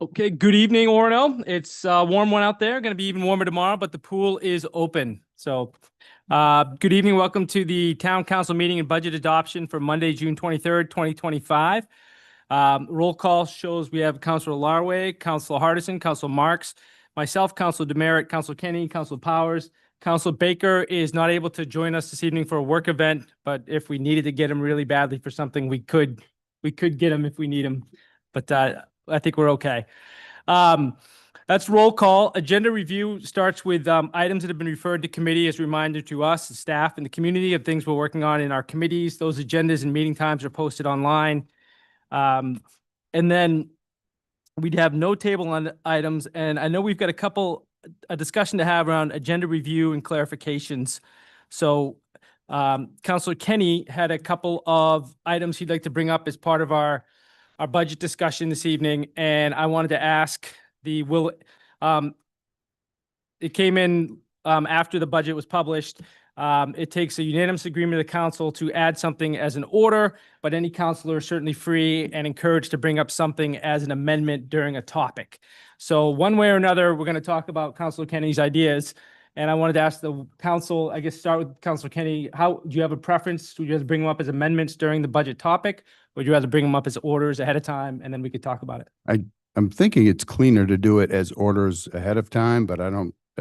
Okay, good evening, Orono. It's a warm one out there. Going to be even warmer tomorrow, but the pool is open. So, good evening. Welcome to the Town Council meeting and budget adoption for Monday, June 23rd, 2025. Roll call shows we have Councilor Larway, Councilor Hardison, Councilor Marks, myself, Councilor Demerit, Councilor Kenny, Councilor Powers. Councilor Baker is not able to join us this evening for a work event, but if we needed to get him really badly for something, we could get him if we need him. But I think we're okay. That's roll call. Agenda review starts with items that have been referred to committee as a reminder to us, the staff, and the community of things we're working on in our committees. Those agendas and meeting times are posted online. And then we'd have no table on items. And I know we've got a discussion to have around agenda review and clarifications. So Councilor Kenny had a couple of items he'd like to bring up as part of our budget discussion this evening, and I wanted to ask it came in after the budget was published. It takes a unanimous agreement of the council to add something as an order, but any councilor is certainly free and encouraged to bring up something as an amendment during a topic. So one way or another, we're going to talk about Councilor Kenny's ideas. And I wanted to ask the council, I guess start with Councilor Kenny, do you have a preference? Would you just bring them up as amendments during the budget topic? Or would you rather bring them up as orders ahead of time and then we could talk about it? I'm thinking it's cleaner to do it as orders ahead of time, but I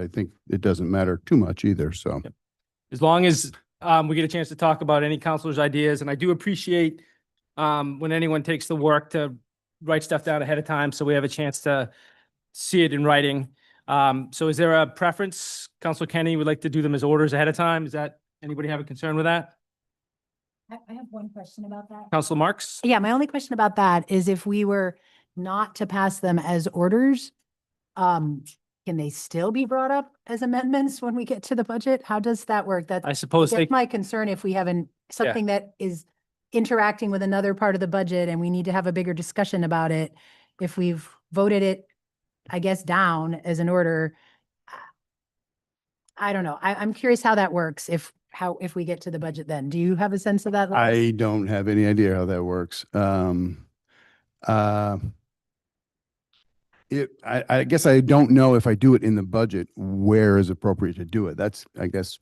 think it doesn't matter too much either, so. Yep. As long as we get a chance to talk about any councilor's ideas, and I do appreciate when anyone takes the work to write stuff down ahead of time so we have a chance to see it in writing. So is there a preference? Councilor Kenny would like to do them as orders ahead of time. Anybody have a concern with that? I have one question about that. Councilor Marks? Yeah, my only question about that is if we were not to pass them as orders, can they still be brought up as amendments when we get to the budget? How does that work? I suppose That's my concern if we haven't something that is interacting with another part of the budget and we need to have a bigger discussion about it. If we've voted it, I guess, down as an order, I don't know. I'm curious how that works if we get to the budget then. Do you have a sense of that? I don't have any idea how that works. I guess I don't know if I do it in the budget, where is appropriate to do it. That's, I guess,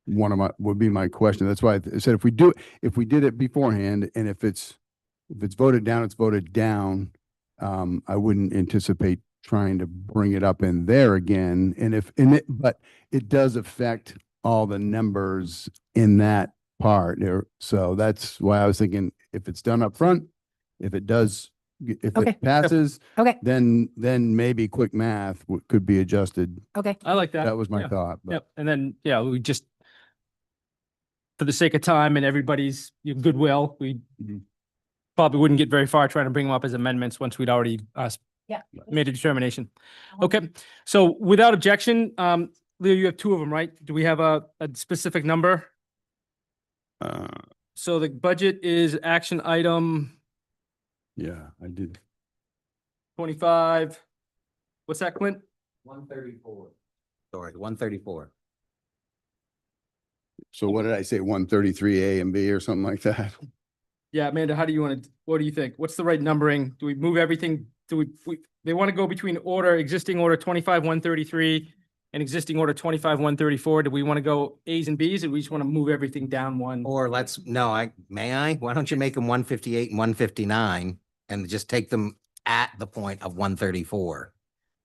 would be my question. That's why I said if we did it beforehand, and if it's voted down, it's voted down. I wouldn't anticipate trying to bring it up in there again. But it does affect all the numbers in that part there. So that's why I was thinking if it's done up front, if it passes, Okay. then maybe quick math could be adjusted. Okay. I like that. That was my thought. But. Yep. And then, we just, for the sake of time and everybody's goodwill, we probably wouldn't get very far trying to bring them up as amendments once we'd already made a determination. Okay. So without objection, Leo, you have two of them, right? Do we have a specific number? So the budget is action item. Yeah, I did. 25. What's that, Clint? 134. Sorry, 134. So what did I say? 133A and B or something like that? Yeah, Amanda, what do you think? What's the right numbering? Do we move everything? They want to go between existing order 25-133 and existing order 25-134. Do we want to go A's and B's, or we just want to move everything down one? Or may I? Why don't you make them 158 and 159 and just take them at the point of 134?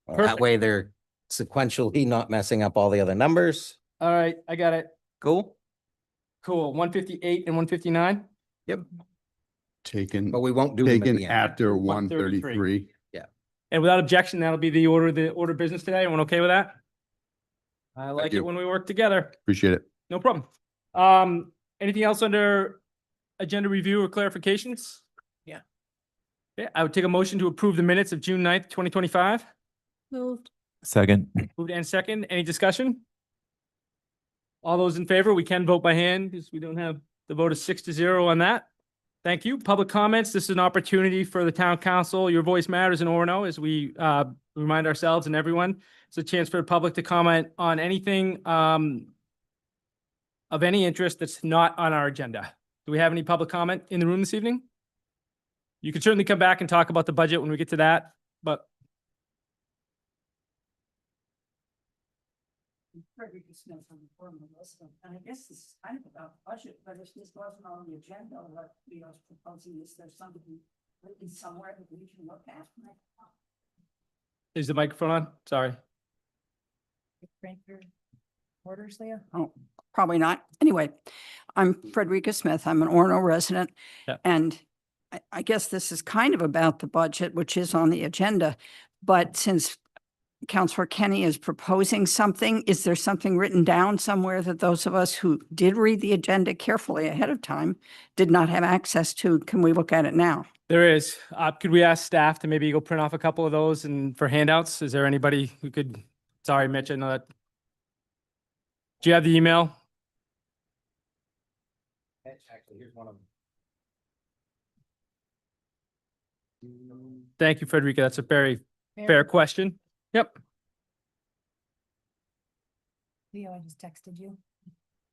Perfect. That way they're sequentially not messing up all the other numbers. All right, I got it. Cool. 158 and 159. Yep. Taken But we won't do them at taken the end. after 133. And without objection, that'll be the order of business today. Everyone okay with that? I like it you. when we work together. Appreciate it. No problem. Anything else under agenda review or clarifications? Yeah. Yeah, I would take a motion to approve the minutes of June 9th, 2025. Moved. Second. Moved and second. Any discussion? All those in favor, we can vote by hand because we don't have the vote of 6-0 on that. Thank you. Public comments. This is an opportunity for the town council. Your voice matters in Orono, as we remind ourselves and everyone. It's a chance for the public to comment on anything of any interest that's not on our agenda. Do we have any public comment in the room this evening? You can certainly come back and talk about the budget when we get to that, but Frederica Smith from the former resident, and I guess this is kind of about budget, but if this wasn't on the agenda, what we are proposing, is there something written somewhere that we can look at? Is the microphone on? Sorry. Rank your orders, Leah? Oh, probably not. Anyway, I'm Frederica Smith. I'm an Orono resident. Yeah. And I guess this is kind of about the budget, which is on the agenda. But since Councilor Kenny is proposing something, is there something written down somewhere that those of us who did read the agenda carefully ahead of time did not have access to? Can we look at it now? There is. Could we ask staff to maybe go print off a couple of those and for handouts? Is there anybody who could? Sorry, Mitch, I know that. Do you have the email? Actually, here's one of them. Thank you, Frederica. That's a very fair question. Yep. Leo, I just texted you.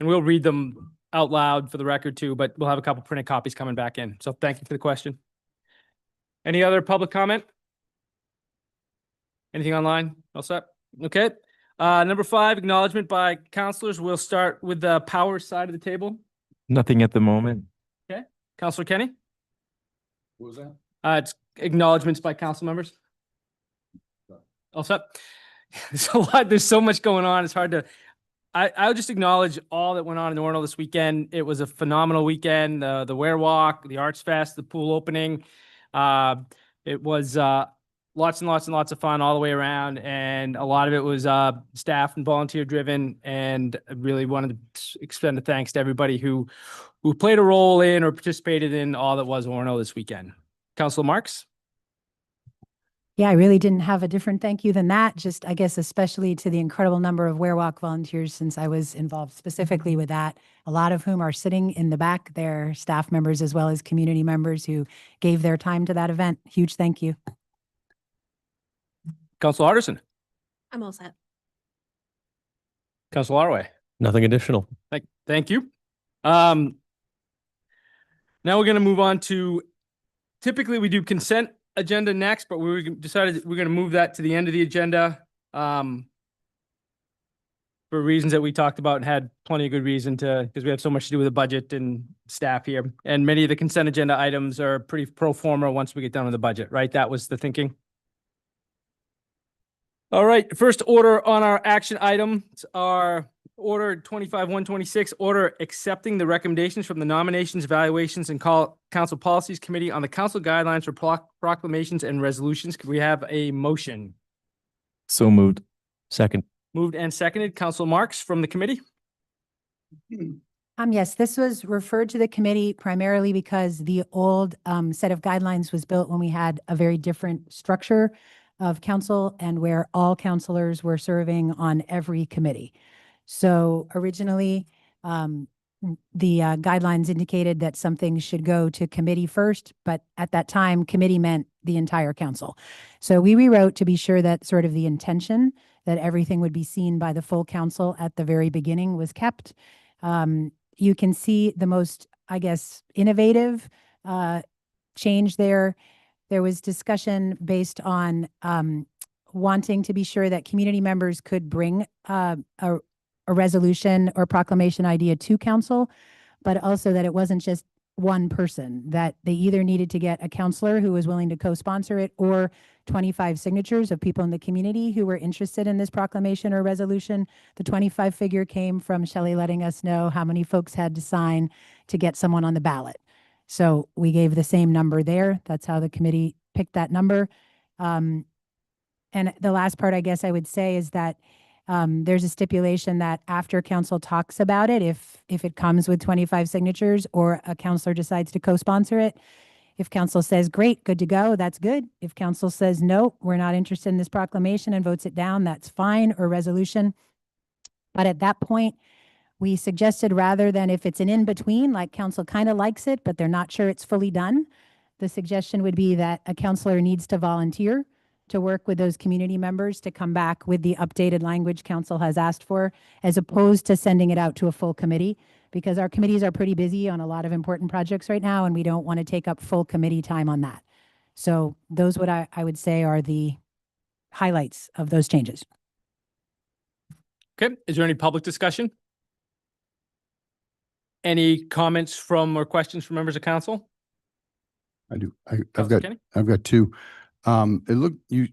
And we'll read them out loud for the record too, but we'll have a couple printed copies coming back in. So thank you for the question. Any other public comment? Anything online? All set? Okay. Number 5, acknowledgement by councilors. We'll start with the power side of the table. Nothing at the moment. Councilor Kenny? What was that? It's acknowledgements by council members. All set? There's a lot, there's so much going on. It's hard to, I'll just acknowledge all that went on in Orono this weekend. It was a phenomenal weekend. The Werewalk, the Arts Fest, the pool opening. It was lots and lots and lots of fun all the way around. And a lot of it was staff and volunteer driven. And I really wanted to extend a thanks to everybody who played a role in or participated in all that was Orono this weekend. Councilor Marks? Yeah, I really didn't have a different thank you than that. Just, I guess, especially to the incredible number of Werewalk volunteers since I was involved specifically with that, a lot of whom are sitting in the back. They're staff members as well as community members who gave their time to that event. Huge thank you. Councilor Hardison? I'm all set. Councilor Arway? Nothing additional. Thank you. Now we're going to move on to, typically we do consent agenda next, but we decided that we're going to move that to the end of the agenda for reasons that we talked about and had plenty of good reason to, because we have so much to do with the budget and staff here. And many of the consent agenda items are pretty pro forma once we get done with the budget, right? That was the thinking. All right, first order on our action items are Order 25-126, order accepting the recommendations from the Nominations, Evaluations, and Council Policies Committee on the council guidelines for proclamations and resolutions. Could we have a motion? So moved. Second. Moved and seconded. Council Marks from the committee. Yes, this was referred to the committee primarily because the old set of guidelines was built when we had a very different structure of council and where all councilors were serving on every committee. So originally, the guidelines indicated that something should go to committee first, but at that time, committee meant the entire council. So we rewrote to be sure that sort of the intention that everything would be seen by the full council at the very beginning was kept. You can see the most, I guess, innovative change there. There was discussion based on wanting to be sure that community members could bring a resolution or proclamation idea to council, but also that it wasn't just one person, that they either needed to get a counselor who was willing to co-sponsor it or 25 signatures of people in the community who were interested in this proclamation or resolution. The 25 figure came from Shelley letting us know how many folks had to sign to get someone on the ballot. So we gave the same number there. That's how the committee picked that number. And the last part, I guess I would say, is that there's a stipulation that after council talks about it, if it comes with 25 signatures or a counselor decides to co-sponsor it, if council says, great, good to go, that's good. If council says, no, we're not interested in this proclamation and votes it down, that's fine, or resolution. But at that point, we suggested rather than if it's an in-between, like council kind of likes it, but they're not sure it's fully done, the suggestion would be that a counselor needs to volunteer to work with those community members to come back with the updated language council has asked for, as opposed to sending it out to a full committee, because our committees are pretty busy on a lot of important projects right now, and we don't want to take up full committee time on that. So those what I would say are the highlights of those changes. Okay, is there any public discussion? Any comments from or questions from members of council? I do. Councilor Kenny? I've got two. It looked, you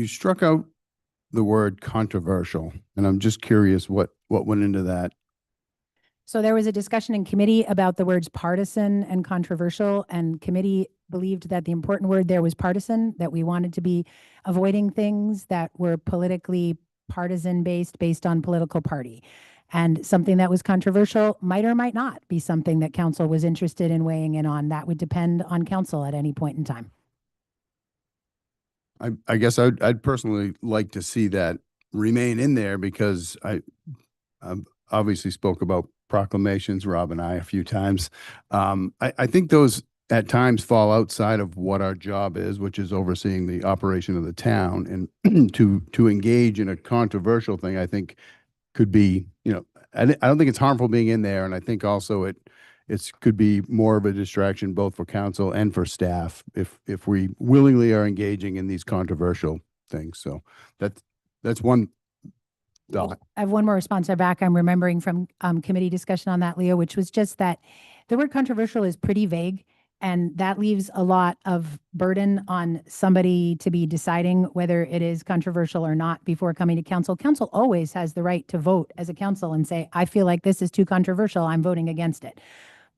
struck out the word controversial, and I'm just curious what went into that. So there was a discussion in committee about the words partisan and controversial, and committee believed that the important word there was partisan, that we wanted to be avoiding things that were politically partisan based on political party. And something that was controversial might or might not be something that council was interested in weighing in on. That would depend on council at any point in time. I guess I'd personally like to see that remain in there because I obviously spoke about proclamations, Rob and I, a few times. I think those at times fall outside of what our job is, which is overseeing the operation of the town. And to engage in a controversial thing, I think could be, I don't think it's harmful being in there. And I think also it could be more of a distraction both for council and for staff if we willingly are engaging in these controversial things. So that's one thought. I have one more response back. I'm remembering from committee discussion on that, Leo, which was just that the word controversial is pretty vague. And that leaves a lot of burden on somebody to be deciding whether it is controversial or not before coming to council. Council always has the right to vote as a council and say, I feel like this is too controversial, I'm voting against it.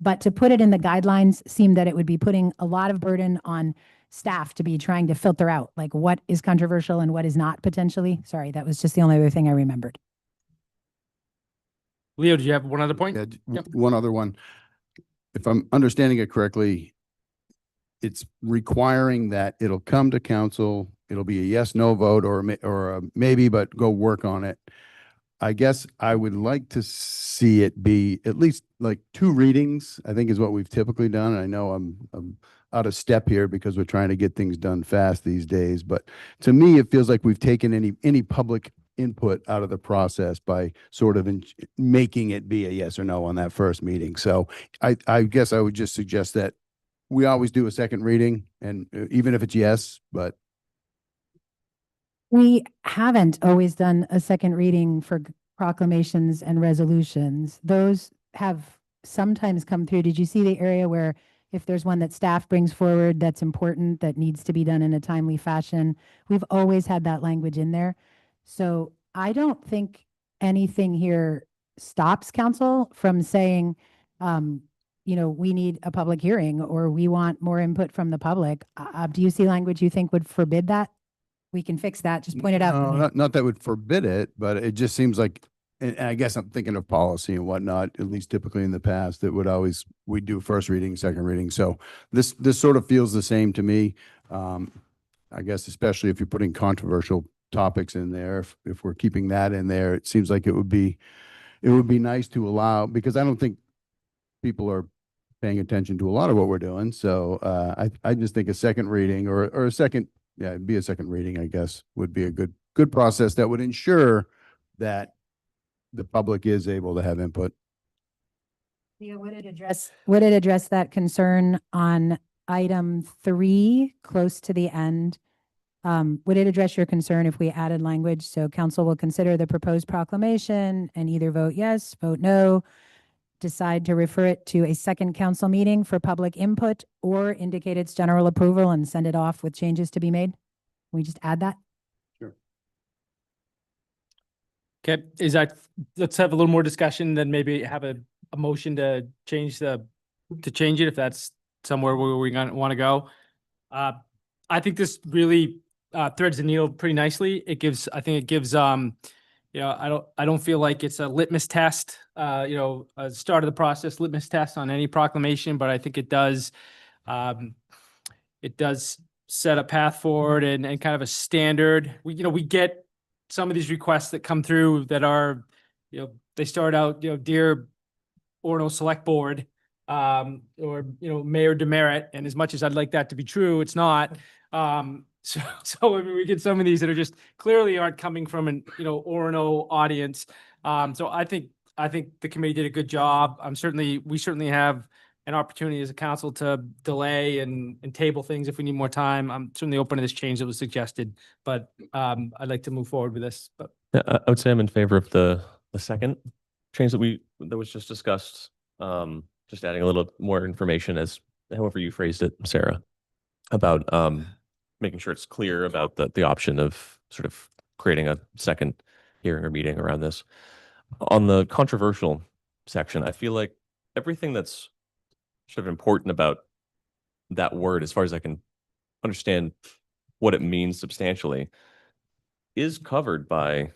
But to put it in the guidelines seemed that it would be putting a lot of burden on staff to be trying to filter out like what is controversial and what is not potentially. Sorry, that was just the only other thing I remembered. Leo, do you have one other point? Yeah, Yep. one other one. If I'm understanding it correctly, it's requiring that it'll come to council, it'll be a yes, no vote or a maybe, but go work on it. I guess I would like to see it be at least like 2 readings, I think is what we've typically done. I know I'm out of step here because we're trying to get things done fast these days, but to me, it feels like we've taken any public input out of the process by sort of making it be a yes or no on that first meeting. So I guess I would just suggest that we always do a second reading, and even if it's yes, but We haven't always done a second reading for proclamations and resolutions. Those have sometimes come through. Did you see the area where if there's one that staff brings forward that's important, that needs to be done in a timely fashion? We've always had that language in there. So I don't think anything here stops council from saying, we need a public hearing or we want more input from the public. Do you see language you think would forbid that? We can fix that. Just point it out. no, not that would forbid it, but it just seems like, and I guess I'm thinking of policy and whatnot, at least typically in the past, it would always, we do first reading, second reading. So this sort of feels the same to me. I guess especially if you're putting controversial topics in there, if we're keeping that in there, it seems like it would be nice to allow, because I don't think people are paying attention to a lot of what we're doing. So I just think a second reading or a second, yeah, it'd be a second reading, I guess, would be a good process that would ensure that the public is able to have input. Leah, would it address that concern on item 3, close to the end? Would it address your concern if we added language? So council will consider the proposed proclamation and either vote yes, vote no, decide to refer it to a second council meeting for public input or indicate its general approval and send it off with changes to be made? Can we just add that? Sure. Okay, let's have a little more discussion, then maybe have a motion to change it if that's somewhere where we want to go. I think this really threads the needle pretty nicely. I think it gives I don't feel like it's a litmus test, a start of the process litmus test on any proclamation, but I think it does set a path forward and kind of a standard. We get some of these requests that come through that are, they start out, dear Orono Select Board, or, Mayor Demerit. And as much as I'd like that to be true, it's not. So I mean, we get some of these that are just clearly aren't coming from an, Orono audience. So I think the committee did a good job. We certainly have, an opportunity as a council to delay and table things if we need more time, I'm certainly open to this change that was suggested, but I'd like to move forward with this, but Yeah, I would say I'm in favor of the second change that was just discussed. Just adding a little more information as however you phrased it, Sarah, about making sure it's clear about the option of sort of creating a second hearing or meeting around this. On the controversial section, I feel like everything that's sort of important about that word, as far as I can understand what it means substantially, is covered by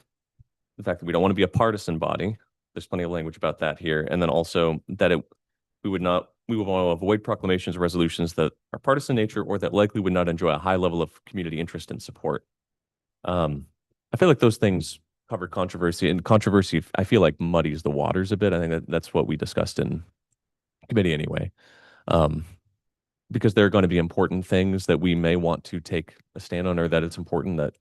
the fact that we don't want to be a partisan body. There's plenty of language about that here. And then also that we would want to avoid proclamations or resolutions that are partisan in nature or that likely would not enjoy a high level of community interest and support. I feel like those things cover controversy, and controversy, I feel like, muddies the waters a bit. I think that's what we discussed in committee anyway. Because there are going to be important things that we may want to take a stand on, or that it's important that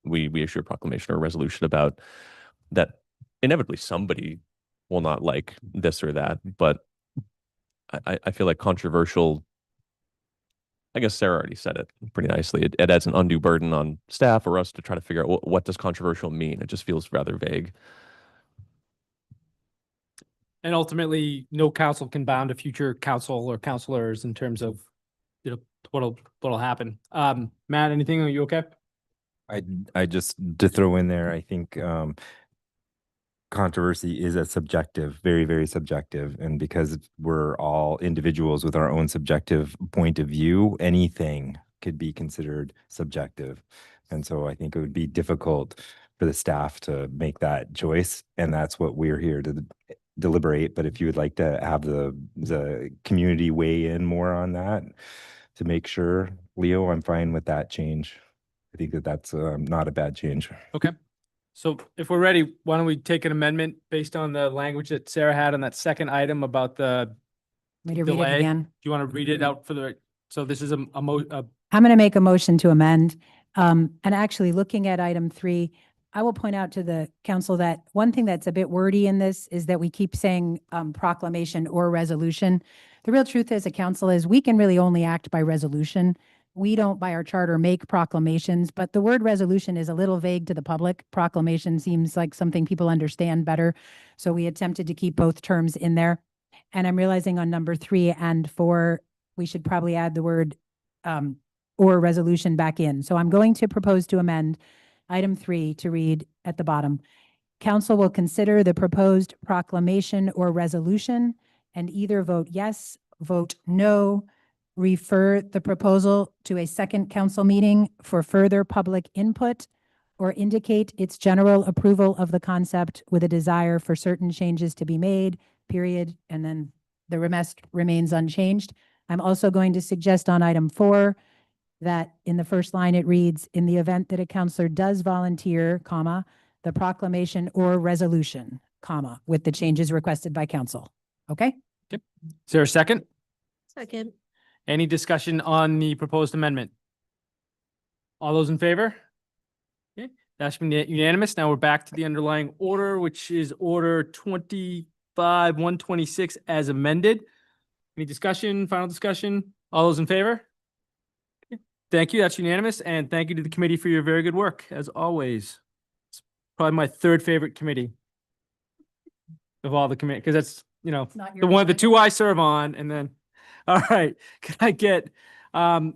we issue a proclamation or a resolution about that. Inevitably, somebody will not like this or that, but I feel like controversial. I guess Sarah already said it pretty nicely. It adds an undue burden on staff or us to try to figure out what does controversial mean. It just feels rather vague. and ultimately, no council can bound a future council or councilors in terms of, what'll happen. Matt, anything? Are you okay? I just to throw in there, I think controversy is a subjective, very, very subjective. And because we're all individuals with our own subjective point of view, anything could be considered subjective. And so I think it would be difficult for the staff to make that choice. And that's what we're here to deliberate. But if you would like to have the community weigh in more on that to make sure, Leo, I'm fine with that change. I think that's not a bad change. Okay. So if we're ready, why don't we take an amendment based on the language that Sarah had on that second item about the Want me to read it delay? Do again? you want to read it out for so this is a I'm going to make a motion to amend. And actually, looking at item 3, I will point out to the council that one thing that's a bit wordy in this is that we keep saying proclamation or resolution. The real truth as a council is we can really only act by resolution. We don't, by our charter, make proclamations, but the word resolution is a little vague to the public. Proclamation seems like something people understand better. So we attempted to keep both terms in there. And I'm realizing on number 3 and 4, we should probably add the word or resolution back in. So I'm going to propose to amend item 3 to read at the bottom. Council will consider the proposed proclamation or resolution and either vote yes, vote no, refer the proposal to a second council meeting for further public input, or indicate its general approval of the concept with a desire for certain changes to be made, period, and then the rest remains unchanged. I'm also going to suggest on item 4 that in the first line it reads, in the event that a counselor does volunteer, comma, the proclamation or resolution, comma, with the changes requested by council. Okay? Is there a second? Second. Any discussion on the proposed amendment? All those in favor? Okay, that's been unanimous. Now we're back to the underlying order, which is order 25-126 as amended. Any discussion, final discussion? All those in favor? Okay, thank you. That's unanimous. And thank you to the committee for your very good work, as always. It's probably my third favorite committee of all the committee, because that's, the 2 I serve on, and then, all right, could I get, on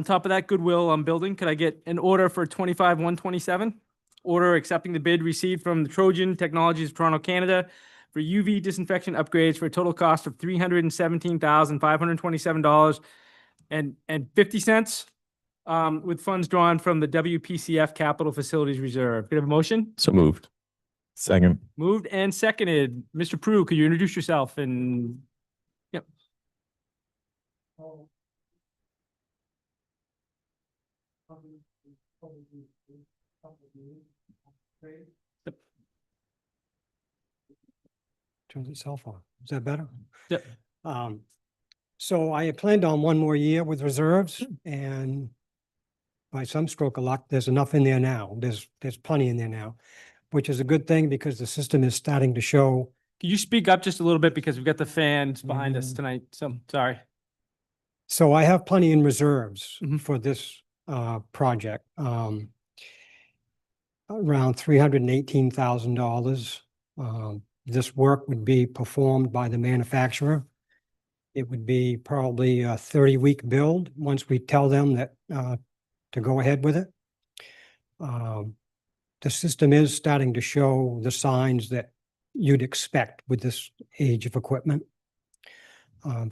top of that goodwill I'm building, could I get an order for 25-127? Order accepting the bid received from the Trojan Technologies of Toronto, Canada for UV disinfection upgrades for a total cost of $317,527.50, with funds drawn from the WPCF Capital Facilities Reserve. Could I have a motion? So moved. Second. Moved and seconded. Mr. Prue, could you introduce yourself and, yep. Turns itself on. Is that better? Yep. So I had planned on one more year with reserves, and by some stroke of luck, there's enough in there now. There's plenty in there now, which is a good thing because the system is starting to show Could you speak up just a little bit because we've got the fans behind us Mm. tonight? So sorry. So I have plenty in reserves Mhm. for this project. Around $318,000. This work would be performed by the manufacturer. It would be probably a 30-week build once we tell them that to go ahead with it. The system is starting to show the signs that you'd expect with this age of equipment.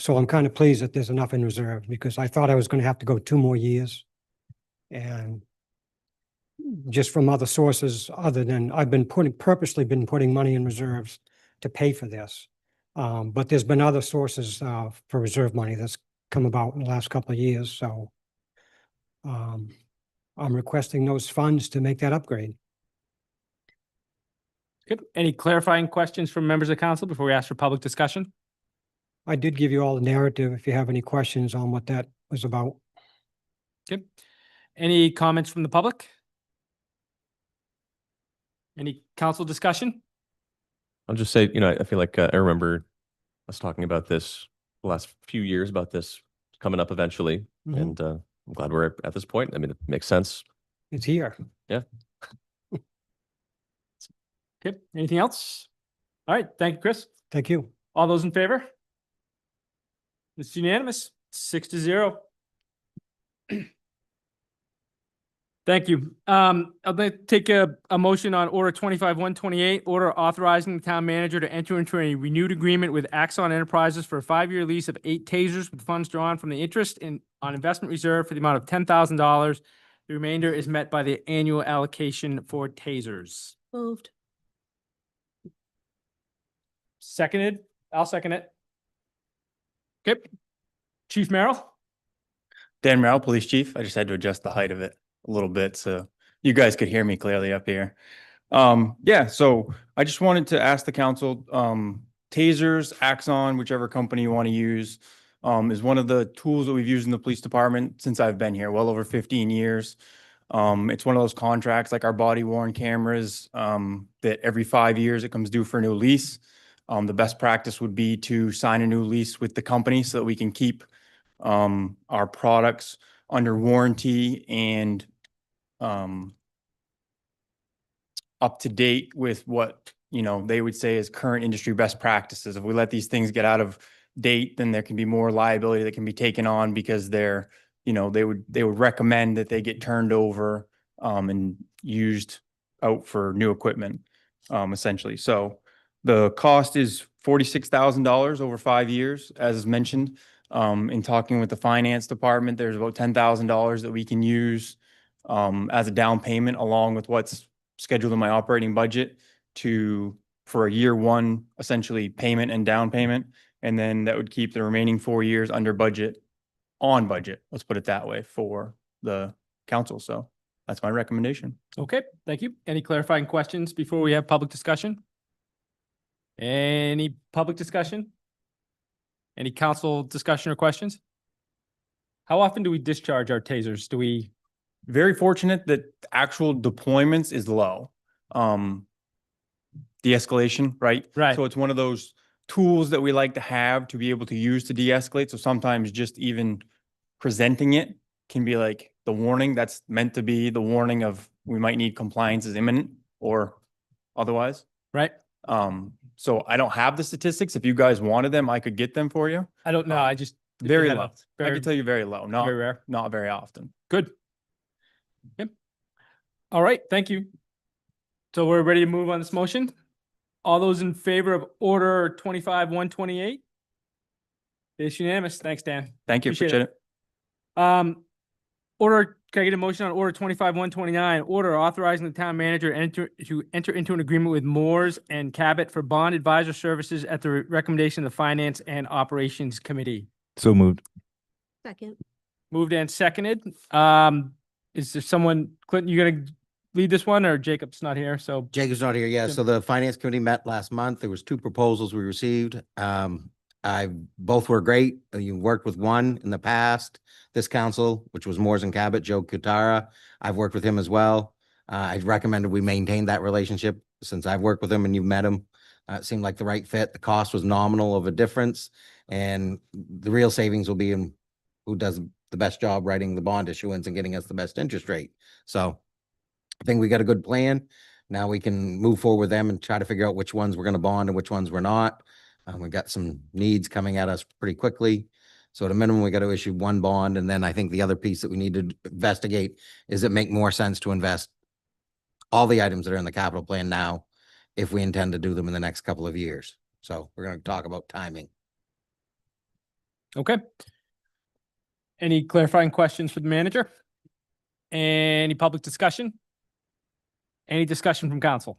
So I'm kind of pleased that there's enough in reserve because I thought I was going to have to go 2 more years. And just from other sources, other than I've been purposely been putting money in reserves to pay for this. But there's been other sources for reserve money that's come about in the last couple of years, so I'm requesting those funds to make that upgrade. Good. Any clarifying questions from members of council before we ask for public discussion? I did give you all the narrative if you have any questions on what that was about. Good. Any comments from the public? Any council discussion? I'll just say, you know, I feel like I remember us talking about this the last few years about this coming up eventually. Mhm. And I'm glad we're at this point. I mean, it makes sense. It's here. Okay. Anything else? All right. Thank you, Chris. Thank you. All those in favor? It's unanimous, 6-0. Thank you. I'd like to take a motion on order 25-128, order authorizing the town manager to enter into a renewed agreement with Axon Enterprises for a 5-year lease of 8 tasers with funds drawn from the interest on investment reserve for the amount of $10,000. The remainder is met by the annual allocation for tasers. Moved. Seconded. I'll second it. Okay. Chief Merrill? Dan Merrill, Police Chief. I just had to adjust the height of it a little bit so you guys could hear me clearly up here. Yeah, so I just wanted to ask the council, tasers, Axon, whichever company you want to use, is one of the tools that we've used in the police department since I've been here, well over 15 years. It's one of those contracts like our body worn cameras, that every 5 years it comes due for a new lease. The best practice would be to sign a new lease with the company so that we can keep our products under warranty and up to date with what, you know, they would say is current industry best practices. If we let these things get out of date, then there can be more liability that can be taken on because they're, you know, they would recommend that they get turned over and used out for new equipment, essentially. So the cost is $46,000 over 5 years, as is mentioned. In talking with the finance department, there's about $10,000 that we can use as a down payment, along with what's scheduled in my operating budget for a year one, essentially payment and down payment. And then that would keep the remaining 4 years under budget, on budget. Let's put it that way for the council. So that's my recommendation. Okay, thank you. Any clarifying questions before we have public discussion? Any public discussion? Any council discussion or questions? How often do we discharge our tasers? Do we? Very fortunate that actual deployments is low. De-escalation, right? Right. So it's one of those tools that we like to have to be able to use to de-escalate. So sometimes just even presenting it can be like the warning that's meant to be the warning of we might need compliance is imminent or otherwise. Right. So I don't have the statistics. If you guys wanted them, I could get them for you. I don't know. I just. Very Yeah, low. I Very, can tell you very low, very rare. not very often. Good. Yep. All right, thank you. So we're ready to move on this motion. All those in favor of order 25-128? It's unanimous. Thanks, Dan. Thank you. Appreciate Appreciate it. Can I get a motion on order 25-129? Order authorizing the town manager to enter into an agreement with Moores and Cabot for bond advisor services at the recommendation of the Finance and Operations Committee. So moved. Second. Moved and seconded. Is there someone, Clinton, you gonna lead this one or Jacob's not here? So Jacob's not here. Yeah. Jim. So the finance committee met last month. There was 2 proposals we received. Both were great. You worked with one in the past, this council, which was Moores and Cabot, Joe Kutara. I've worked with him as well. I recommended we maintain that relationship since I've worked with him and you've met him. It seemed like the right fit. The cost was nominal of a difference, and the real savings will be in who does the best job writing the bond issuance and getting us the best interest rate. So I think we got a good plan. Now we can move forward with them and try to figure out which ones we're going to bond and which ones we're not. We've got some needs coming at us pretty quickly. So at a minimum, we got to issue one bond. And then I think the other piece that we need to investigate is it make more sense to invest all the items that are in the capital plan now if we intend to do them in the next couple of years. So we're going to talk about timing. Okay. Any clarifying questions for the manager? Any public discussion? Any discussion from council?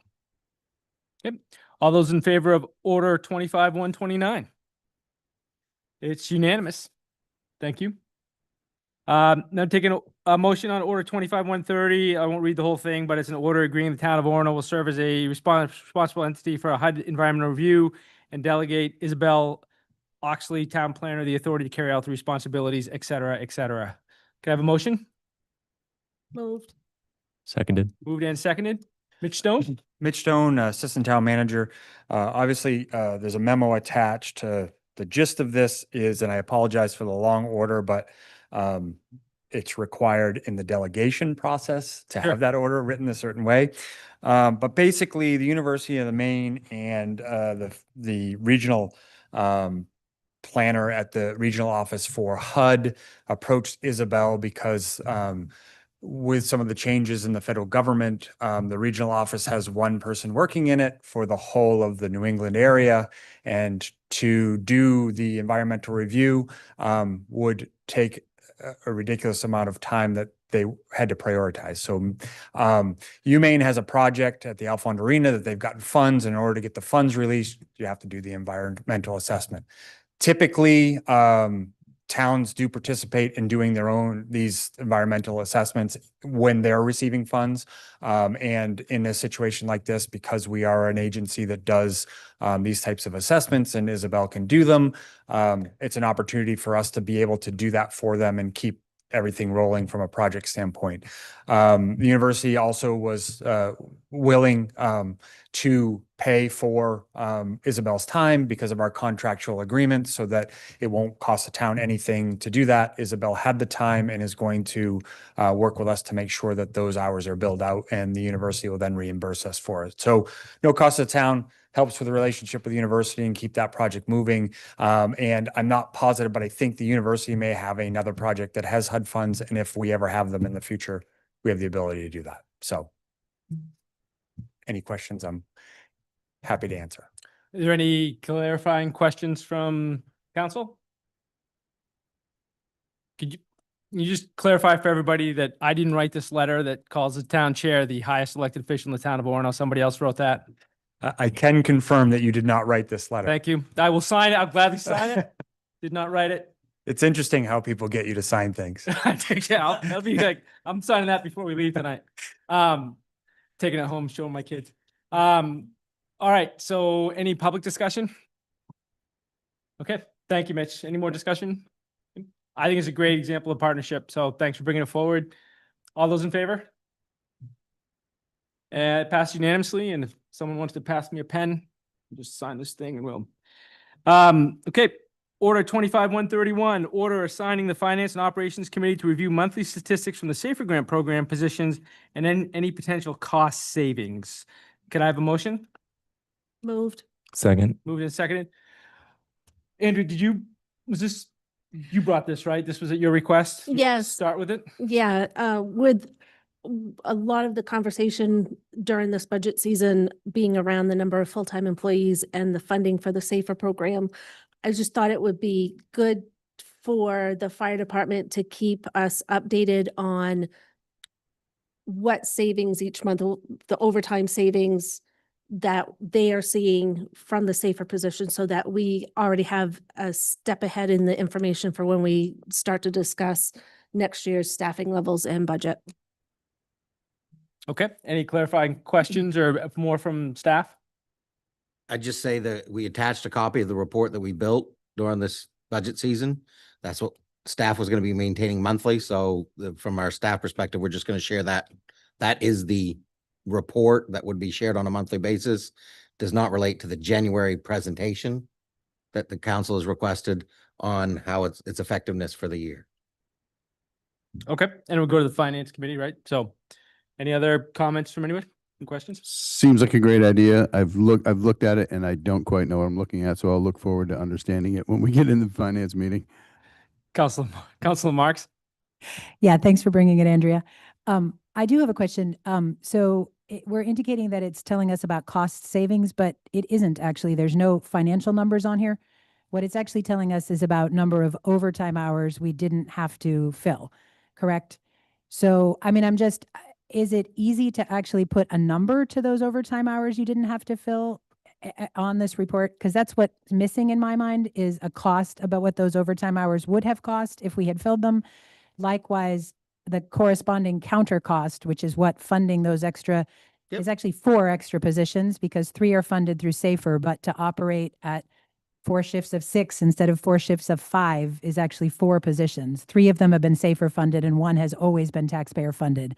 Okay. All those in favor of order 25-129? It's unanimous. Thank you. Now taking a motion on order 25-130. I won't read the whole thing, but it's an order agreeing the town of Orono will serve as a responsible entity for a HUD environmental review and delegate Isabel Oxley, town planner, the authority to carry out the responsibilities, et cetera, et cetera. Can I have a motion? Moved. Seconded. Moved and seconded. Mitch Stone? Mitch Stone, Assistant Town Manager. Obviously, there's a memo attached to the gist of this is, and I apologize for the long order, but it's required in the delegation process to Sure. have that order written a certain way. But basically, the University of Maine and the regional planner at the regional office for HUD approached Isabel because with some of the changes in the federal government, the regional office has one person working in it for the whole of the New England area. And to do the environmental review would take a ridiculous amount of time that they had to prioritize. So UMaine has a project at the Alfond Arena that they've gotten funds. In order to get the funds released, you have to do the environmental assessment. Typically, towns do participate in doing these environmental assessments when they're receiving funds. And in a situation like this, because we are an agency that does these types of assessments and Isabel can do them, it's an opportunity for us to be able to do that for them and keep everything rolling from a project standpoint. The university also was willing to pay for Isabel's time because of our contractual agreement so that it won't cost the town anything to do that. Isabel had the time and is going to work with us to make sure that those hours are billed out, and the university will then reimburse us for it. So no cost to the town, helps with the relationship with the university and keep that project moving. And I'm not positive, but I think the university may have another project that has HUD funds. And if we ever have them in the future, we have the ability to do that. So any questions, I'm happy to answer. Is there any clarifying questions from council? Could you just clarify for everybody that I didn't write this letter that calls the town chair the highest elected official in the town of Orono? Somebody else wrote that? I can confirm that you did not write this letter. Thank you. I will sign it. I'll gladly sign it. Did not write it. It's interesting how people get you to sign things. Yeah, I'll be like, I'm signing that before we leave tonight. Taking it home, showing my kids. All right, so any public discussion? Okay, thank you, Mitch. Any more discussion? I think it's a great example of partnership, so thanks for bringing it forward. All those in favor? It passed unanimously, and if someone wants to pass me a pen, just sign this thing and we'll. Okay, order 25-131, order assigning the Finance and Operations Committee to review monthly statistics from the Safer Grant Program positions and then any potential cost savings. Can I have a motion? Moved. Second. Moved and seconded. Andrew, you brought this, right? This was at your request? Yes. Start with it? Yeah, with a lot of the conversation during this budget season being around the number of full-time employees and the funding for the SAFER program, I just thought it would be good for the fire department to keep us updated on what savings each month, the overtime savings that they are seeing from the SAFER position, so that we already have a step ahead in the information for when we start to discuss next year's staffing levels and budget. Okay, any clarifying questions or more from staff? I'd just say that we attached a copy of the report that we built during this budget season. That's what staff was going to be maintaining monthly. So from our staff perspective, we're just going to share that. That is the report that would be shared on a monthly basis. does not relate to the January presentation that the council has requested on how its effectiveness for the year. Okay, and we'll go to the finance committee, right? So any other comments from anyone? Any questions? Seems like a great idea. I've looked at it and I don't quite know what I'm looking at, so I'll look forward to understanding it when we get in the finance meeting. Councilor Marks? Yeah, thanks for bringing it, Andrea. I do have a question. We're indicating that it's telling us about cost savings, but it isn't actually. There's no financial numbers on here. What it's actually telling us is about number of overtime hours we didn't have to fill, correct? So, I mean, is it easy to actually put a number to those overtime hours you didn't have to fill on this report? Because that's what's missing in my mind is a cost about what those overtime hours would have cost if we had filled them. Likewise, the corresponding counter cost, which is what funding those extra, Yep. is actually 4 extra positions because 3 are funded through SAFER, but to operate at 4 shifts of 6 instead of 4 shifts of 5 is actually 4 positions. 3 of them have been SAFER funded and 1 has always been taxpayer funded.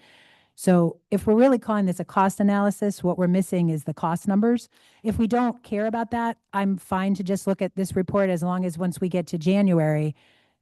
So if we're really calling this a cost analysis, what we're missing is the cost numbers. If we don't care about that, I'm fine to just look at this report as long as once we get to January,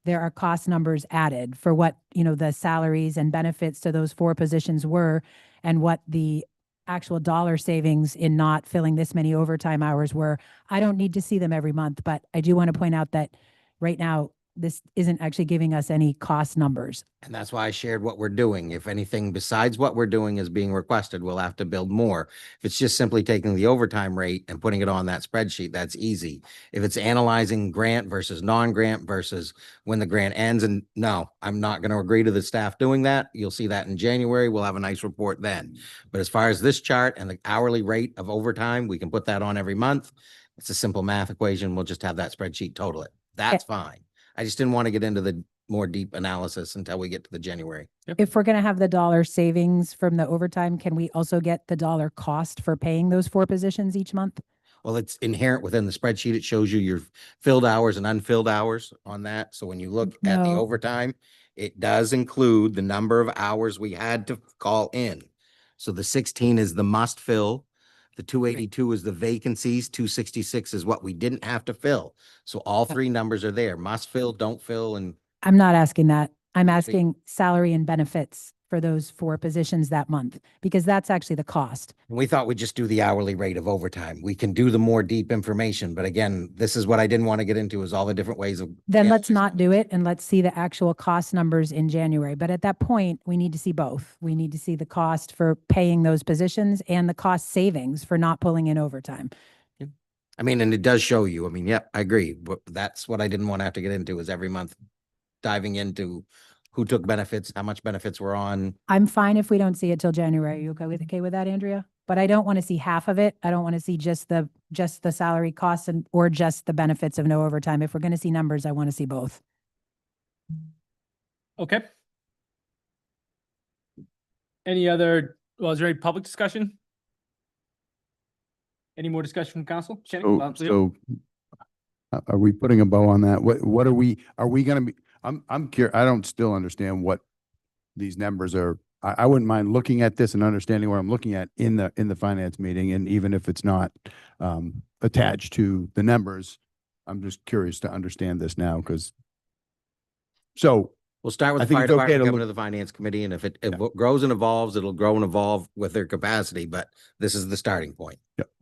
there are cost numbers added for what, the salaries and benefits to those 4 positions were and what the actual dollar savings in not filling this many overtime hours were. I don't need to see them every month, but I do want to point out that right now, this isn't actually giving us any cost numbers. And that's why I shared what we're doing. If anything besides what we're doing is being requested, we'll have to build more. If it's just simply taking the overtime rate and putting it on that spreadsheet, that's easy. If it's analyzing grant versus non-grant versus when the grant ends, and no, I'm not going to agree to the staff doing that. You'll see that in January. We'll have a nice report then. But as far as this chart and the hourly rate of overtime, we can put that on every month. It's a simple math equation. We'll just have that spreadsheet total it. That's fine. I just didn't want to get into the more deep analysis until we get to the January. If we're going to have the dollar savings from the overtime, can we also get the dollar cost for paying those 4 positions each month? Well, it's inherent within the spreadsheet. It shows you your filled hours and unfilled hours on that. So when you look at the No. overtime, it does include the number of hours we had to call in. So the 16 is the must fill. The 282 is the vacancies. 266 is what we didn't have to fill. So all 3 numbers are there. Must fill, don't fill, and I'm not asking that. I'm asking salary and benefits for those 4 positions that month, because that's actually the cost. we thought we'd just do the hourly rate of overtime. We can do the more deep information, but again, this is what I didn't want to get into is all the different ways of. Then let's not do it and let's see the actual cost numbers in January. But at that point, we need to see both. We need to see the cost for paying those positions and the cost savings for not pulling in overtime. I mean, and it does show you, I mean, yep, I agree. But that's what I didn't want to have to get into is every month diving into who took benefits, how much benefits were on. I'm fine if we don't see it till January. Are you okay with that, Andrea? But I don't want to see half of it. I don't want to see just the salary costs or just the benefits of no overtime. If we're going to see numbers, I want to see both. Okay. Is there any public discussion? Any more discussion from council? Shannon? So are we putting a bow on that? What are we going to be, I'm curious, I don't still understand what these numbers are. I wouldn't mind looking at this and understanding what I'm looking at in the finance meeting. And even if it's not attached to the numbers, I'm just curious to understand this now We'll start with I the think fire it's okay department to coming look- to the finance committee, and if it grows and evolves, it'll grow and evolve with their capacity, but this is the starting point.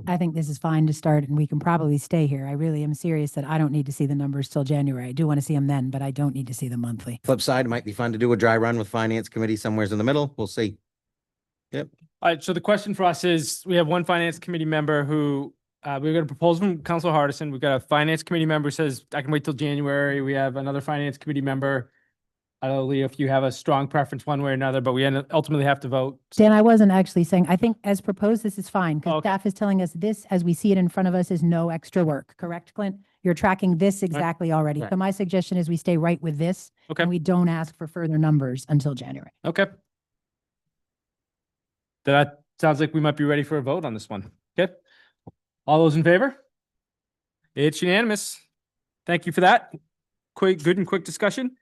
I think this is fine to start and we can probably stay here. I really am serious that I don't need to see the numbers till January. I do want to see them then, but I don't need to see them monthly. Flip side, it might be fun to do a dry run with finance committee somewheres in the middle. We'll see. All right, so the question for us is, we have one finance committee member who, we've got a proposal from Councilor Hardison. We've got a finance committee member who says, I can wait till January. We have another finance committee member. I don't know, Leo, if you have a strong preference one way or another, but we ultimately have to vote. Dan, I wasn't actually saying, I think as proposed, this is fine because Okay. staff is telling us this, as we see it in front of us, is no extra work. Correct, Clint? You're tracking this exactly already. Right. So my suggestion is we stay right with this Okay, and we don't ask for further numbers until January. okay. That sounds like we might be ready for a vote on this one. Okay. All those in favor? It's unanimous. Thank you for that. Good and quick discussion.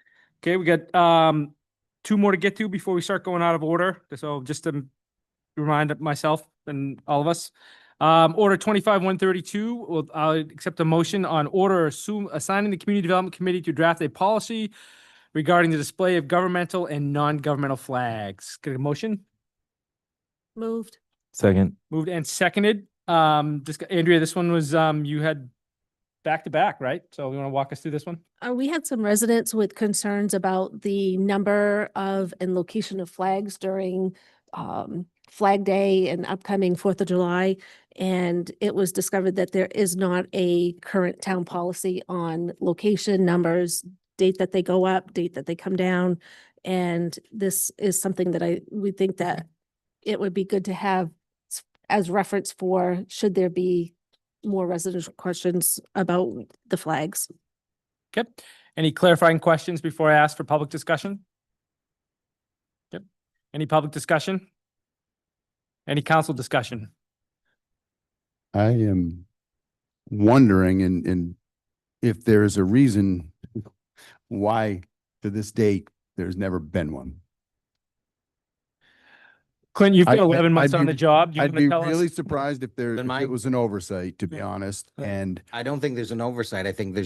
Okay, we got 2 more to get to before we start going out of order. So just to remind myself and all of us, Order 25-132, I'll accept a motion on order assigning the Community Development Committee to draft a policy regarding the display of governmental and non-governmental flags. Get a motion? Moved. Second. Moved and seconded. Andrea, this one was, you had back to back, right? So you want to walk us through this one? We had some residents with concerns about the number of and location of flags during Flag Day and upcoming 4th of July. And it was discovered that there is not a current town policy on location, numbers, date that they go up, date that they come down. And this is something that we think that it would be good to have as reference for, should there be more residential questions about the flags. Okay. Any clarifying questions before I ask for public discussion? Yep. Any public discussion? Any council discussion? I am wondering and if there is a reason why to this date, there's never been one. Clint, you've been I- 11 months I'd on be- the job. You I'd want be to tell really us? surprised if Then if my- it was an oversight, to be Yeah. honest. Yeah. And I don't think there's an oversight. I think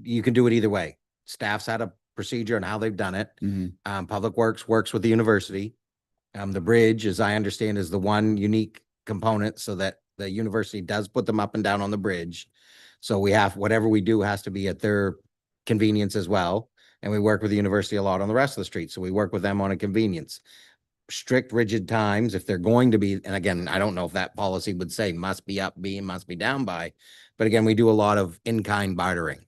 you can do it either way. Staff's had a procedure on how they've done it. mhm, Public Works works with the university. The bridge, as I understand, is the one unique component so that the university does put them up and down on the bridge. So whatever we do has to be at their convenience as well. And we work with the university a lot on the rest of the street. So we work with them on a convenience. Strict, rigid times, if they're going to be, and again, I don't know if that policy would say must be up B and must be down by, but again, we do a lot of in-kind bartering.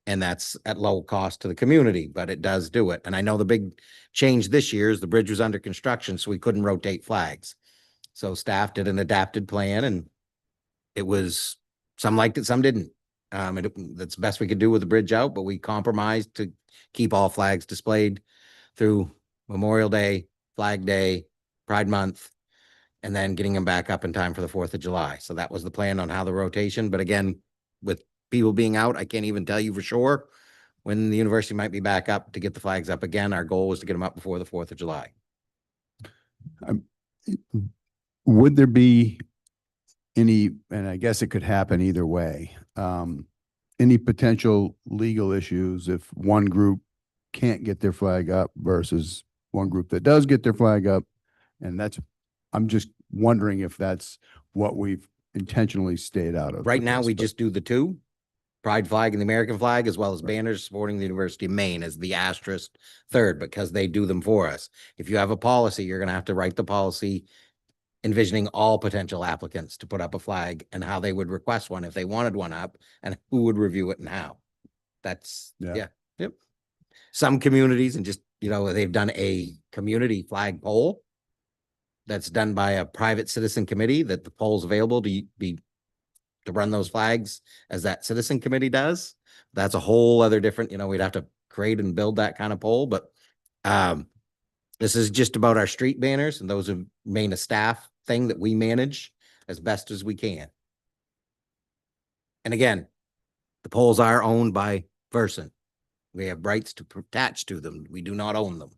And that's at low cost to the community, but it does do it. And I know the big change this year is the bridge was under construction, so we couldn't rotate flags. So staff did an adapted plan and it was, some liked it, some didn't. That's the best we could do with the bridge out, but we compromised to keep all flags displayed through Memorial Day, Flag Day, Pride Month, and then getting them back up in time for the 4th of July. So that was the plan on how the rotation, but again, with people being out, I can't even tell you for sure when the university might be back up to get the flags up again. Our goal was to get them up before the 4th of July. would there be any, and I guess it could happen either way, any potential legal issues if one group can't get their flag up versus one group that does get their flag up? And I'm just wondering if that's what we've intentionally stayed out of. Right with now, this, we but- just do the two, pride flag and the American flag, as well as banners supporting the University of Maine as the asterisk third, because they do them for us. If you have a policy, you're gonna have to write the policy envisioning all potential applicants to put up a flag and how they would request one if they wanted one up and who would review it and how. That's, Yeah. yep. Some communities and just, they've done a community flag poll that's done by a private citizen committee that the poll's available to run those flags as that citizen committee does. That's a whole other different, we'd have to create and build that kind of poll, but this is just about our street banners, and those remain a staff thing that we manage as best as we can. And again, the poles are owned by Versant. We have rights to attach to them. We do not own them.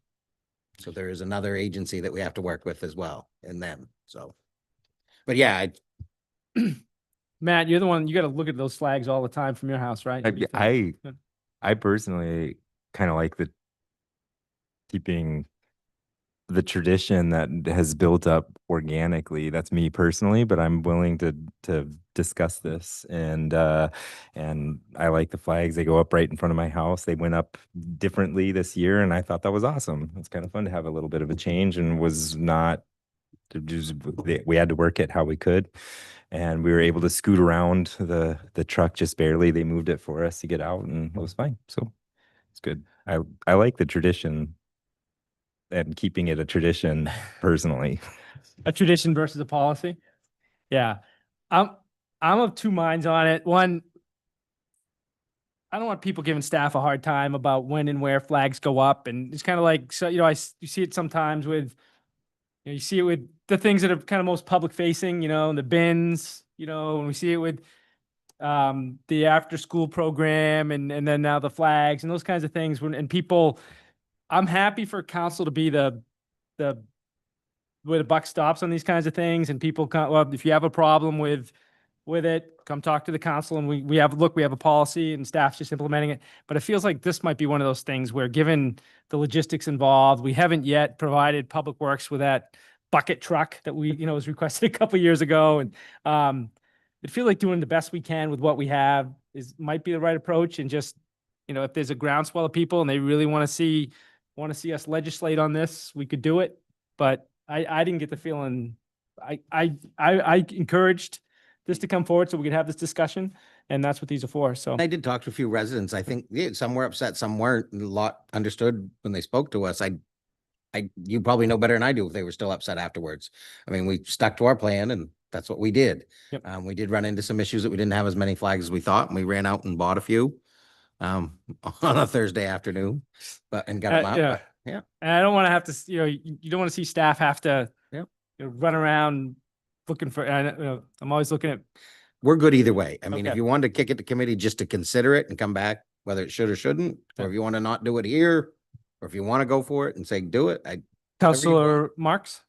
So there is another agency that we have to work with as well in them. So, but yeah, Matt, you're the one, you got to look at those flags all the time from your house, right? What do you think? I personally kind of like keeping the tradition that has built up organically. That's me personally, but I'm willing to discuss this. And I like the flags. They go up right in front of my house. They went up differently this year, and I thought that was awesome. It's kind of fun to have a little bit of a change, and was not we had to work it how we could. And we were able to scoot around the truck just barely. They moved it for us to get out, and it was fine. So it's good. I like the tradition and keeping it a tradition personally. A tradition versus a policy? Yeah. I'm of two minds on it. One, I don't want people giving staff a hard time about when and where flags go up. And it's kind of like, so, you see it sometimes with, you see it with the things that are kind of most public facing, the bins, and we see it with the after school program and then now the flags and those kinds of things. And people, I'm happy for council to be the where the buck stops on these kinds of things and people come, well, if you have a problem with it, come talk to the council and we have a policy and staff's just implementing it. But it feels like this might be one of those things where given the logistics involved, we haven't yet provided Public Works with that bucket truck that was requested a couple years ago. And I feel like doing the best we can with what we have might be the right approach. And just, if there's a groundswell of people and they really want to see us legislate on this, we could do it. But I didn't get the feeling, I encouraged this to come forward so we could have this discussion, and that's what these are for. So I did talk to a few residents. I think some were upset, some weren't. A lot understood when they spoke to us. You probably know better than I do if they were still upset afterwards. I mean, we stuck to our plan and that's what we did. Yep. We did run into some issues that we didn't have as many flags as we thought, and we ran out and bought a few on a Thursday afternoame, and got them out. yeah. But, yeah. And I don't want to have to, you don't want to see staff have to Yep. run around looking for, and I'm always looking at, We're good either way. I mean, if Okay. you wanted to kick it to committee just to consider it and come back, whether it should or shouldn't, or if you want to not do it here, or if you want to go for it and say, do it, Councilor Marks.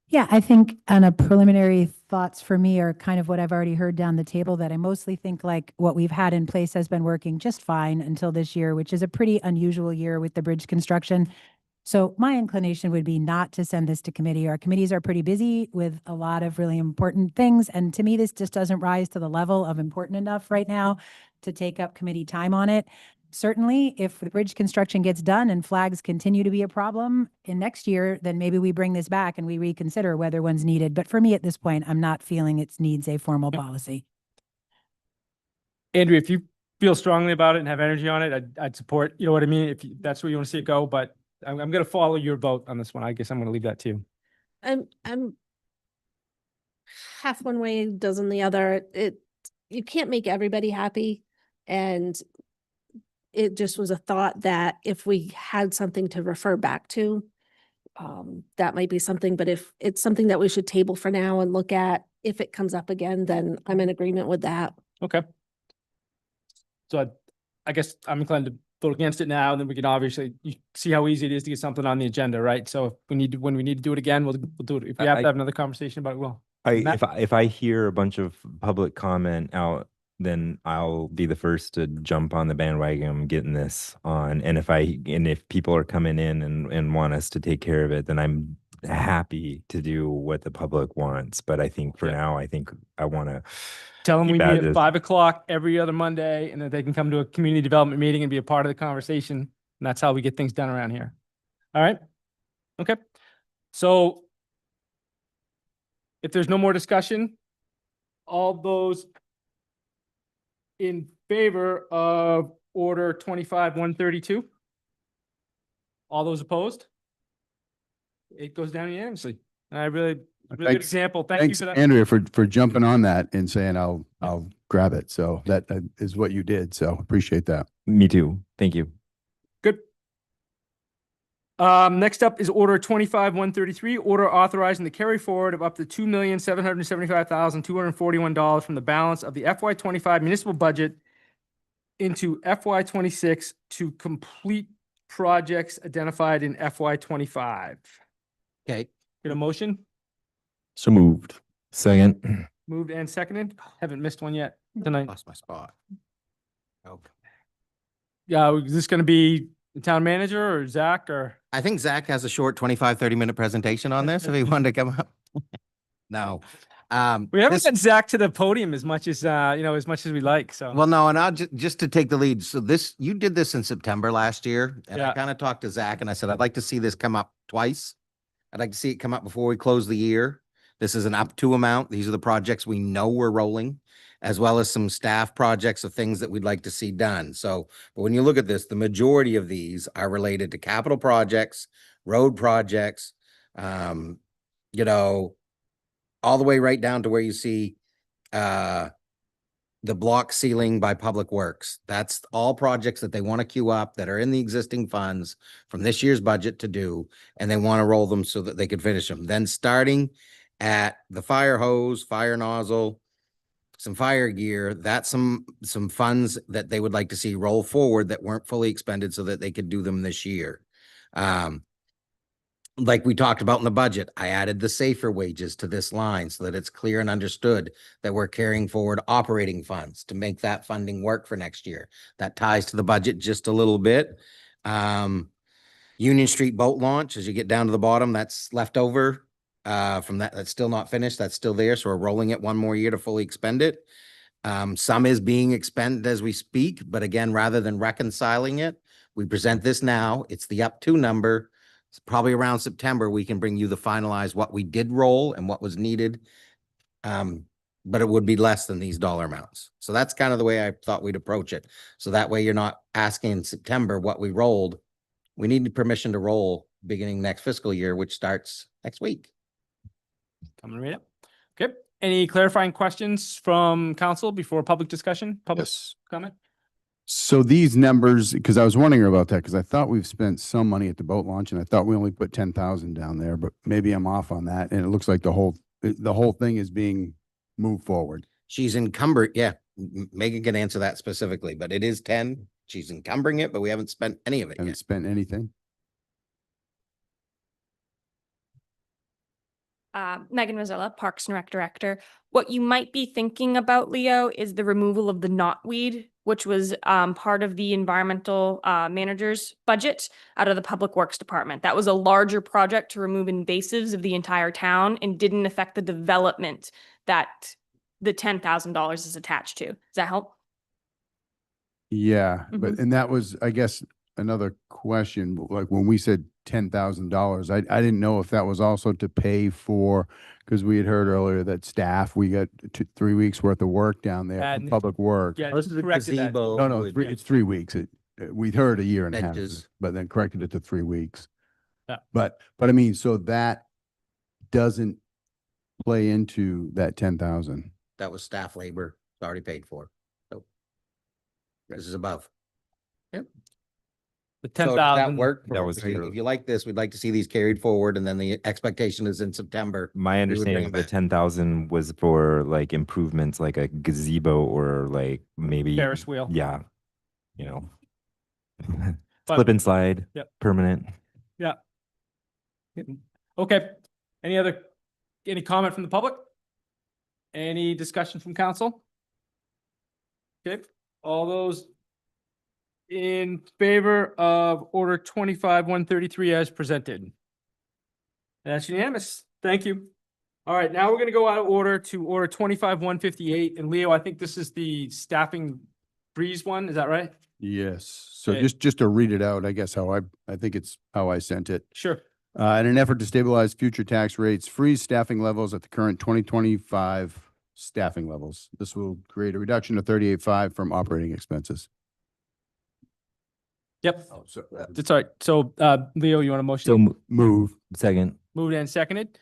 Yeah, I think on a preliminary thoughts for me are kind of what I've already heard down the table, that I mostly think like what we've had in place has been working just fine until this year, which is a pretty unusual year with the bridge construction. So my inclination would be not to send this to committee. Our committees are pretty busy with a lot of really important things. And to me, this just doesn't rise to the level of important enough right now to take up committee time on it. Certainly, if the bridge construction gets done and flags continue to be a problem in next year, then maybe we bring this back and we reconsider whether one's needed. But for me at this point, I'm not feeling it needs a formal policy. Andrea, if you feel strongly about it and have energy on it, I'd support, you know what I mean? If that's where you want to see it go, but I'm going to follow your vote on this one. I guess I'm going to leave that to you. I'm half one way, dozen the other. You can't make everybody happy. And it just was a thought that if we had something to refer back to, that might be something, but if it's something that we should table for now and look at, if it comes up again, then I'm in agreement with that. Okay. So I guess I'm inclined to vote against it now, and then we can obviously see how easy it is to get something on the agenda, right? So if when we need to do it again, we'll do it. If we have to have another conversation about it, we'll. Matt? If I hear a bunch of public comment out, then I'll be the first to jump on the bandwagon getting this on. And if people are coming in and want us to take care of it, then I'm happy to do what the public wants. But I think for now, I think I want to Tell them we keep meet at at it. 5 o'clock every other Monday, and that they can come to a community development meeting and be a part of the conversation. And that's how we get things done around here. All right? Okay. So if there's no more discussion, all those in favor of order 25-132? All those opposed? It goes down unanimously. And I really good Thanks. example. Thank you Thanks, for that. Andrea, for jumping on that and saying, I'll grab it. So that is what you did. So appreciate that. Me too. Thank you. Good. Next up is order 25-133, order authorizing the carry forward of up to $2,775,241 from the balance of the FY25 municipal budget into FY26 to complete projects identified in FY25. Okay. Get a motion? So moved. Second. Moved and seconded. Haven't missed one yet tonight. Lost my spot. Okay. Yeah, is this going to be the town manager or Zach or? I think Zach has a short 25-30 minute presentation on this if he wanted to come up. No. We haven't this- got Zach to the podium as much as, as much as we like, so. Well, no, and I'll just to take the lead. So you did this in September last year, and I Yeah. kind of talked to Zach and I said, I'd like to see this come up twice. I'd like to see it come up before we close the year. This is an up to amount. These are the projects we know we're rolling, as well as some staff projects of things that we'd like to see done. So, but when you look at this, the majority of these are related to capital projects, road projects, all the way right down to where you see, the block ceiling by Public Works. That's all projects that they want to queue up that are in the existing funds from this year's budget to do, and they want to roll them so that they could finish them. Then starting at the fire hose, fire nozzle, some fire gear, that's some funds that they would like to see roll forward that weren't fully expended so that they could do them this year. like we talked about in the budget, I added the safer wages to this line so that it's clear and understood that we're carrying forward operating funds to make that funding work for next year. That ties to the budget just a little bit. Union Street boat launch, as you get down to the bottom, that's left over from that. That's still not finished. That's still there. So we're rolling it one more year to fully expend it. Some is being expended as we speak, but again, rather than reconciling it, we present this now. It's the up to number. It's probably around September, we can bring you the finalize what we did roll and what was needed. But it would be less than these dollar amounts. So that's kind of the way I thought we'd approach it. So that way you're not asking in September what we rolled. We need permission to roll beginning next fiscal year, which starts next week. Coming right up. Okay. Any clarifying questions from council before public discussion? Public Yes. comment? So these numbers, because I was wondering about that, because I thought we've spent some money at the boat launch, and I thought we only put 10,000 down there, but maybe I'm off on that. And it looks like the whole thing is being moved forward. She's encumbered. Yeah, Megan can answer that specifically, but it is 10. She's encumbering it, but we haven't spent any of it Haven't yet. spent anything. Megan Mazzella, Parks and Rec Director. What you might be thinking about, Leo, is the removal of the knotweed, which was part of the environmental manager's budget out of the Public Works Department. That was a larger project to remove invasives of the entire town and didn't affect the development that the $10,000 is attached to. Does that help? Yeah, but, and that was, I guess, another question, like when we said $10,000, I didn't know if that was also to pay for, because we had heard earlier that staff, we got 3 weeks worth of work down there, And- public work. Yeah, This is a corrected that. gazebo. No, no, with it's 3 weeks. We'd heard a year and a half, Benches. but then corrected it to 3 weeks. Yeah. But I mean, so that doesn't play into that 10,000. That was staff labor. It's already paid for. So this is above. The So does 10,000. that work? That was If you- zero. If you like this, we'd like to see these carried forward, and then the expectation is in September. My would understanding bring of it the back. 10,000 was for like improvements, like a gazebo or like maybe, Ferris wheel. yeah, you know, But- slip and slide, Yep. permanent. Okay. Any comment from the public? Any discussion from council? Okay, all those in favor of order 25-133 as presented? That's unanimous. Thank you. All right, now we're gonna go out of order to order 25-158. And Leo, I think this is the staffing freeze one. Is that right? Yes. So Okay. just to read it out, I guess I think it's how I sent it. Sure. In an effort to stabilize future tax rates, freeze staffing levels at the current 2025 staffing levels. This will create a reduction of 38.5 from operating expenses. Yep, Oh, so that's all right. So, Leo, you want a motion? So move. second, Moved and seconded.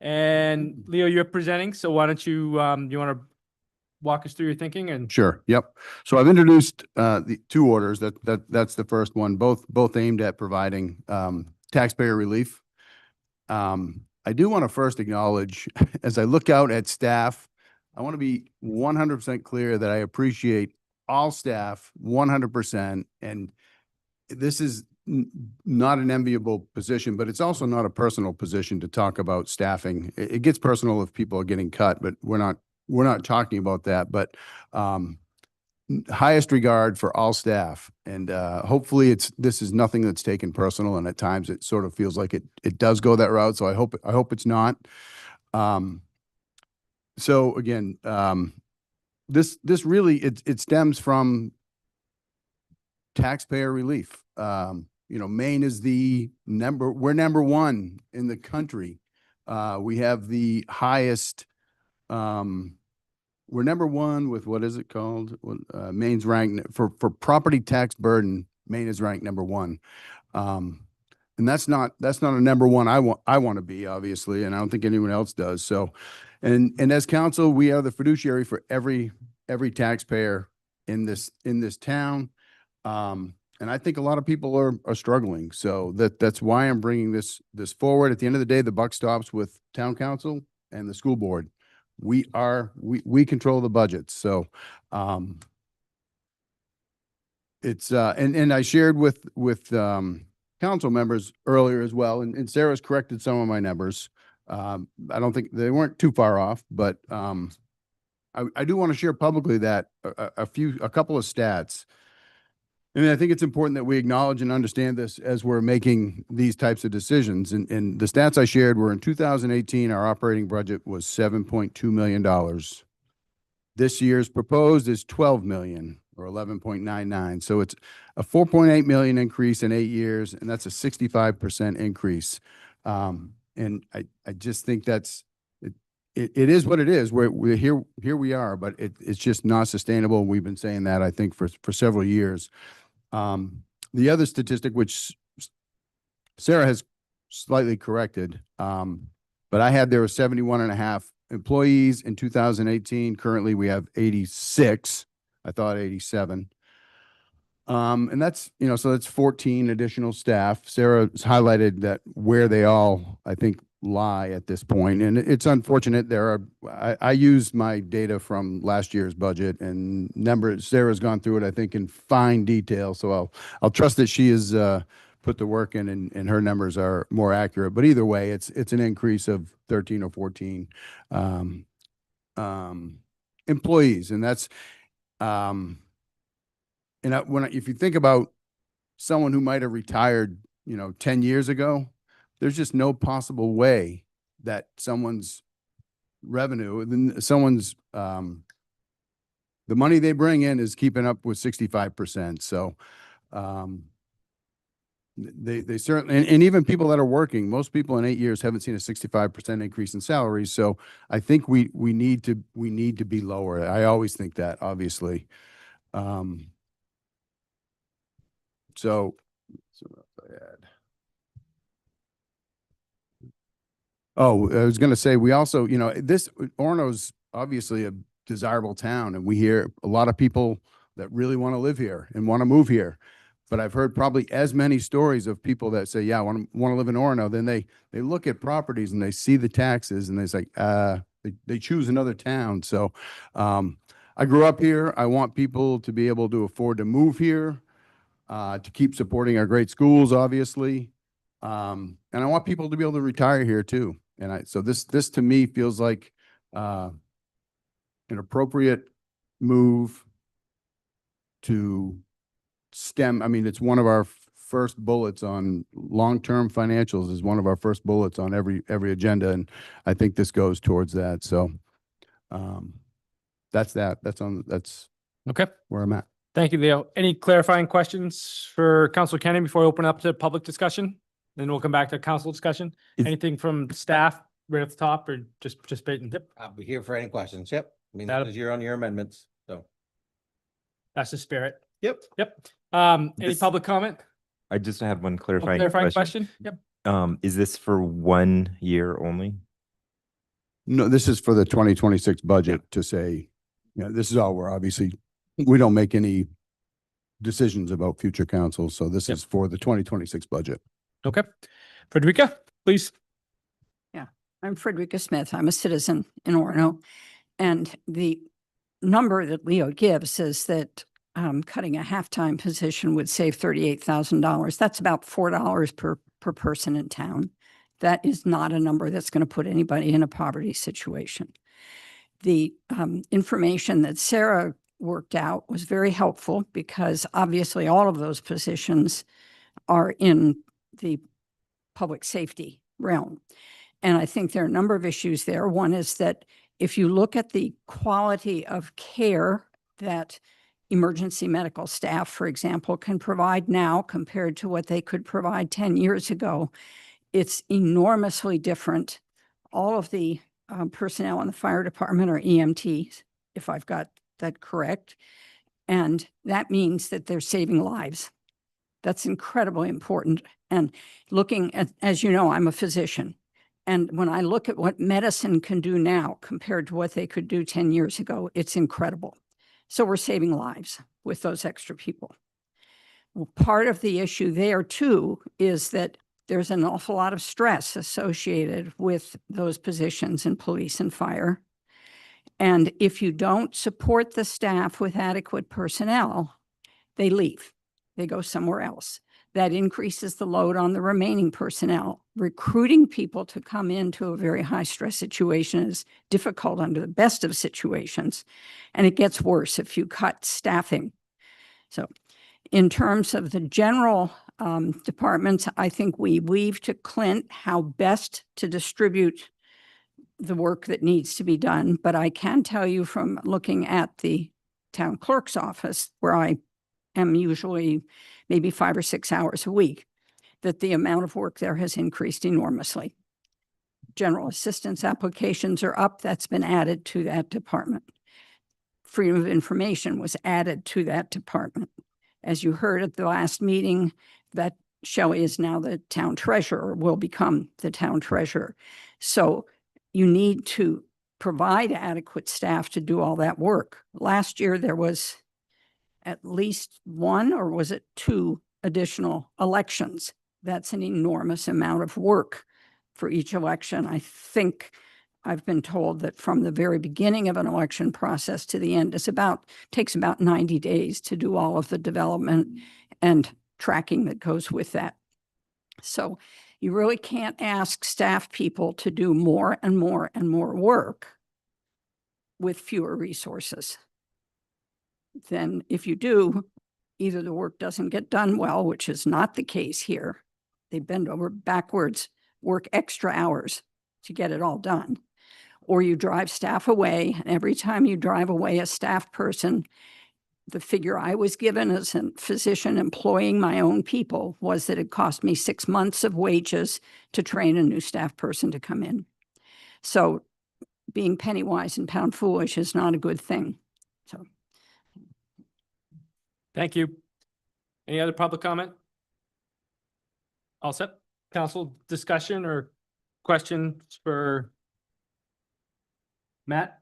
And Leo, you're presenting, so why don't you, you want to walk us through your thinking and? Sure. Yep. So I've introduced the two orders. That's the first one, both aimed at providing taxpayer relief. I do want to first acknowledge, as I look out at staff, I want to be 100% clear that I appreciate all staff 100%. And this is not an enviable position, but it's also not a personal position to talk about staffing. It gets personal if people are getting cut, but we're not talking about that. But highest regard for all staff, and hopefully this is nothing that's taken personal, and at times it sort of feels like it does go that route. So I hope it's not. So again, this really it stems from taxpayer relief. Maine is we're number one in the country. We have the highest, we're number one with, what is it called? Maine's ranked for property tax burden. Maine is ranked number one. And that's not a number one I want to be, obviously, and I don't think anyone else does. So, and as council, we are the fiduciary for every taxpayer in this town. And I think a lot of people are struggling. So that's why I'm bringing this forward. At the end of the day, the buck stops with town council and the school board. We control the budgets. So, it's, and I shared with council members earlier as well, and Sarah's corrected some of my numbers. I don't think they weren't too far off, but I do want to share publicly that a couple of stats. And I think it's important that we acknowledge and understand this as we're making these types of decisions. And the stats I shared were in 2018, our operating budget was $7.2 million. This year's proposed is 12 million or 11.99. So it's a 4.8 million increase in 8 years, and that's a 65% increase. And I just think that's, it is what it is. We're here we are, but it's just not sustainable. We've been saying that, I think, for several years. The other statistic, which Sarah has slightly corrected, but I had there were 71 and a half employees in 2018. Currently, we have 86. I thought 87. And that's, so that's 14 additional staff. Sarah's highlighted that where they all, I think, lie at this point. And it's unfortunate. I used my data from last year's budget, and Sarah's gone through it, I think, in fine detail. So I'll trust that she has put the work in, and her numbers are more accurate. But either way, it's an increase of 13 or 14 employees. And that's, if you think about someone who might have retired, 10 years ago, there's just no possible way that someone's revenue, the money they bring in is keeping up with 65%. So, they certainly, and even people that are working, most people in 8 years haven't seen a 65% increase in salaries. So I think we need to be lower. I always think that, obviously. So what else I had? Oh, I was going to say, we also, Orono's obviously a desirable town, and we hear a lot of people that really want to live here and want to move here. But I've heard probably as many stories of people that say, yeah, I want to live in Orono. Then they look at properties and they see the taxes and it's like, they choose another town. So I grew up here. I want people to be able to afford to move here, to keep supporting our great schools, obviously. And I want people to be able to retire here too. And so this to me feels like an appropriate move to stem. I mean, it's one of our first bullets on long-term financials, is one of our first bullets on every agenda. And I think this goes towards that. So that's okay, where I'm at. Thank you, Leo. Any clarifying questions for Councilor Kenny before we open up to public discussion? Then we'll come back to council discussion. Anything from staff right at the top, or just participating? Yep. I'll be here for any questions. Yep. I mean, That'll- this is your on your amendments. So. That's the spirit. Yep. Yep. Any This- public comment? I just had one Oh, clarifying question? Yep. Is this for 1 year only? No, this is for the 2026 budget to say, this is all we don't make any decisions about future councils. So this Yep. is for the 2026 budget. Okay. Frederica, please. I'm Frederica Smith. I'm a citizen in Orono. And the number that Leo gives is that cutting a half-time position would save $38,000. That's about $4 per person in town. That is not a number that's going to put anybody in a poverty situation. The information that Sarah worked out was very helpful, because obviously all of those positions are in the public safety realm. And I think there are a number of issues there. One is that if you look at the quality of care that emergency medical staff, for example, can provide now compared to what they could provide 10 years ago, it's enormously different. All of the personnel in the fire department are EMTs, if I've got that correct. And that means that they're saving lives. That's incredibly important. And looking at, as you know, I'm a physician. And when I look at what medicine can do now compared to what they could do 10 years ago, it's incredible. So we're saving lives with those extra people. Well, part of the issue there too is that there's an awful lot of stress associated with those positions in police and fire. And if you don't support the staff with adequate personnel, they leave. They go somewhere else. That increases the load on the remaining personnel. Recruiting people to come into a very high stress situation is difficult under the best of situations. And it gets worse if you cut staffing. So in terms of the general departments, I think we leave to Clint how best to distribute the work that needs to be done. But I can tell you from looking at the town clerk's office, where I am usually maybe 5 or 6 hours a week, that the amount of work there has increased enormously. General assistance applications are up. That's been added to that department. Freedom of information was added to that department. As you heard at the last meeting, that Shelley is now the town treasurer, will become the town treasurer. So you need to provide adequate staff to do all that work. Last year, there was at least 1, or was it 2 additional elections? That's an enormous amount of work for each election. I think I've been told that from the very beginning of an election process to the end, takes about 90 days to do all of the development and tracking that goes with that. So you really can't ask staff people to do more and more and more work with fewer resources. Then if you do, either the work doesn't get done well, which is not the case here. They bend over backwards, work extra hours to get it all done. Or you drive staff away, and every time you drive away a staff person, the figure I was given as a physician employing my own people was that it cost me 6 months of wages to train a new staff person to come in. So being penny wise and pound foolish is not a good thing. So. Thank you. Any other public comment? All set? Council discussion or questions for Matt?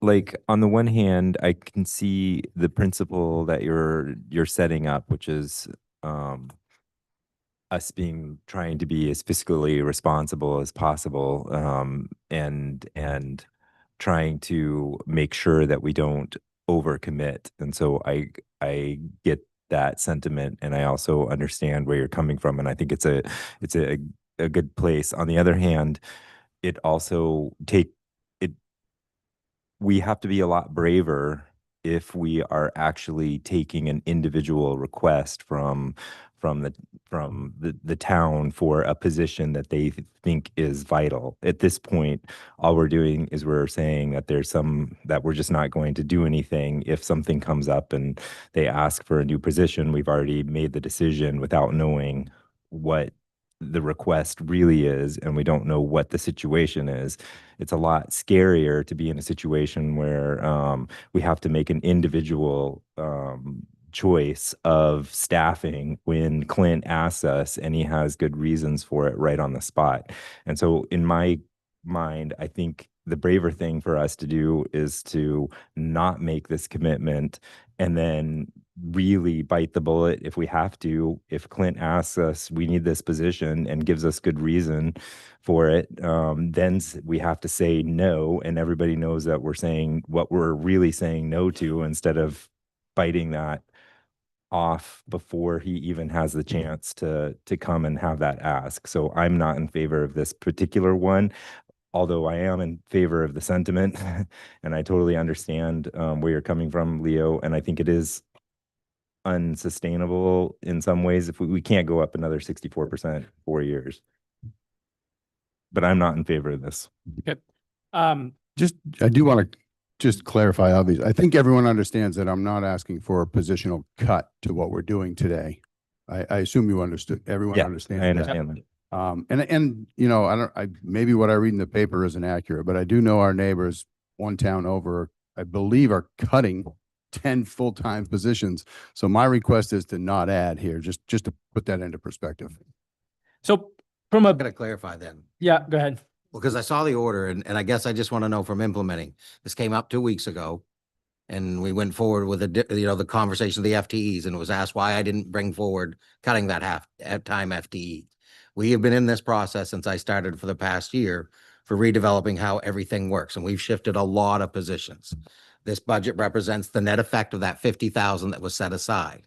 Like on the one hand, I can see the principle that you're setting up, which is us trying to be as fiscally responsible as possible, and trying to make sure that we don't overcommit. And so I get that sentiment, and I also understand where you're coming from, and I think it's a good place. On the other hand, it also we have to be a lot braver if we are actually taking an individual request from the town for a position that they think is vital. At this point, all we're doing is we're saying that that we're just not going to do anything. If something comes up and they ask for a new position, we've already made the decision without knowing what the request really is, and we don't know what the situation is. It's a lot scarier to be in a situation where we have to make an individual choice of staffing when Clint asks us and he has good reasons for it right on the spot. And so in my mind, I think the braver thing for us to do is to not make this commitment and then really bite the bullet if we have to. If Clint asks us, we need this position, and gives us good reason for it, then we have to say no, and everybody knows that we're saying what we're really saying no to, instead of biting that off before he even has the chance to come and have that ask. So I'm not in favor of this particular one, although I am in favor of the sentiment. And I totally understand where you're coming from, Leo. And I think it is unsustainable in some ways if we can't go up another 64% 4 years. But I'm not in favor of this. Okay. I do want to just clarify, obviously. I think everyone understands that I'm not asking for a positional cut to what we're doing today. I assume you understood. Everyone understands. I understand that. And you know, maybe what I read in the paper isn't accurate, but I do know our neighbors one town over, I believe, are cutting 10 full-time positions. So my request is to not add here, just to put that into perspective. So from I'm going to clarify then. yeah, go ahead. Well, because I saw the order, and I guess I just want to know from implementing. This came up 2 weeks ago, and we went forward with the conversation of the FTEs, and it was asked why I didn't bring forward cutting that half-time FTE. We have been in this process since I started for the past year for redeveloping how everything works, and we've shifted a lot of positions. This budget represents the net effect of that 50,000 that was set aside.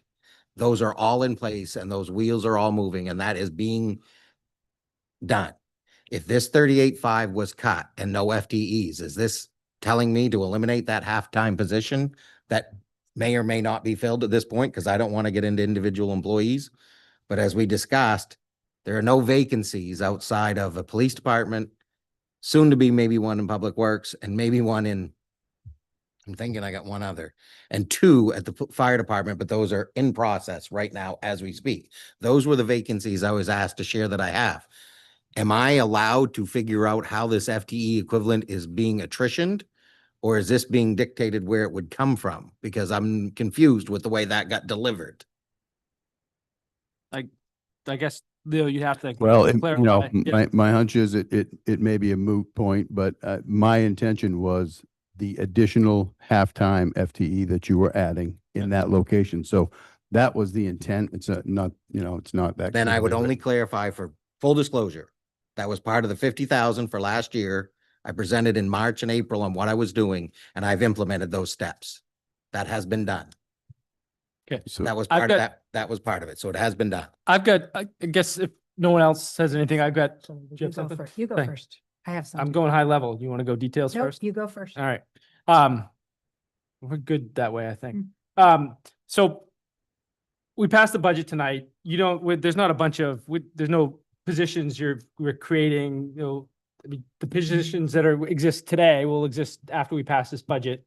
Those are all in place and those wheels are all moving and that is being done. If this 38.5 was cut and no FTEs, is this telling me to eliminate that half-time position that may or may not be filled at this point? Because I don't want to get into individual employees. But as we discussed, there are no vacancies outside of a police department, soon to be maybe one in Public Works and maybe one in, I'm thinking I got one other, and two at the fire department, but those are in process right now as we speak. Those were the vacancies I was asked to share that I have. Am I allowed to figure out how this FTE equivalent is being attritioned? Or is this being dictated where it would come from? Because I'm confused with the way that got delivered. I guess, Leo, you have to. Well, you clarify. know, Yeah. my hunch is it may be a moot point, but my intention was the additional halftime FTE that you were adding in that location. So that was the intent. It's not, you know, it's not that. Then I would clearly only written. clarify for full disclosure. That was part of the 50,000 for last year. I presented in March and April on what I was doing, and I've implemented those steps. That has been done. Okay. So That was I've part of got- that. That was part of it. So it has been done. I've got, I guess if no one else says anything, I've got, So do you You have go something? first. You go Thank- first. I have some. I'm going high level. You want to go details Nope, first? you go first. All right. We're good that way, I think. Mm. So we passed the budget tonight. You don't, there's not a bunch of, there's no positions we're creating, you know, I mean, the positions that exist today will exist after we pass this budget.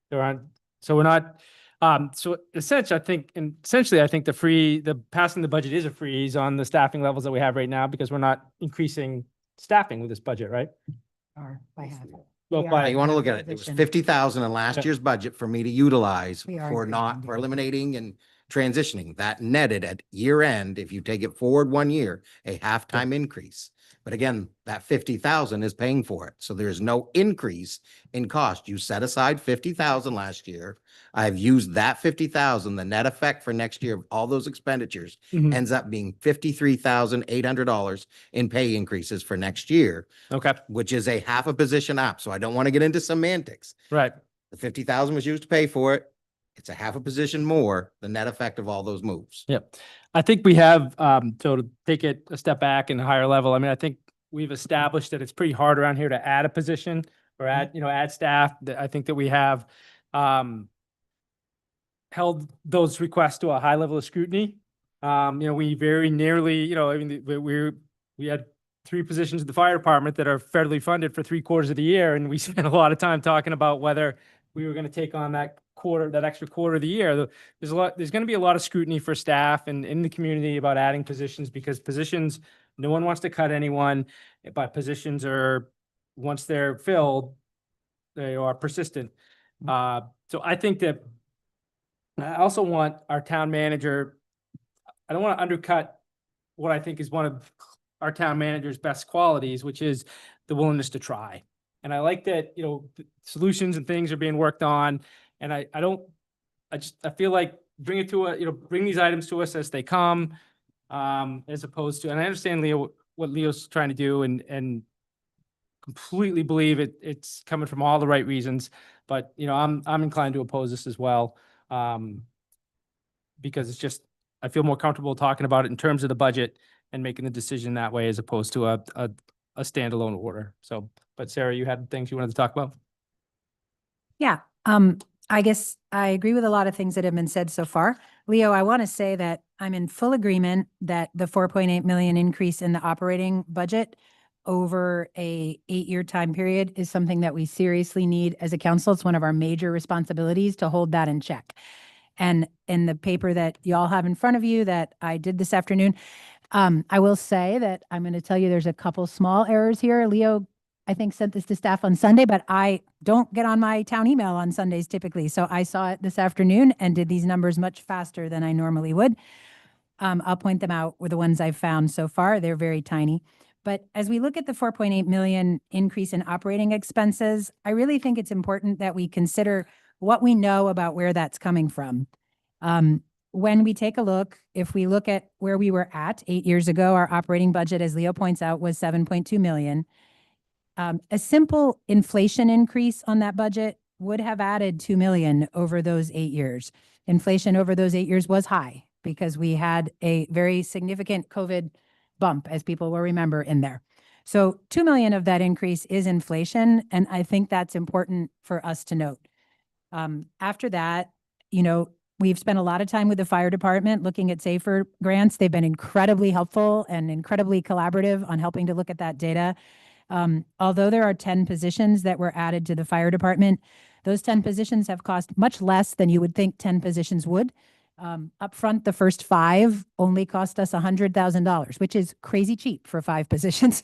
There aren't, so we're not, so essentially, I think the passing the budget is a freeze on the staffing levels that we have right now because we're not increasing staffing with this budget, right? Or by half. Well, We are. by- You want to half look at it. There was position. 50,000 in last Yeah. year's budget for me to utilize We are for increasing for it. eliminating and transitioning. That netted at year end, if you take it forward 1 year, a halftime increase. But again, that 50,000 is paying for it. So there's no increase in cost. You set aside 50,000 last year. I've used that 50,000, the net effect for next year of all those expenditures Mhm. ends up being $53,800 in pay increases for next year, Okay, which is a half a position up. So I don't want to get into semantics. right. The 50,000 was used to pay for it. It's a half a position more, the net effect of all those moves. Yep. I think we have, so to take it a step back and a higher level, I mean, I think we've established that it's pretty hard around here to add a position or add staff. I think that we have, held those requests to a high level of scrutiny. We very nearly, I mean, we had 3 positions in the fire department that are federally funded for 3/4 of the year. And we spent a lot of time talking about whether we were going to take on that extra quarter of the year. There's going to be a lot of scrutiny for staff and in the community about adding positions because positions, no one wants to cut anyone, but positions are, once they're filled, they are persistent. So I think that I also want our town manager, I don't want to undercut what I think is one of our town manager's best qualities, which is the willingness to try. And I like that, solutions and things are being worked on. And I feel like bring these items to us as they come, as opposed to, and I understand what Leo's trying to do and completely believe it's coming from all the right reasons. But, I'm inclined to oppose this as well. Because it's just, I feel more comfortable talking about it in terms of the budget and making the decision that way as opposed to a standalone order. So, but Sarah, you had things you wanted to talk about? Yeah, I guess I agree with a lot of things that have been said so far. Leo, I want to say that I'm in full agreement that the 4.8 million increase in the operating budget over a 8-year time period is something that we seriously need as a council. It's one of our major responsibilities to hold that in check. And in the paper that y'all have in front of you that I did this afternoon, I will say that I'm going to tell you there's a couple small errors here. Leo, I think, sent this to staff on Sunday, but I don't get on my town email on Sundays typically. So I saw it this afternoon and did these numbers much faster than I normally would. I'll point them out with the ones I've found so far. They're very tiny. But as we look at the 4.8 million increase in operating expenses, I really think it's important that we consider what we know about where that's coming from. When we take a look, if we look at where we were at 8 years ago, our operating budget, as Leo points out, was 7.2 million. A simple inflation increase on that budget would have added 2 million over those 8 years. Inflation over those 8 years was high. because we had a very significant COVID bump, as people will remember, in there. So 2 million of that increase is inflation, and I think that's important for us to note. After that, we've spent a lot of time with the fire department looking at SAFER grants. They've been incredibly helpful and incredibly collaborative on helping to look at that data. Although there are 10 positions that were added to the fire department, those 10 positions have cost much less than you would think 10 positions would. Upfront, the first 5 only cost us $100,000, which is crazy cheap for 5 positions.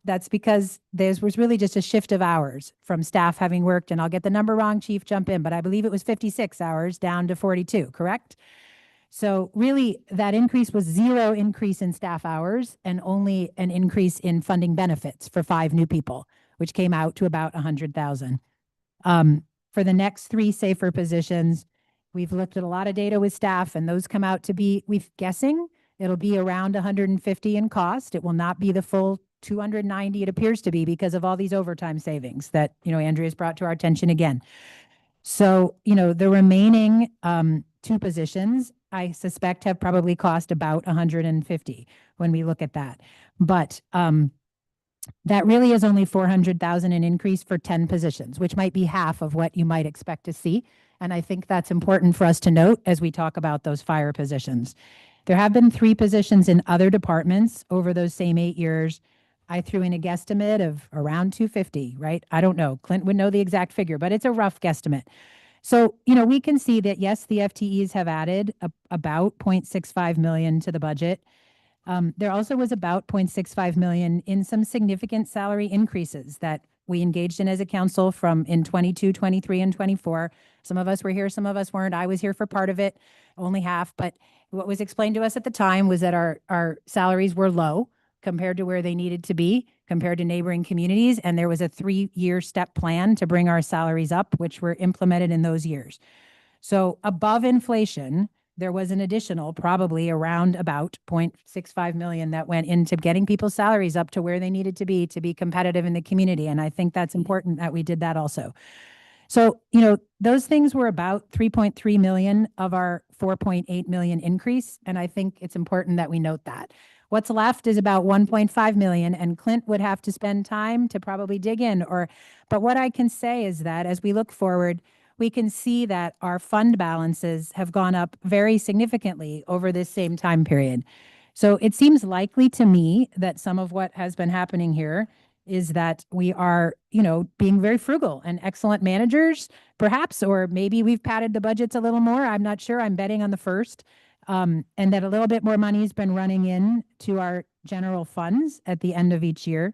That's because there was really just a shift of hours from staff having worked, and I'll get the number wrong, Chief, jump in, but I believe it was 56 hours down to 42, correct? So really, that increase was 0 increase in staff hours and only an increase in funding benefits for 5 new people, which came out to about 100,000. For the next 3 SAFER positions, we've looked at a lot of data with staff, and those come out to be, we're guessing, it'll be around 150 in cost. It will not be the full 290 it appears to be because of all these overtime savings that, Andrea's brought to our attention again. So, the remaining 2 positions, I suspect, have probably cost about 150 when we look at that. But that really is only 400,000 in increase for 10 positions, which might be half of what you might expect to see. And I think that's important for us to note as we talk about those fire positions. There have been 3 positions in other departments over those same 8 years. I threw in a guesstimate of around 250, right? I don't know. Clint would know the exact figure, but it's a rough guesstimate. So, we can see that, yes, the FTEs have added about 0.65 million to the budget. There also was about 0.65 million in some significant salary increases that we engaged in as a council from in 22, 23, and 24. Some of us were here, some of us weren't. I was here for part of it, only half. But what was explained to us at the time was that our salaries were low compared to where they needed to be, compared to neighboring communities. And there was a 3-year step plan to bring our salaries up, which were implemented in those years. So above inflation, there was an additional probably around about 0.65 million that went into getting people's salaries up to where they needed to be competitive in the community. And I think that's important that we did that also. So, those things were about 3.3 million of our 4.8 million increase. And I think it's important that we note that. What's left is about 1.5 million, and Clint would have to spend time to probably dig in. But what I can say is that as we look forward, we can see that our fund balances have gone up very significantly over this same time period. So it seems likely to me that some of what has been happening here is that we are, being very frugal and excellent managers, perhaps, or maybe we've padded the budgets a little more. I'm not sure. I'm betting on the first. And that a little bit more money has been running in to our general funds at the end of each year.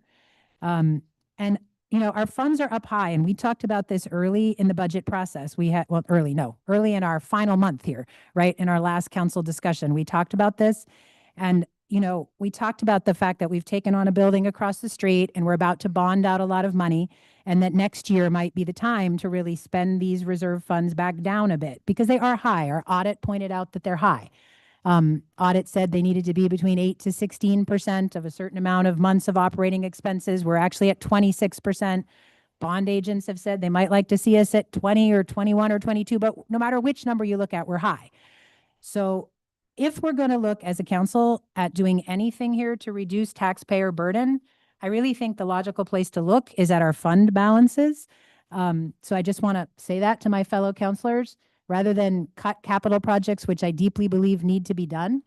Our funds are up high, and we talked about this early in the budget process. Early in our final month here, right? In our last council discussion, we talked about this. And, we talked about the fact that we've taken on a building across the street and we're about to bond out a lot of money, and that next year might be the time to really spend these reserve funds back down a bit because they are high. Our audit pointed out that they're high. Audit said they needed to be between 8 to 16% of a certain amount of months of operating expenses. We're actually at 26%. Bond agents have said they might like to see us at 20 or 21 or 22, but no matter which number you look at, we're high. So if we're going to look as a council at doing anything here to reduce taxpayer burden, I really think the logical place to look is at our fund balances. So I just want to say that to my fellow councilors. Rather than cut capital projects, which I deeply believe need to be done,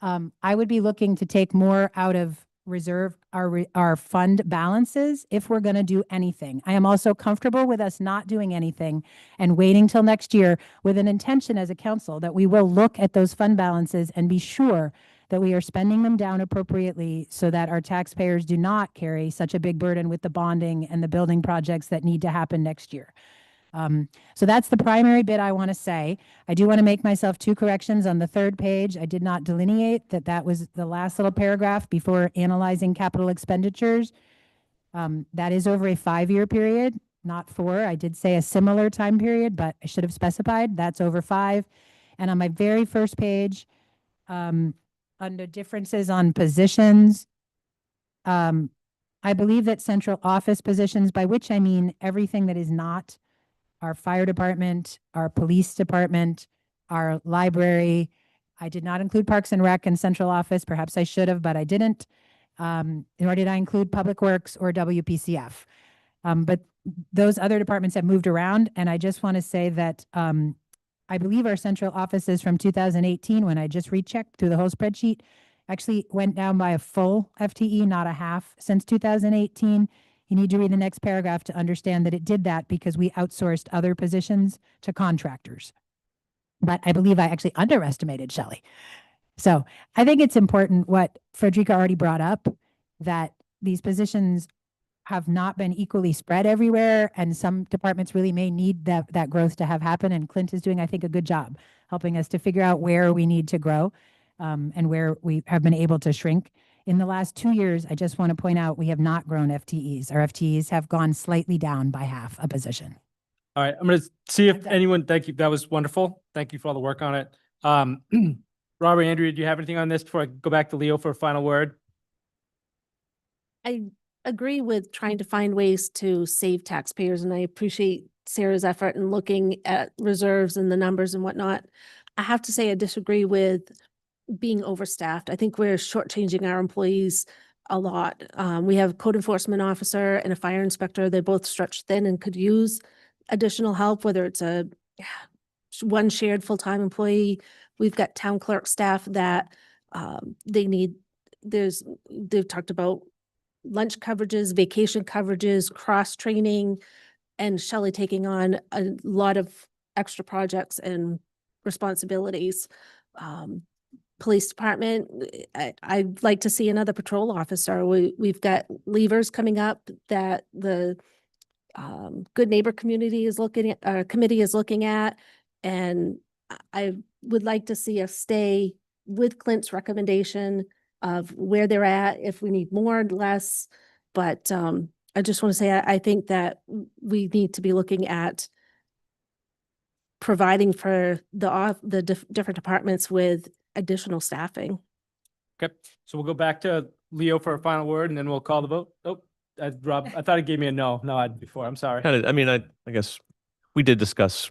I would be looking to take more out of reserve our fund balances if we're going to do anything. I am also comfortable with us not doing anything and waiting till next year with an intention as a council that we will look at those fund balances and be sure that we are spending them down appropriately so that our taxpayers do not carry such a big burden with the bonding and the building projects that need to happen next year. So that's the primary bit I want to say. I do want to make myself 2 corrections on the 3rd page. I did not delineate that was the last little paragraph before analyzing capital expenditures. That is over a 5-year period, not 4. I did say a similar time period, but I should have specified that's over 5. And on my very first page, under differences on positions, I believe that central office positions, by which I mean everything that is not our fire department, our police department, our library, I did not include Parks and Rec and Central Office. Perhaps I should have, but I didn't. Nor did I include Public Works or WPCF. But those other departments have moved around, and I just want to say that I believe our central offices from 2018, when I just rechecked through the whole spreadsheet, actually went down by a full FTE, not a half, since 2018. You need to read the next paragraph to understand that it did that because we outsourced other positions to contractors. But I believe I actually underestimated Shelley. So I think it's important what Frederica already brought up, that these positions have not been equally spread everywhere, and some departments really may need that growth to have happen. And Clint is doing, I think, a good job helping us to figure out where we need to grow and where we have been able to shrink. In the last 2 years, I just want to point out we have not grown FTEs. Our FTEs have gone slightly down by half a position. All right, I'm going to see if done. anyone, thank you. That was wonderful. Thank you for all the work on it. Robert, Andrea, do you have anything on this before I go back to Leo for a final word? I agree with trying to find ways to save taxpayers, and I appreciate Sarah's effort in looking at reserves and the numbers and whatnot. I have to say I disagree with being overstaffed. I think we're shortchanging our employees a lot. We have a code enforcement officer and a fire inspector. They're both stretched thin and could use additional help, whether it's one shared full-time employee. We've got town clerk staff that they've talked about lunch coverages, vacation coverages, cross-training, and Shelley taking on a lot of extra projects and responsibilities. Police department, I'd like to see another patrol officer. We've got levers coming up that the Good Neighbor community is committee is looking at, and I would like to see us stay with Clint's recommendation of where they're at, if we need more or less. But I just want to say, I think that we need to be looking at providing for the different departments with additional staffing. Okay, so we'll go back to Leo for a final word and then we'll call the vote. Oh, Rob, I thought it gave me a no before. I'm sorry. I mean, I guess we did discuss,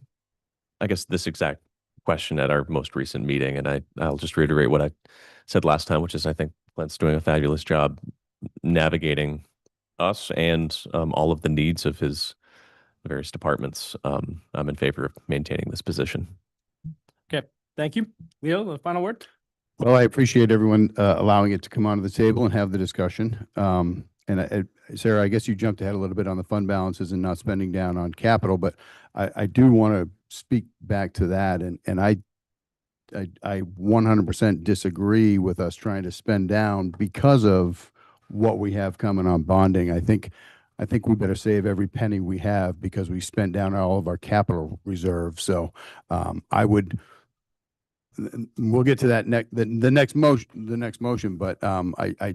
I guess, this exact question at our most recent meeting, and I'll just reiterate what I said last time, which is I think Clint's doing a fabulous job navigating us and all of the needs of his various departments. I'm in favor of maintaining this position. Okay, thank you. Leo, the final word? Well, I appreciate everyone allowing it to come onto the table and have the discussion. Sarah, I guess you jumped ahead a little bit on the fund balances and not spending down on capital, but I do want to speak back to that. And I 100% disagree with us trying to spend down because of what we have coming on bonding. I think we better save every penny we have because we spent down all of our capital reserves. So we'll get to that the next motion, but I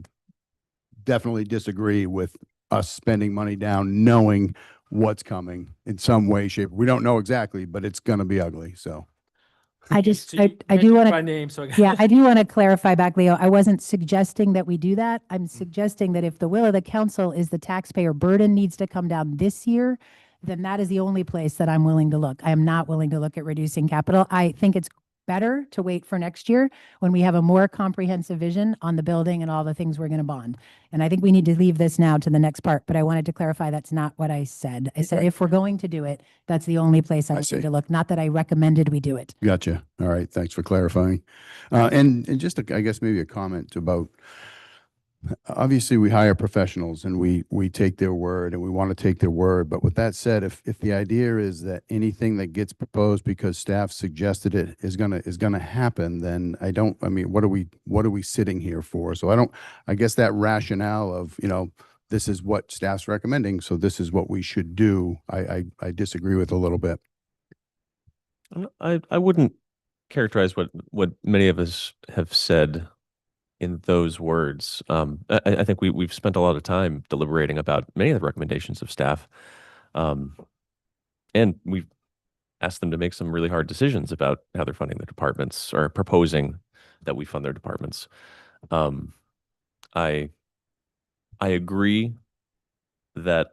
definitely disagree with us spending money down, knowing what's coming in some way, shape. We don't know exactly, but it's going to be ugly. So I just, So you I do mentioned want by to, name, so I yeah, I do want to clarify back, Leo. I wasn't suggesting that we do that. I'm suggesting that if the will of the council is the taxpayer burden needs to come down this year, then that is the only place that I'm willing to look. I am not willing to look at reducing capital. I think it's better to wait for next year when we have a more comprehensive vision on the building and all the things we're going to bond. And I think we need to leave this now to the next part, but I wanted to clarify that's not what I said. I said, if we're going to do it, that's the only place I'm I willing see. to look, not that I recommended we do it. Gotcha. All right. Thanks for clarifying. And just I guess maybe a comment about, obviously we hire professionals and we take their word and we want to take their word. But with that said, if the idea is that anything that gets proposed because staff suggested it is gonna happen, then I mean, what are we sitting here for? So I guess that rationale of, this is what staff's recommending, so this is what we should do, I disagree with a little bit. I wouldn't characterize what many of us have said in those words. I think we've spent a lot of time deliberating about many of the recommendations of staff. And we've asked them to make some really hard decisions about how they're funding their departments or proposing that we fund their departments. I agree that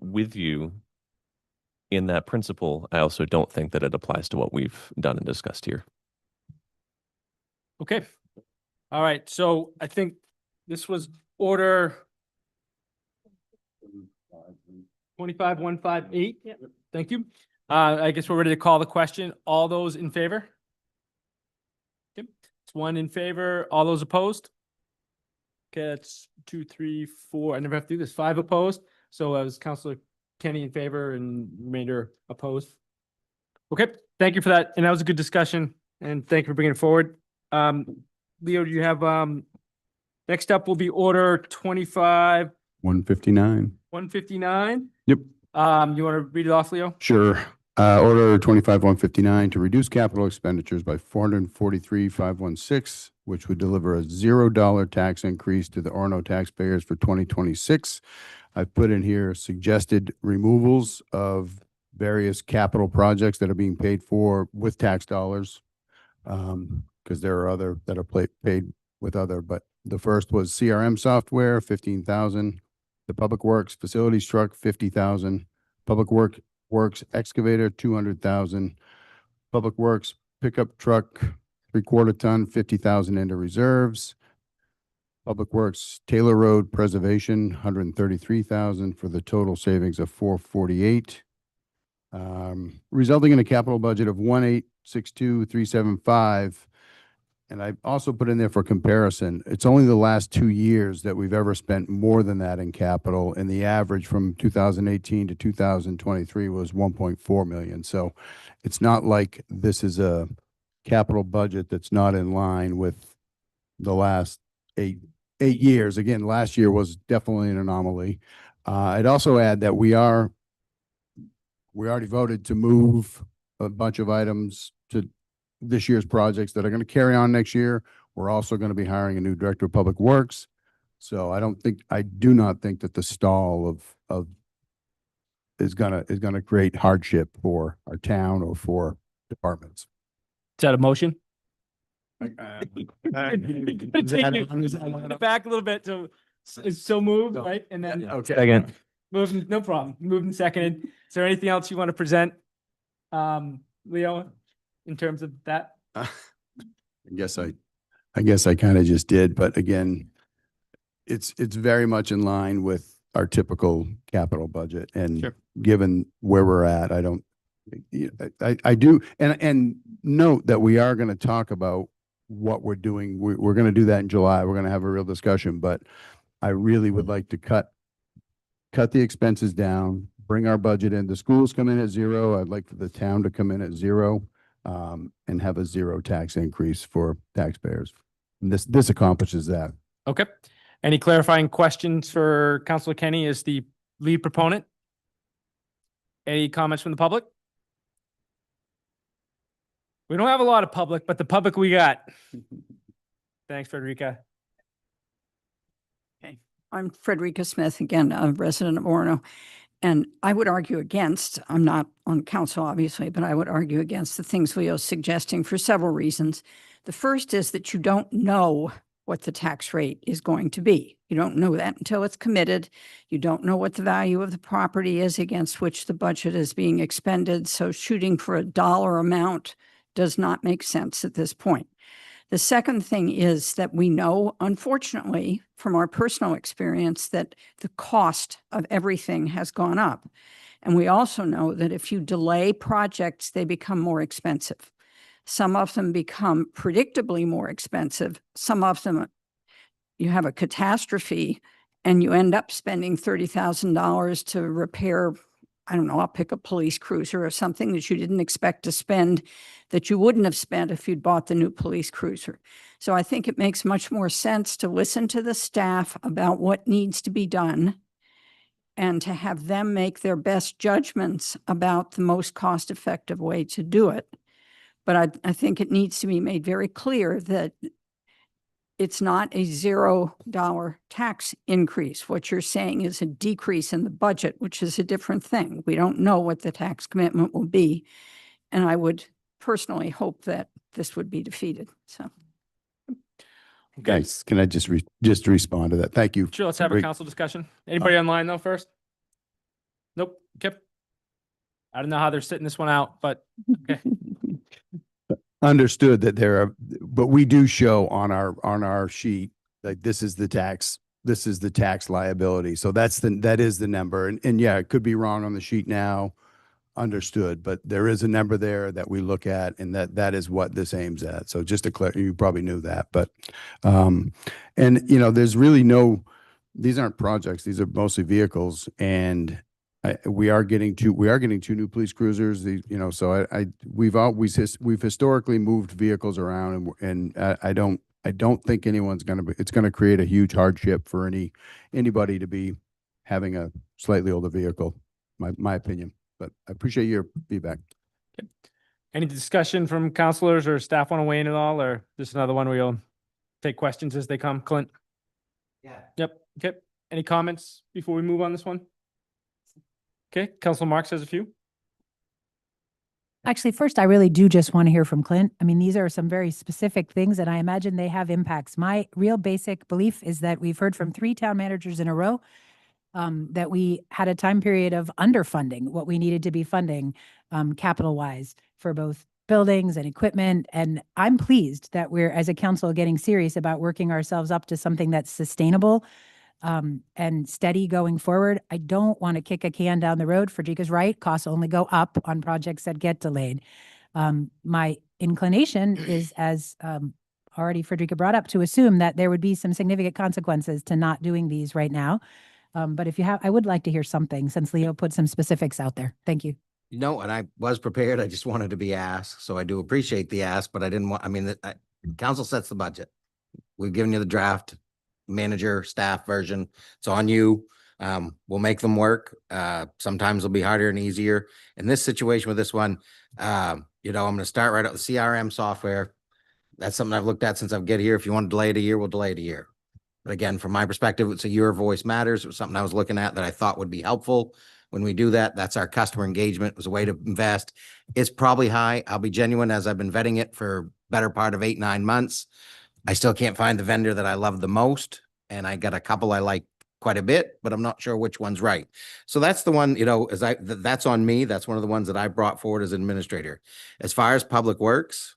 with you in that principle. I also don't think that it applies to what we've done and discussed here. Okay. All right. So I think this was order 25158. Yep. Thank you. I guess we're ready to call the question. All those in favor? Okay, it's one in favor. All those opposed? Okay, that's 2, 3, 4. I never have to do this. 5 opposed. So I was Councilor Kenny in favor and remainder opposed. Okay, thank you for that. And that was a good discussion. And thank you for bringing it forward. Leo, do you have, next up will be order 25, 159. 159. Yep. You want to read it off, Leo? Sure. Order 25-159 to reduce capital expenditures by 443,516, which would deliver a $0 tax increase to the Orono taxpayers for 2026. I've put in here suggested removals of various capital projects that are being paid for with tax dollars. Because there are other that are paid with other, but the first was CRM software, 15,000. The Public Works facilities truck, 50,000. Public Works excavator, 200,000. Public Works pickup truck, 3/4 ton, 50,000 into reserves. Public Works Taylor Road preservation, 133,000 for the total savings of 448. Resulting in a capital budget of 1,862,375. And I also put in there for comparison, it's only the last 2 years that we've ever spent more than that in capital, and the average from 2018 to 2023 was 1.4 million. So it's not like this is a capital budget that's not in line with the last eight years. Again, last year was definitely an anomaly. I'd also add that we already voted to move a bunch of items to this year's projects that are going to carry on next year. We're also going to be hiring a new director of public works. So I do not think that the stall of is gonna create hardship for our town or for departments. Is that a motion? Is Back a little bit. So it's so moved, right? And then Okay. Second. moved, no problem. Moved and seconded. Is there anything else you want to present? Leo, in terms of that? I guess I kind of just did, but again, it's very much in line with our typical capital budget, and Sure. given where we're at, I don't, I do, and note that we are going to talk about what we're doing. We're going to do that in July. We're going to have a real discussion, but I really would like to cut the expenses down, bring our budget in. The schools come in at 0. I'd like for the town to come in at 0. And have a 0 tax increase for taxpayers. And this accomplishes that. Okay. Any clarifying questions for Councilor Kenny as the lead proponent? Any comments from the public? We don't have a lot of public, but the public we got. Thanks, Frederica. I'm Frederica Smith, again, a resident of Orono. And I would argue against, I'm not on council, obviously, but I would argue against the things Leo's suggesting for several reasons. The first is that you don't know what the tax rate is going to be. You don't know that until it's committed. You don't know what the value of the property is against which the budget is being expended. So shooting for a dollar amount does not make sense at this point. The second thing is that we know, unfortunately, from our personal experience, that the cost of everything has gone up. And we also know that if you delay projects, they become more expensive. Some of them become predictably more expensive. Some of them, you have a catastrophe and you end up spending $30,000 to repair, I don't know, I'll pick a police cruiser or something that you didn't expect to spend, that you wouldn't have spent if you'd bought the new police cruiser. So I think it makes much more sense to listen to the staff about what needs to be done and to have them make their best judgments about the most cost-effective way to do it. But I think it needs to be made very clear that it's not a $0 tax increase. What you're saying is a decrease in the budget, which is a different thing. We don't know what the tax commitment will be. And I would personally hope that this would be defeated. So. Guys, can I just respond to that? Thank you. Sure, let's have a Great. council discussion. Anybody online though first? Nope. Okay. I don't know how they're sitting this one out, but okay. Understood that there are, but we do show on our sheet, like this is the tax liability. So that is the number. And yeah, it could be wrong on the sheet now. Understood, but there is a number there that we look at, and that is what this aims at. So just to clear, you probably knew that, but and there's really these aren't projects, these are mostly vehicles, and we are getting two new police cruisers. So we've historically moved vehicles around, and I don't think it's going to create a huge hardship for anybody to be having a slightly older vehicle, my opinion. But I appreciate your feedback. Any discussion from counselors or staff want to weigh in at all, or just another one where you'll take questions as they come? Clint? Yeah. Yep. Okay. Any comments before we move on this one? Okay. Councilor Marks has a few. Actually, first, I really do just want to hear from Clint. I mean, these are some very specific things, and I imagine they have impacts. My real basic belief is that we've heard from 3 town managers in a row that we had a time period of underfunding what we needed to be funding capital-wise for both buildings and equipment. And I'm pleased that we're, as a council, getting serious about working ourselves up to something that's sustainable and steady going forward. I don't want to kick a can down the road. Frederica's right. Costs only go up on projects that get delayed. My inclination is, as already Frederica brought up, to assume that there would be some significant consequences to not doing these right now. But if you have, I would like to hear something, since Leo put some specifics out there. Thank you. And I was prepared. I just wanted to be asked. So I do appreciate the ask, but I didn't want, council sets the budget. We've given you the draft manager staff version. It's on you. We'll make them work. Sometimes it'll be harder and easier. In this situation with this one, I'm going to start right out the CRM software. That's something I've looked at since I've get here. If you want to delay it a year, we'll delay it a year. But again, from my perspective, it's your voice matters. It was something I was looking at that I thought would be helpful. When we do that, that's our customer engagement. It was a way to invest. It's probably high. I'll be genuine, as I've been vetting it for better part of 8-9 months. I still can't find the vendor that I love the most. And I got a couple I like quite a bit, but I'm not sure which one's right. So that's the one, that's on me. That's one of the ones that I brought forward as administrator. As far as Public Works,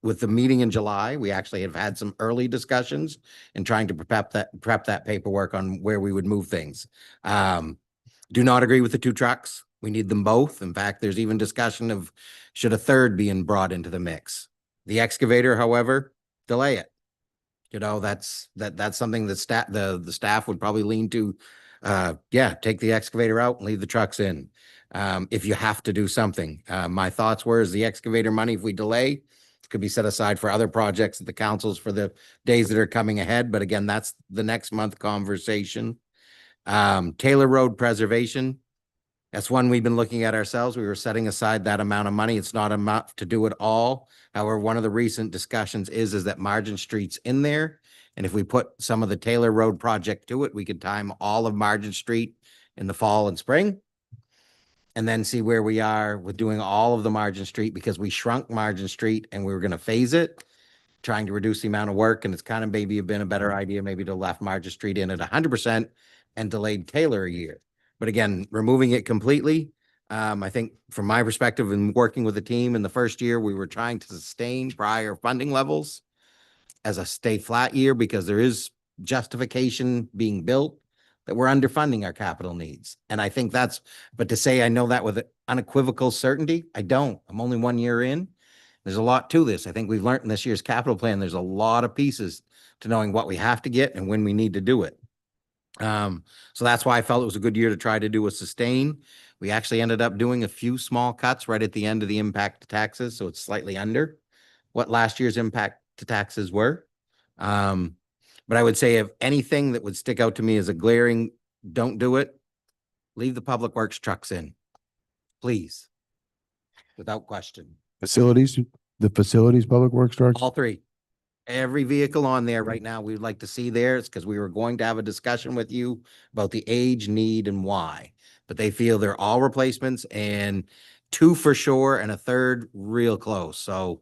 with the meeting in July, we actually have had some early discussions in trying to prep that paperwork on where we would move things. Do not agree with the 2 trucks. We need them both. In fact, there's even discussion of should a third be brought into the mix. The excavator, however, delay it. That's something that the staff would probably lean to. Take the excavator out and leave the trucks in. If you have to do something, my thoughts were, is the excavator money, if we delay, could be set aside for other projects at the councils for the days that are coming ahead. But again, that's the next month conversation. Taylor Road preservation. That's one we've been looking at ourselves. We were setting aside that amount of money. It's not enough to do it all. However, one of the recent discussions is that Margin Street's in there. And if we put some of the Taylor Road project to it, we could time all of Margin Street in the fall and spring. And then see where we are with doing all of the Margin Street, because we shrunk Margin Street and we were going to phase it, trying to reduce the amount of work. And it's kind of maybe been a better idea maybe to left Margin Street in at 100% and delayed Taylor a year. But again, removing it completely, I think from my perspective and working with the team in the first year, we were trying to sustain prior funding levels as a stay flat year, because there is justification being built that we're underfunding our capital needs. And I think but to say I know that with unequivocal certainty, I don't. I'm only 1 year in. There's a lot to this. I think we've learned in this year's capital plan, there's a lot of pieces to knowing what we have to get and when we need to do it. So that's why I felt it was a good year to try to do a sustain. We actually ended up doing a few small cuts right at the end of the impact to taxes. So it's slightly under what last year's impact to taxes were. But I would say, if anything that would stick out to me as a glaring, don't do it, leave the Public Works trucks in, please, without question. The facilities, Public Works trucks? All 3. Every vehicle on there right now, we would like to see there. It's because we were going to have a discussion with you about the age, need, and why. But they feel they're all replacements, and 2 for sure and a third real close. So,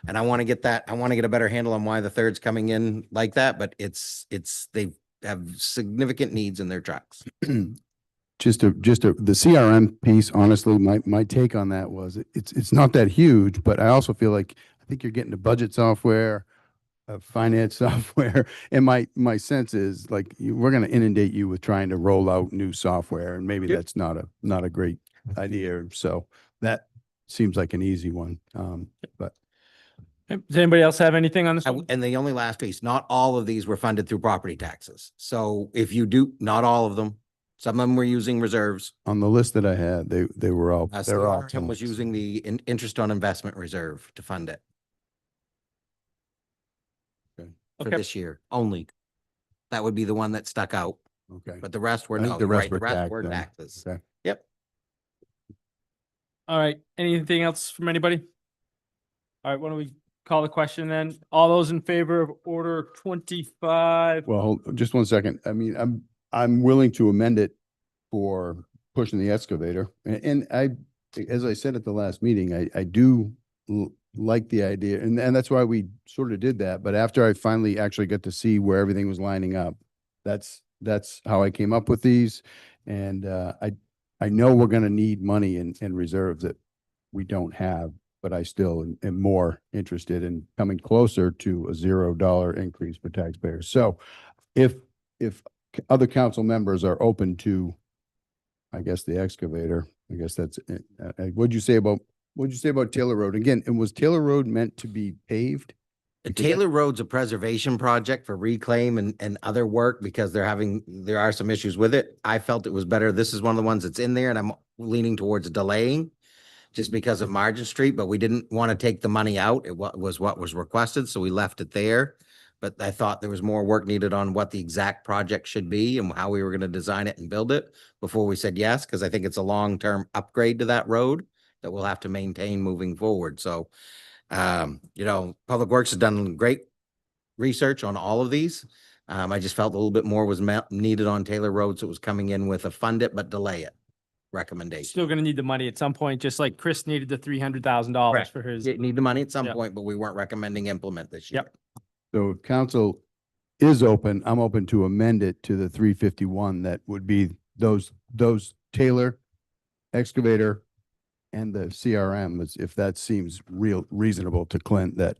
and I want to get a better handle on why the third's coming in like that. But they have significant needs in their trucks. the CRM piece, honestly, my take on that was it's not that huge, but I also feel like, I think you're getting the budget software, finance software. And my sense is like, we're going to inundate you with trying to roll out new software, and maybe Yep. that's not a great idea. So that seems like an easy one. But Does anybody else have anything on this one? And the only last piece, not all of these were funded through property taxes. So if you do, not all of them, some of them were using reserves. on the list that I had, they were all, they're all. CRM was using the interest on investment reserve to fund it for Okay. this year only. That would be the one that stuck out, Okay. but the rest were, I think no, the you're rest right, were the rest taxed were then. taxes. Okay. Yep. All right. Anything else from anybody? All right. Why don't we call the question then? All those in favor of order 25? Well, just one second. I mean, I'm willing to amend it for pushing the excavator. And as I said at the last meeting, I do like the idea, and that's why we sort of did that. But after I finally actually got to see where everything was lining up, that's how I came up with these. And I know we're gonna need money in reserves that we don't have, but I still am more interested in coming closer to a $0 increase for taxpayers. So if other council members are open to, I guess, the excavator, I guess that's it. What'd you say about Taylor Road? Again, and was Taylor Road meant to be paved? And Because that- Taylor Road's a preservation project for reclaim and other work because there are some issues with it. I felt it was better. This is one of the ones that's in there, and I'm leaning towards delaying just because of Margin Street, but we didn't want to take the money out. It was what was requested, so we left it there. But I thought there was more work needed on what the exact project should be and how we were going to design it and build it before we said yes, because I think it's a long-term upgrade to that road that we'll have to maintain moving forward. So, Public Works has done great research on all of these. I just felt a little bit more was needed on Taylor Road, so it was coming in with a fund it but delay it recommendation. Still going to need the money at some point, just like Chris needed the $300,000 Correct. for his. It need the money at some Yep. point, but we weren't recommending implement this year. Yep. So if council is open, I'm open to amend it to the 351. That would be those Taylor excavator and the CRM, if that seems reasonable to Clint, that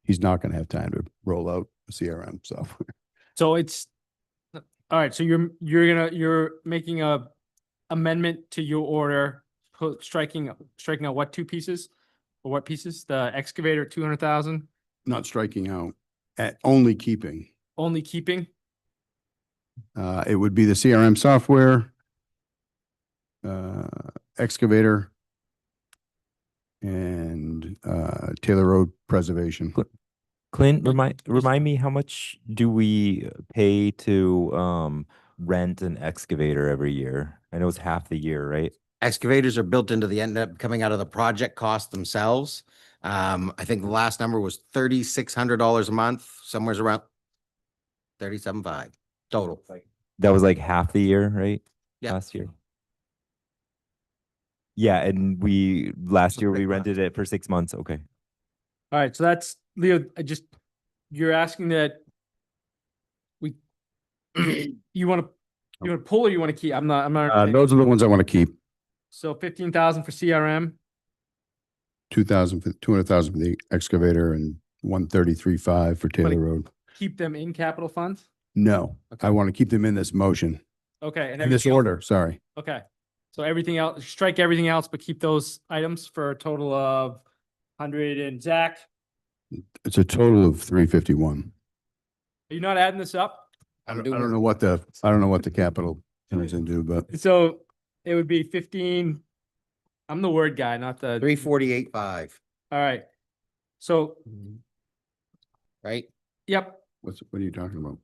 he's not going to have time to roll out a CRM software. So it's, all right. So you're making a amendment to your order, striking out what two pieces? Or what pieces? The excavator, 200,000, Not striking out, only keeping. only keeping? It would be the CRM software, excavator, and Taylor Road preservation. Clint, remind me, how much do we pay to rent an excavator every year? I know it's half the year, right? Excavators are built into the end up coming out of the project cost themselves. I think the last number was $3,600 a month, somewhere's around 37.5 total. That was like half the year, right? Yeah. Last year. Yeah, and last year we 6 months. rented it for 6 months. Okay. All right. So that's, Leo, you're asking that you want to pull or you want to keep? I'm not. Those are the ones I want to keep. So 15,000 for CRM. 200,000 for the excavator and 133.5 for Taylor Road. Keep them in capital funds? No, I want to keep them in this motion, Okay. And in this everything else- order, sorry. Okay. So everything else, strike everything else, but keep those items for a total of 100. And Zach, It's a total of 351. are you not adding this up? I don't know what the capital turns into, but So it would be 15. I'm the word guy, not the. 348.5, All right. So, right? yep, what are you talking about?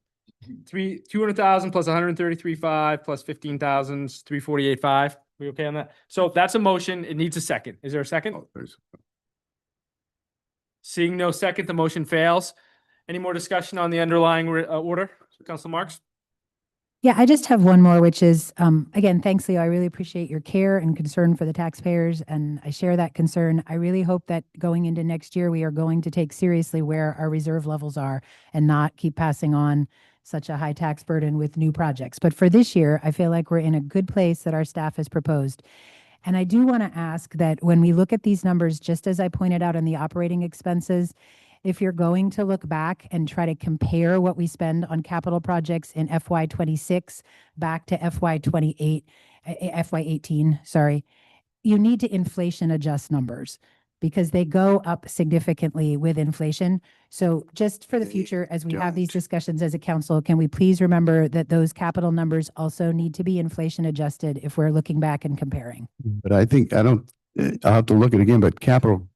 200,000 plus 133.5 plus 15,000, 348.5. We okay on that? So that's a motion. It needs a second. Is there a second? Oh, there's- Seeing no second, the motion fails. Any more discussion on the underlying order? Council Marks? Yeah, I just have one more, which is, again, thanks, Leo. I really appreciate your care and concern for the taxpayers, and I share that concern. I really hope that going into next year, we are going to take seriously where our reserve levels are and not keep passing on such a high tax burden with new projects. But for this year, I feel like we're in a good place that our staff has proposed. And I do want to ask that when we look at these numbers, just as I pointed out in the operating expenses, if you're going to look back and try to compare what we spend on capital projects in FY26 back to FY28, FY18, sorry, you need to inflation adjust numbers because they go up significantly with inflation. So just for the They future, as we have these don't. discussions as a council, can we please remember that those capital numbers also need to be inflation adjusted if we're looking back and comparing? But I think, I'll have to look at it again, but capital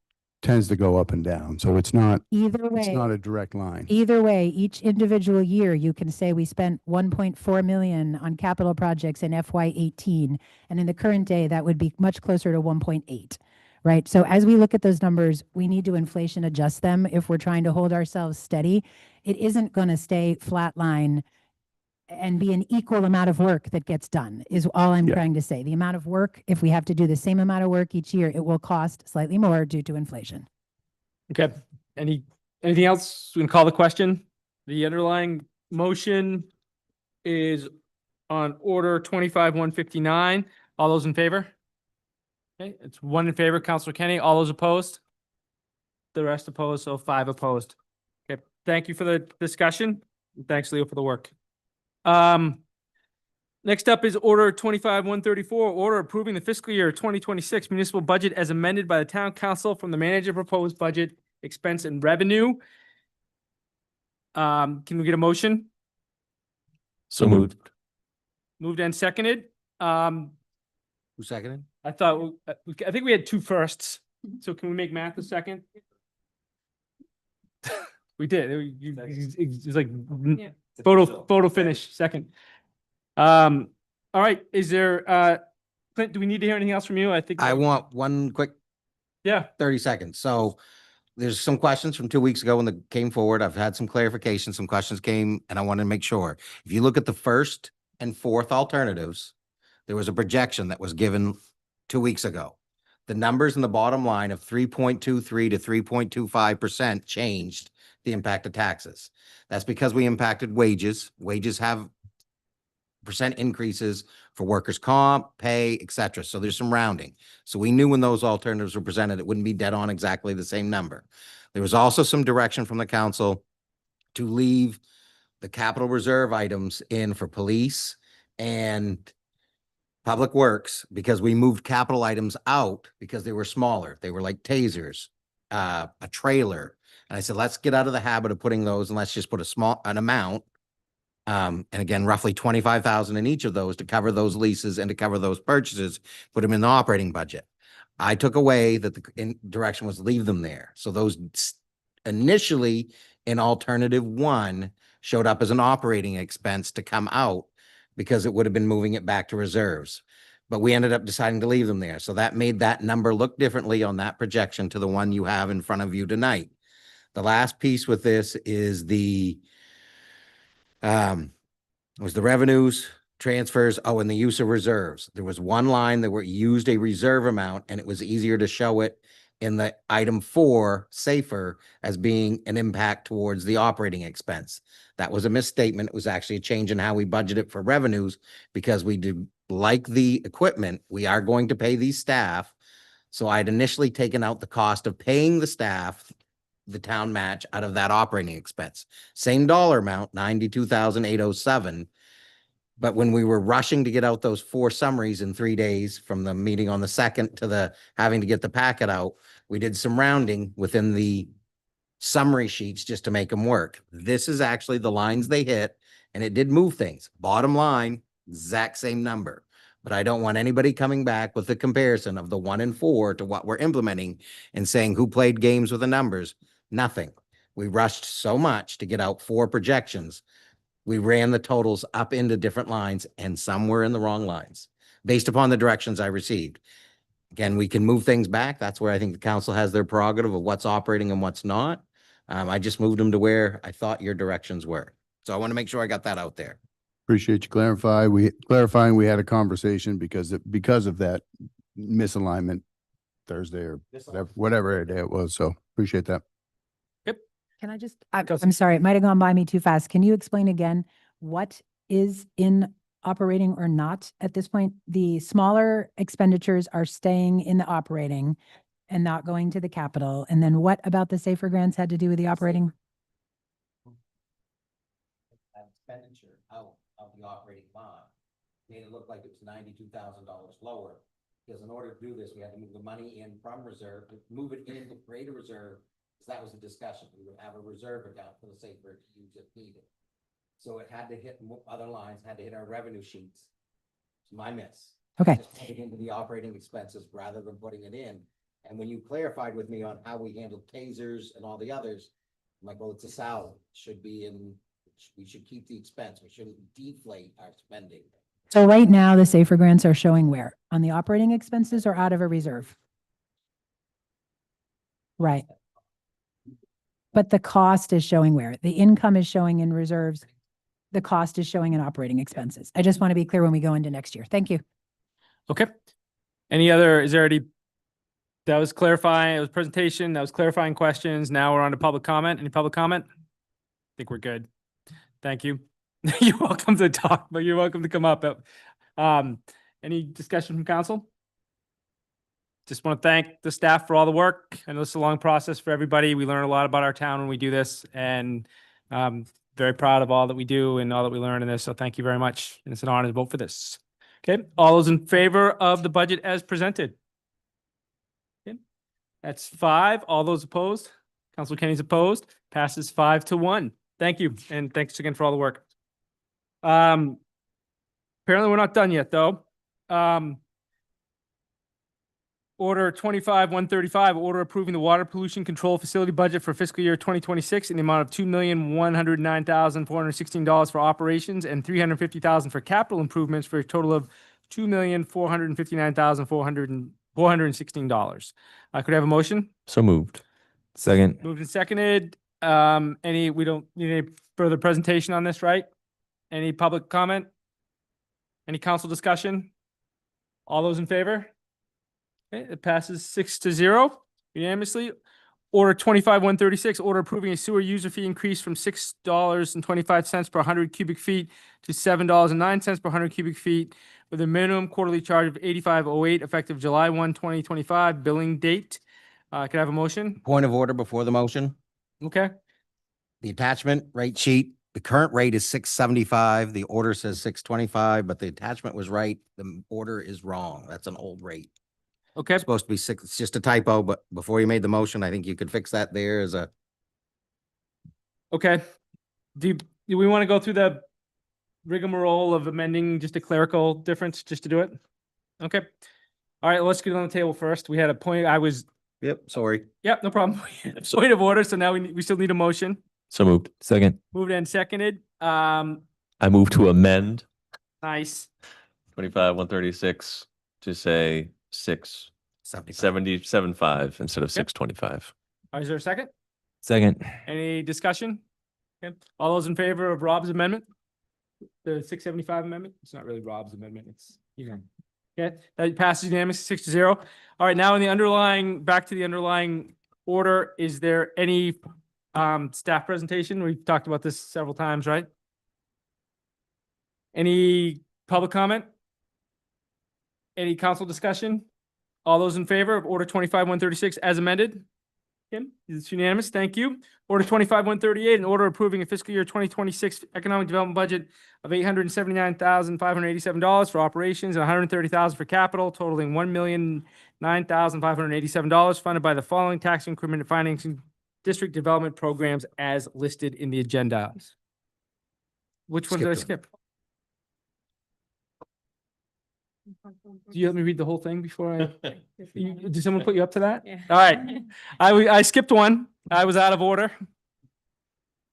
tends to go up and down. So it's not Either a way, direct line. either way, each individual year, you can say we spent 1.4 million on capital projects in FY18. And in the current day, that would be much closer to 1.8. Right. So as we look at those numbers, we need to inflation adjust them if we're trying to hold ourselves steady. It isn't going to stay flatline and be an equal amount of work that gets done is all I'm Yeah. trying to say. The amount of work, if we have to do the same amount of work each year, it will cost slightly more due to inflation. Okay. Anything else? We can call the question. The underlying motion is on order 25-159. All those in favor? Okay, it's 1 in favor, Counselor Kenny. All those opposed? The rest opposed, so 5 opposed. Okay, thank you for the discussion. Thanks, Leo, for the work. Next up is order 25-134, order approving the fiscal year 2026 municipal budget as amended by the town council from the manager proposed budget, expense and revenue. Can we get a motion? So moved. Moved and seconded. Who seconded? I think we had 2 firsts. So can we make Matt the second? We did. It was like photo finish second. All right. Is there, Clint, do we need to hear anything else from you? I think I want one quick yeah. 30 seconds. So there's some questions from 2 weeks ago when they came forward. I've had some clarification, some questions came, and I want to make sure. If you look at the first and fourth alternatives, there was a projection that was given 2 weeks ago. The numbers in the bottom line of 3.23 to 3.25% changed the impact of taxes. That's because we impacted wages. Wages have percent increases for workers' comp, pay, et cetera. So there's some rounding. So we knew when those alternatives were presented, it wouldn't be dead on exactly the same number. There was also some direction from the council to leave the capital reserve items in for police and public works because we moved capital items out because they were smaller. They were like tasers, a trailer. And I said, let's get out of the habit of putting those and let's just put an amount. And again, roughly 25,000 in each of those to cover those leases and to cover those purchases, put them in the operating budget. I took away that the direction was leave them there. So those initially in alternative 1 showed up as an operating expense to come out because it would have been moving it back to reserves. But we ended up deciding to leave them there. So that made that number look differently on that projection to the one you have in front of you tonight. The last piece with this is the revenues, transfers, and the use of reserves. There was one line that used a reserve amount and it was easier to show it in the item 4, safer, as being an impact towards the operating expense. That was a misstatement. It was actually a change in how we budgeted for revenues because we do like the equipment. We are going to pay these staff. So I'd initially taken out the cost of paying the staff, the town match out of that operating expense. Same dollar amount, 92,807. But when we were rushing to get out those 4 summaries in 3 days from the meeting on the 2nd to the having to get the packet out, we did some rounding within the summary sheets just to make them work. This is actually the lines they hit, and it did move things. Bottom line, exact same number. But I don't want anybody coming back with the comparison of the 1 and 4 to what we're implementing and saying who played games with the numbers. Nothing. We rushed so much to get out 4 projections. We ran the totals up into different lines and some were in the wrong lines based upon the directions I received. Again, we can move things back. That's where I think the council has their prerogative of what's operating and what's not. I just moved them to where I thought your directions were. So I want to make sure I got that out there. Appreciate you clarifying. We had a conversation because of that misalignment Thursday or whatever day it was. So appreciate that. Can I just, Go- I'm sorry, it might have gone by me too fast. Can you explain again what is in operating or not at this point? The smaller expenditures are staying in the operating and not going to the capital. And then what about the safer grants had to do with the operating? Expenditure out of the operating line made it look like it was $92,000 lower. Because in order to do this, we had to move the money in from reserve, to move it in to create a reserve, because that was the discussion. We would have a reserve account for the safer to use if needed. So it had to hit other lines, had to hit our revenue sheets. It's my miss. Okay. Just put it into the operating expenses rather than putting it in. And when you clarified with me on how we handled tasers and all the others, I'm like, well, it's a salary. It should be in, we should keep the expense. We shouldn't deflate our spending. So right now, the safer grants are showing where? On the operating expenses or out of a reserve? Right. But the cost is showing where? The income is showing in reserves. The cost is showing in operating expenses. I just want to be clear when we go into next year. Thank you. Okay. Any other, is there any, that was clarifying, it was presentation, that was clarifying questions. Now we're on to public comment. Any public comment? I think we're good. Thank you. You're welcome to talk, but you're welcome to come up. Any discussion from council? Just want to thank the staff for all the work. I know it's a long process for everybody. We learn a lot about our town when we do this, and very proud of all that we do and all that we learn in this. So thank you very much. And it's an honor to vote for this. Okay, all those in favor of the budget as presented? Okay. That's 5. All those opposed? Councilor Kenny's opposed. Passes 5-1. Thank you, and thanks again for all the work. Apparently we're not done yet, though. Order 25-135, order approving the water pollution control facility budget for fiscal year 2026 in the amount of $2,109,416 for operations and $350,000 for capital improvements for a total of $2,459,416. Could I have a motion? So moved. Second. Moved and seconded. We don't need any further presentation on this, right? Any public comment? Any council discussion? All those in favor? Okay, it passes 6-0 unanimously. Order 25-136, order approving a sewer user fee increase from $6.25 per 100 cubic feet to $7.09 per 100 cubic feet with a minimum quarterly charge of $85.08 effective July 1, 2025 billing date. Can I have a motion? Point of order before the motion. Okay. The attachment rate sheet, the current rate is 675. The order says 625, but the attachment was right. The order is wrong. That's an old rate. Okay. It's supposed to be 6. It's just a typo, but before you made the motion, I think you could fix that there as a. Okay. Do we want to go through the rigmarole of amending just a clerical difference just to do it? Okay. All right, let's get it on the table first. We had a point, Yep, sorry. Yep, no problem. Point of order, so now we still need a motion. So moved. Second. Moved and seconded. I move to amend Nice. 25-136 to say 677.5 instead of 625. Is there a second? Second. Any discussion? Okay. All those in favor of Rob's amendment? The 675 amendment? It's not really Rob's amendment, it's, okay, that passes unanimously 6-0. All right, now in the underlying, back to the underlying order, is there any staff presentation? We've talked about this several times, right? Any public comment? Any council discussion? All those in favor of order 25-136 as amended? Kim, it's unanimous. Thank you. Order 25-138, an order approving a fiscal year 2026 economic development budget of $879,587 for operations and $130,000 for capital, totaling $1,009,587 funded by the following tax increment and financing district development programs as listed in the agenda. Which one did I Skipped skip? Do you let me read the whole thing before I? Did someone put you up to that? Yeah. All right. I skipped one. I was out of order.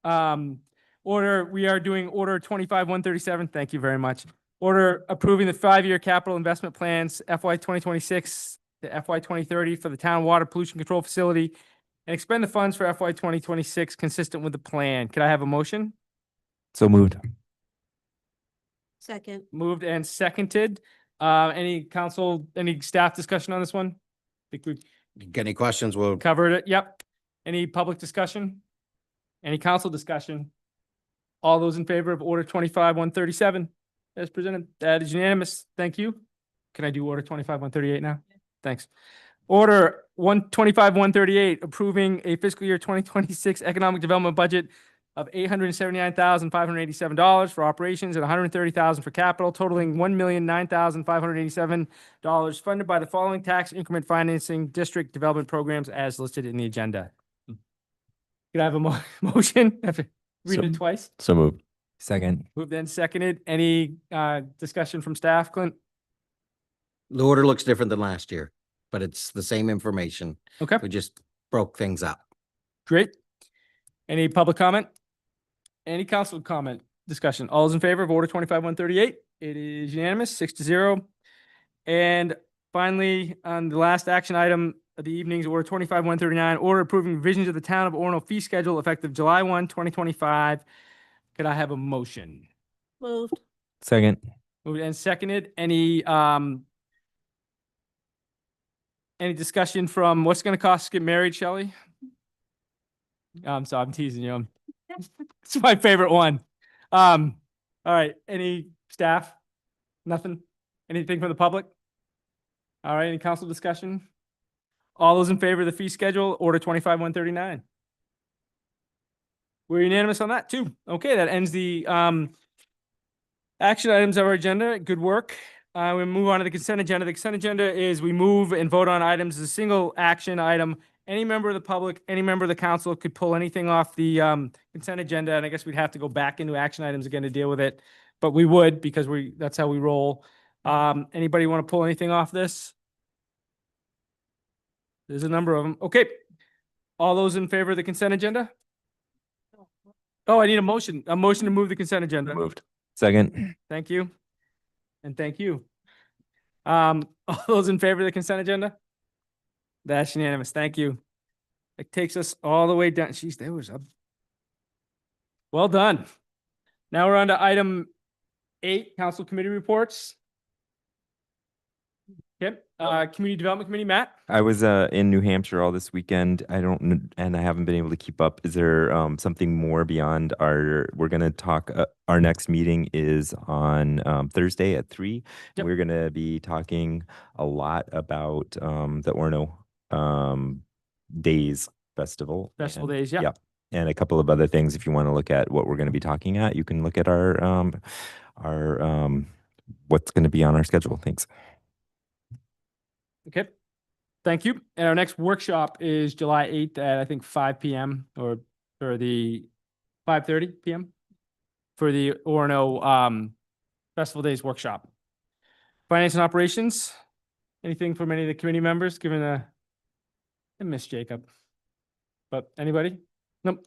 We are doing order 25-137. Thank you very much. Order approving the 5-year capital investment plans FY 2026 to FY 2030 for the town water pollution control facility and expend the funds for FY 2026 consistent with the plan. Could I have a motion? So moved. Second. Moved and seconded. Any council, any staff discussion on this one? Think we've Get any questions? We'll. covered it. Yep. Any public discussion? Any council discussion? All those in favor of order 25-137 as presented? That is unanimous. Thank you. Can I do order 25-138 now? Thanks. Order 125-138, approving a fiscal year 2026 economic development budget of $879,587 for operations and $130,000 for capital, totaling $1,009,587 funded by the following tax increment financing district development programs as listed in the agenda. Could I have a motion? Have to read it twice. So moved. Second. Moved and seconded. Any discussion from staff, Clint? The order looks different than last year, but it's the same information. Okay, We just broke things up. great. Any public comment? Any council comment, discussion? All those in favor of order 25-138? It is unanimous, 6-0. And finally, on the last action item of the evening's order 25-139, order approving revisions of the town of Orono fee schedule effective July 1, 2025. Could I have a motion? Moved. Second. Moved and seconded. Any discussion from what's going to cost to get married, Shelley? I'm sorry, I'm teasing you. It's my favorite one. All right. Any staff? Nothing? Anything from the public? All right. Any council discussion? All those in favor of the fee schedule, order 25-139. We're unanimous on that too. Okay, that ends the action items of our agenda. Good work. We move on to the consent agenda. The consent agenda is we move and vote on items as a single action item. Any member of the public, any member of the council could pull anything off the consent agenda, and I guess we'd have to go back into action items again to deal with it. But we would, because that's how we roll. Anybody want to pull anything off this? There's a number of them. Okay. All those in favor of the consent agenda? Oh, I need a motion. A motion to move the consent agenda. Moved. Second. Thank you. And thank you. All those in favor of the consent agenda? That's unanimous. Thank you. It takes us all the way down. Jeez, there was a. Well done. Now we're on to item 8, council committee reports. Okay, community development committee, Matt? I was in New Hampshire all this weekend. And I haven't been able to keep up. Is there something more beyond we're going to talk, our next meeting is on Thursday at 3. Yep. We're going to be talking a lot about the Orono Days Festival. Festival and- Days, yeah. Yep. And a couple of other things. If you want to look at what we're going to be talking at, you can look at our what's going to be on our schedule. Thanks. Okay, thank you. And our next workshop is July 8th at, I think, 5 p.m. or the 5:30 p.m. for the Orono Festival Days workshop. Finance and operations, anything from any of the committee members, given I miss Jacob. But anybody? Nope.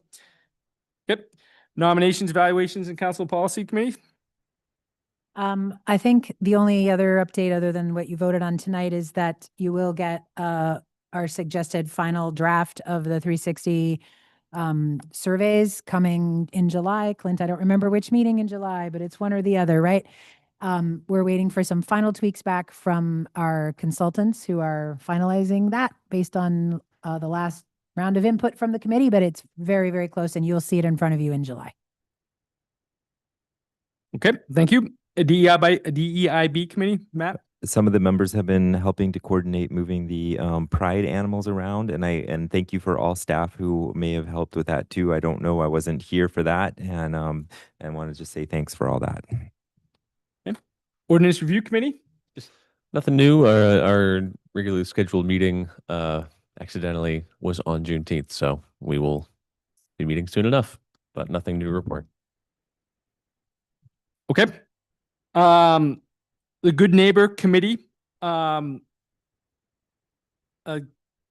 Yep. Nominations, evaluations, and council policy committee? I think the only other update other than what you voted on tonight is that you will get our suggested final draft of the 360 surveys coming in July. Clint, I don't remember which meeting in July, but it's one or the other, right? We're waiting for some final tweaks back from our consultants who are finalizing that based on the last round of input from the committee, but it's very, very close and you'll see it in front of you in July. Okay, thank you. A DEIB committee, Matt? Some of the members have been helping to coordinate moving the pride animals around, and thank you for all staff who may have helped with that too. I don't know, I wasn't here for that, and wanted to just say thanks for all that. Okay. Ordinance review committee? Nothing new. Our regularly scheduled meeting accidentally was on Juneteenth, so we will be meeting soon enough, but nothing new to report. Okay. The Good Neighbor Committee, the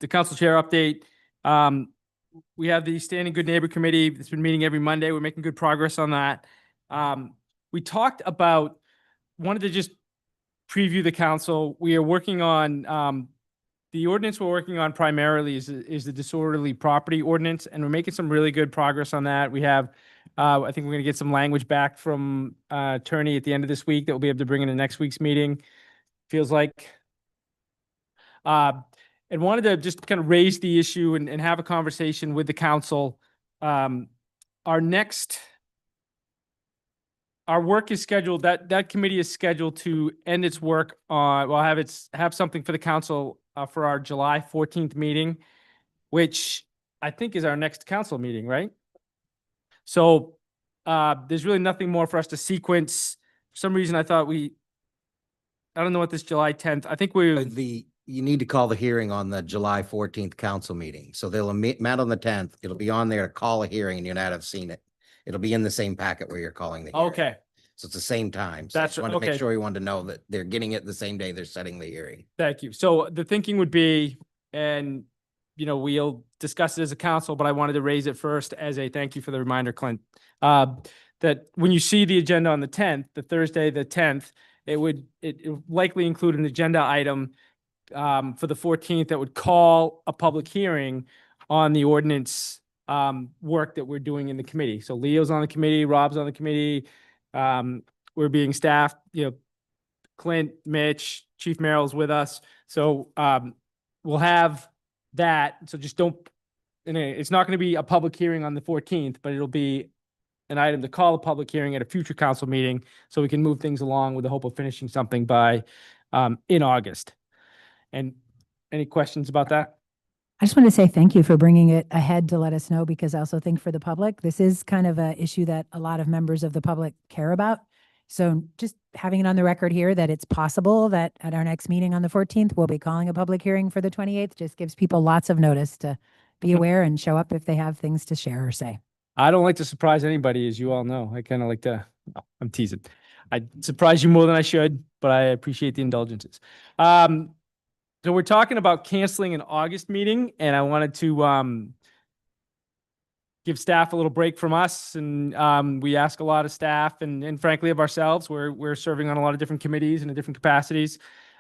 council chair update. We have the Standing Good Neighbor Committee that's been meeting every Monday. We're making good progress on that. We talked about, wanted to just preview the council. We are working on, the ordinance we're working on primarily is the disorderly property ordinance, and we're making some really good progress on that. We have, I think we're going to get some language back from attorney at the end of this week that we'll be able to bring into next week's meeting. Feels like. And wanted to just kind of raise the issue and have a conversation with the council our next, our work is scheduled, that committee is scheduled to end its work on, well, have something for the council for our July 14th meeting, which I think is our next council meeting, right? So there's really nothing more for us to sequence. For some reason, I thought I don't know what this July 10th, I think You need to call the hearing on the July 14th council meeting. So they'll met on the 10th. It'll be on there to call a hearing and you'll not have seen it. It'll be in the same packet where you're calling the hearing. okay, So it's the same time. So I That's just wanted to make okay. sure you wanted to know that they're getting it the same day they're setting the hearing. thank you. So the thinking would be, and we'll discuss it as a council, but I wanted to raise it first as a thank you for the reminder, Clint. That when you see the agenda on the 10th, the Thursday, the 10th, it would likely include an agenda item for the 14th that would call a public hearing on the ordinance work that we're doing in the committee. So Leo's on the committee, Rob's on the committee. We're being staffed, Clint, Mitch, Chief Merrill's with us. So we'll have that. So just don't, and it's not going to be a public hearing on the 14th, but it'll be an item to call a public hearing at a future council meeting so we can move things along with the hope of finishing something by in August. And any questions about that? I just want to say thank you for bringing it ahead to let us know, because I also think for the public, this is kind of an issue that a lot of members of the public care about. So just having it on the record here that it's possible that at our next meeting on the 14th, we'll be calling a public hearing for the 28th, just gives people lots of notice to be aware and show up if they have things to share or say. I don't like to surprise anybody, as you all know. I kind of like to, I'm teasing. I surprise you more than I should, but I appreciate the indulgences. So we're talking about canceling an August meeting, and I wanted to give staff a little break from us. And we ask a lot of staff and frankly of ourselves. We're serving on a lot of different committees and in different capacities.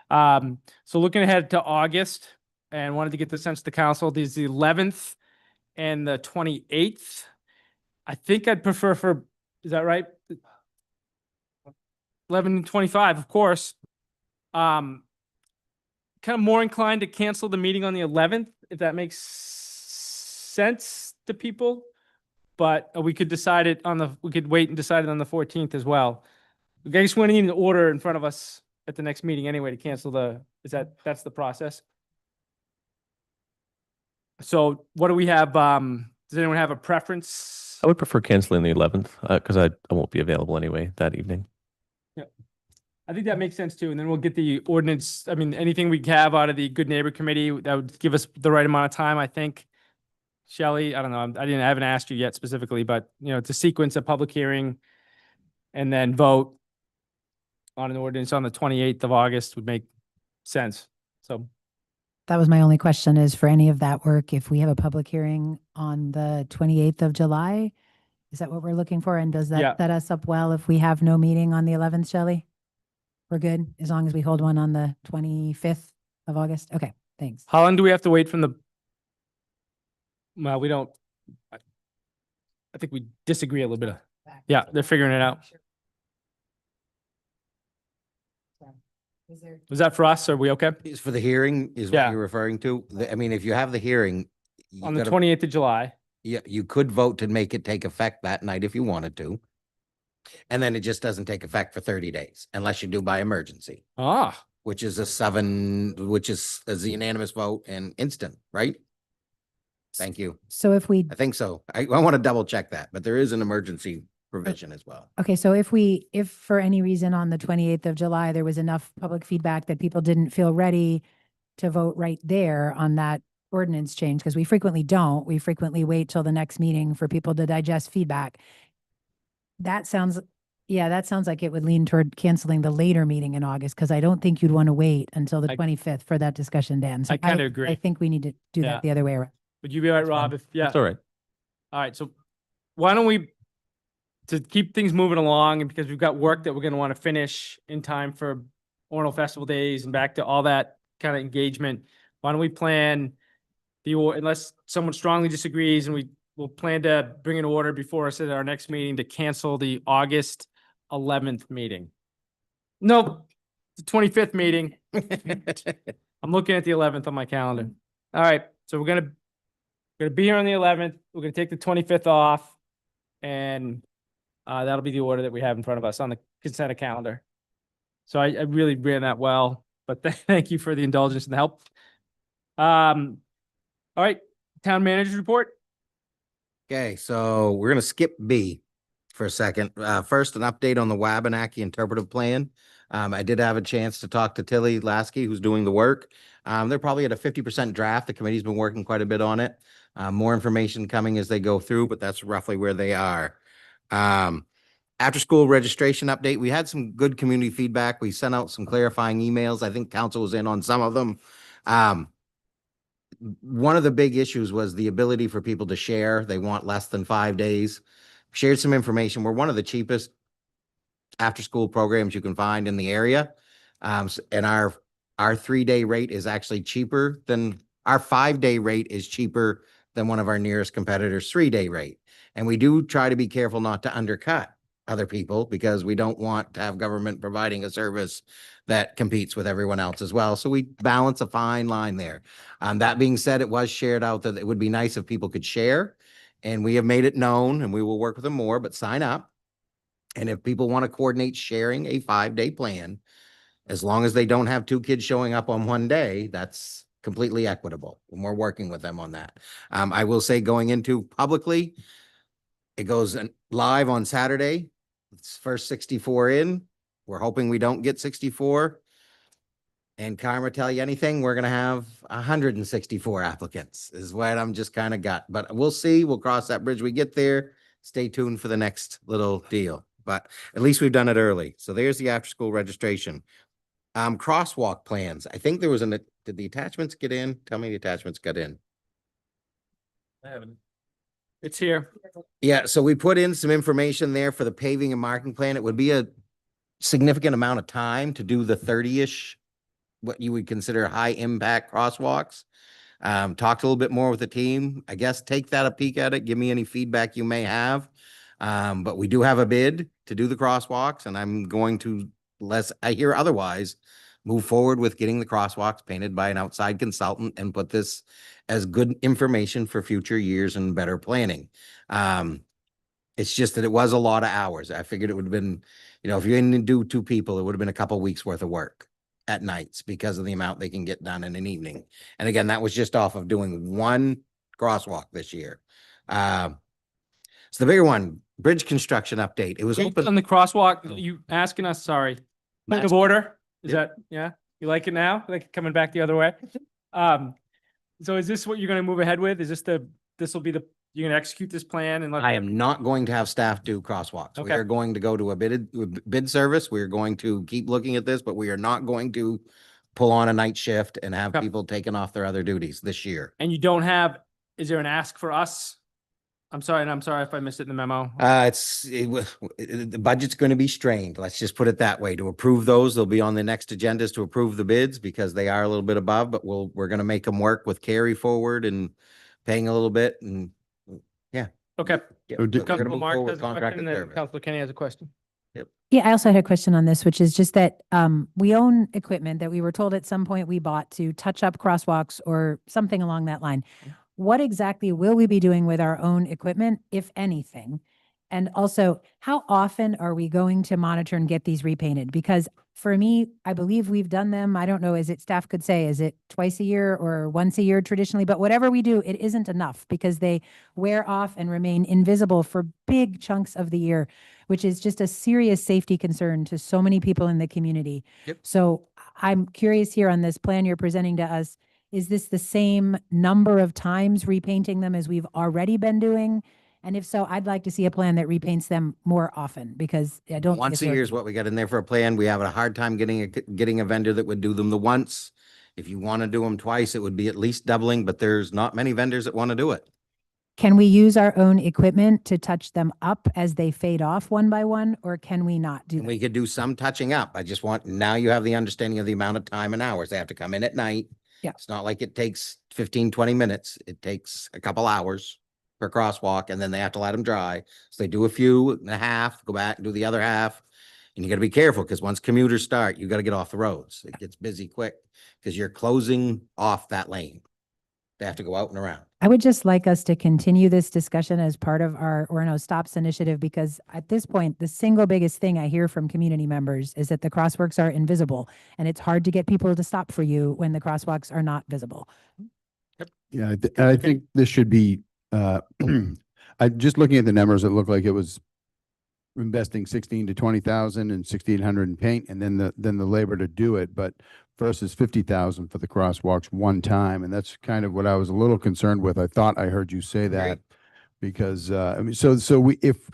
So looking ahead to August, and wanted to get the sense of the council, there's the 11th and the 28th. I think I'd prefer is that right? 11 and 25, of course. Kind of more inclined to cancel the meeting on the 11th, if that makes sense to people. But we could decide it we could wait and decide it on the 14th as well. I guess we need an order in front of us at the next meeting anyway to cancel that's the process. So what do we have? Does anyone have a preference? I would prefer canceling the 11th because I won't be available anyway that evening. I think that makes sense too. And then we'll get the ordinance. I mean, anything we have out of the Good Neighbor Committee that would give us the right amount of time, I think. Shelley, I don't know. I haven't asked you yet specifically, but to sequence a public hearing and then vote on an ordinance on the 28th of August would make sense. So That was my only question, is for any of that work, if we have a public hearing on the 28th of July, is that what we're looking for? And does Yeah. that set us up well if we have no meeting on the 11th, Shelley? We're good, as long as we hold one on the 25th of August? Okay, thanks. how long do we have to wait from well, we don't, I think we disagree a little bit. Yeah, they're figuring it out. Was that for us? Are we okay? Is for the hearing is Yeah. what you're referring to? I mean, if you have the hearing. you On the gotta- 28th of July. Yeah, you could vote to make it take effect that night if you wanted to. And then it just doesn't take effect for 30 days unless you do by emergency, Ah, which is which is a unanimous vote and instant, right? Thank you. So if we, I think so. I want to double check that, but there is an emergency provision as well. okay, so if for any reason on the 28th of July, there was enough public feedback that people didn't feel ready to vote right there on that ordinance change, because we frequently don't, we frequently wait till the next meeting for people to digest feedback. That sounds like it would lean toward canceling the later meeting in August, because I don't think you'd want to wait until the I- 25th for that discussion, Dan. So I kinda agree. I think we need to do Yeah. that the other way around. would you be all right, Rob? If, yeah. That's all right. All right, so why don't we, to keep things moving along, and because we've got work that we're gonna want to finish in time for Orono Festival Days and back to all that kind of engagement, why don't we plan unless someone strongly disagrees, and we'll plan to bring an order before us at our next meeting to cancel the August 11th meeting. Nope, the 25th meeting. I'm looking at the 11th on my calendar. All right, so we're gonna be here on the 11th. We're gonna take the 25th off. and that'll be the order that we have in front of us on the consent calendar. So I really ran that well, but thank you for the indulgence and the help. All right, town manager's report. Okay, so we're gonna skip B for a second. First, an update on the Wabanaki interpretive plan. I did have a chance to talk to Tilly Lasky, who's doing the work. They're probably at a 50% draft. The committee's been working quite a bit on it. More information coming as they go through, but that's roughly where they are. After school registration update, we had some good community feedback. We sent out some clarifying emails. I think council was in on some of them. One of the big issues was the ability for people to share. They want less than 5 days. Shared some information. We're one of the cheapest after-school programs you can find in the area. And our 3-day rate is actually cheaper than our 5-day rate is cheaper than one of our nearest competitors' 3-day rate. And we do try to be careful not to undercut other people because we don't want to have government providing a service that competes with everyone else as well. So we balance a fine line there. That being said, it was shared out that it would be nice if people could share, and we have made it known, and we will work with them more, but sign up. And if people want to coordinate sharing a 5-day plan, as long as they don't have 2 kids showing up on one day, that's completely equitable. And we're working with them on that. I will say going into publicly, it goes live on Saturday. It's first 64 in. We're hoping we don't get 64. And Karma tell you anything, we're going to have 164 applicants is what I'm just kind of got. But we'll see. We'll cross that bridge when we get there. Stay tuned for the next little deal. But at least we've done it early. So there's the after school registration. Crosswalk plans. I think there was did the attachments get in? Tell me the attachments got in. I haven't. It's here. Yeah, so we put in some information there for the paving and marking plan. It would be a significant amount of time to do the 30-ish, what you would consider high impact crosswalks. Talked a little bit more with the team. I guess take that a peek at it. Give me any feedback you may have. But we do have a bid to do the crosswalks, and I'm going to, unless I hear otherwise, move forward with getting the crosswalks painted by an outside consultant and put this as good information for future years and better planning. It's just that it was a lot of hours. I figured it would have been, if you didn't do 2 people, it would have been a couple of weeks worth of work at nights because of the amount they can get done in an evening. And again, that was just off of doing 1 crosswalk this year. So the bigger one, bridge construction update. It was open On the crosswalk, you asking us, sorry. Point of order? Is that, yeah? You like it now? Like it coming back the other way? So is this what you're going to move ahead with? Is this you're going to execute this plan and I am not going to have staff do crosswalks. We Okay. are going to go to a bid service. We are going to keep looking at this, but we are not going to pull on a night shift and have Okay. people taking off their other duties this year. And you don't have, is there an ask for us? I'm sorry, and I'm sorry if I missed it in the memo. The budget's going to be strained. Let's just put it that way. To approve those, they'll be on the next agendas to approve the bids because they are a little bit above, but we're going to make them work with carry forward and paying a little bit. And yeah. Okay. Yeah, So we're did- gonna Councilor move Mark forward has with a question, contracted and then service. Councilor Kenny has a question. Yeah, I also had a question on this, which is just that we own equipment that we were told at some point we bought to touch up crosswalks or something along that line. What exactly will we be doing with our own equipment, if anything? And also, how often are we going to monitor and get these repainted? Because for me, I believe we've done them. I don't know, staff could say, is it twice a year or once a year traditionally? But whatever we do, it isn't enough because they wear off and remain invisible for big chunks of the year, which is just a serious safety concern to so many people in the community. Yep. So I'm curious here on this plan you're presenting to us. Is this the same number of times repainting them as we've already been doing? And if so, I'd like to see a plan that repaints them more often because I don't. think Once it's a year is working. what we got in there for a plan. We have a hard time getting a vendor that would do them the once. If you want to do them twice, it would be at least doubling, but there's not many vendors that want to do it. Can we use our own equipment to touch them up as they fade off one by one, or can we not do And that? we could do some touching up. I just want, now you have the understanding of the amount of time and hours. They have to come in at night. Yeah. It's not like it takes 15, 20 minutes. It takes a couple hours per crosswalk, and then they have to let them dry. So they do a few and a half, go back and do the other half. And you got to be careful because once commuters start, you got to get off the roads. It gets busy quick because you're closing off that lane. They have to go out and around. I would just like us to continue this discussion as part of our Orono Stops initiative, because at this point, the single biggest thing I hear from community members is that the crosswalks are invisible, and it's hard to get people to stop for you when the crosswalks are not visible. Yeah, I think this should be, I just looking at the numbers, it looked like it was investing 16 to 20,000 and 1,600 in paint, and then the labor to do it, but versus 50,000 for the crosswalks one time. And that's kind of what I was a little concerned with. I thought I heard you say that Right. because, I mean, so if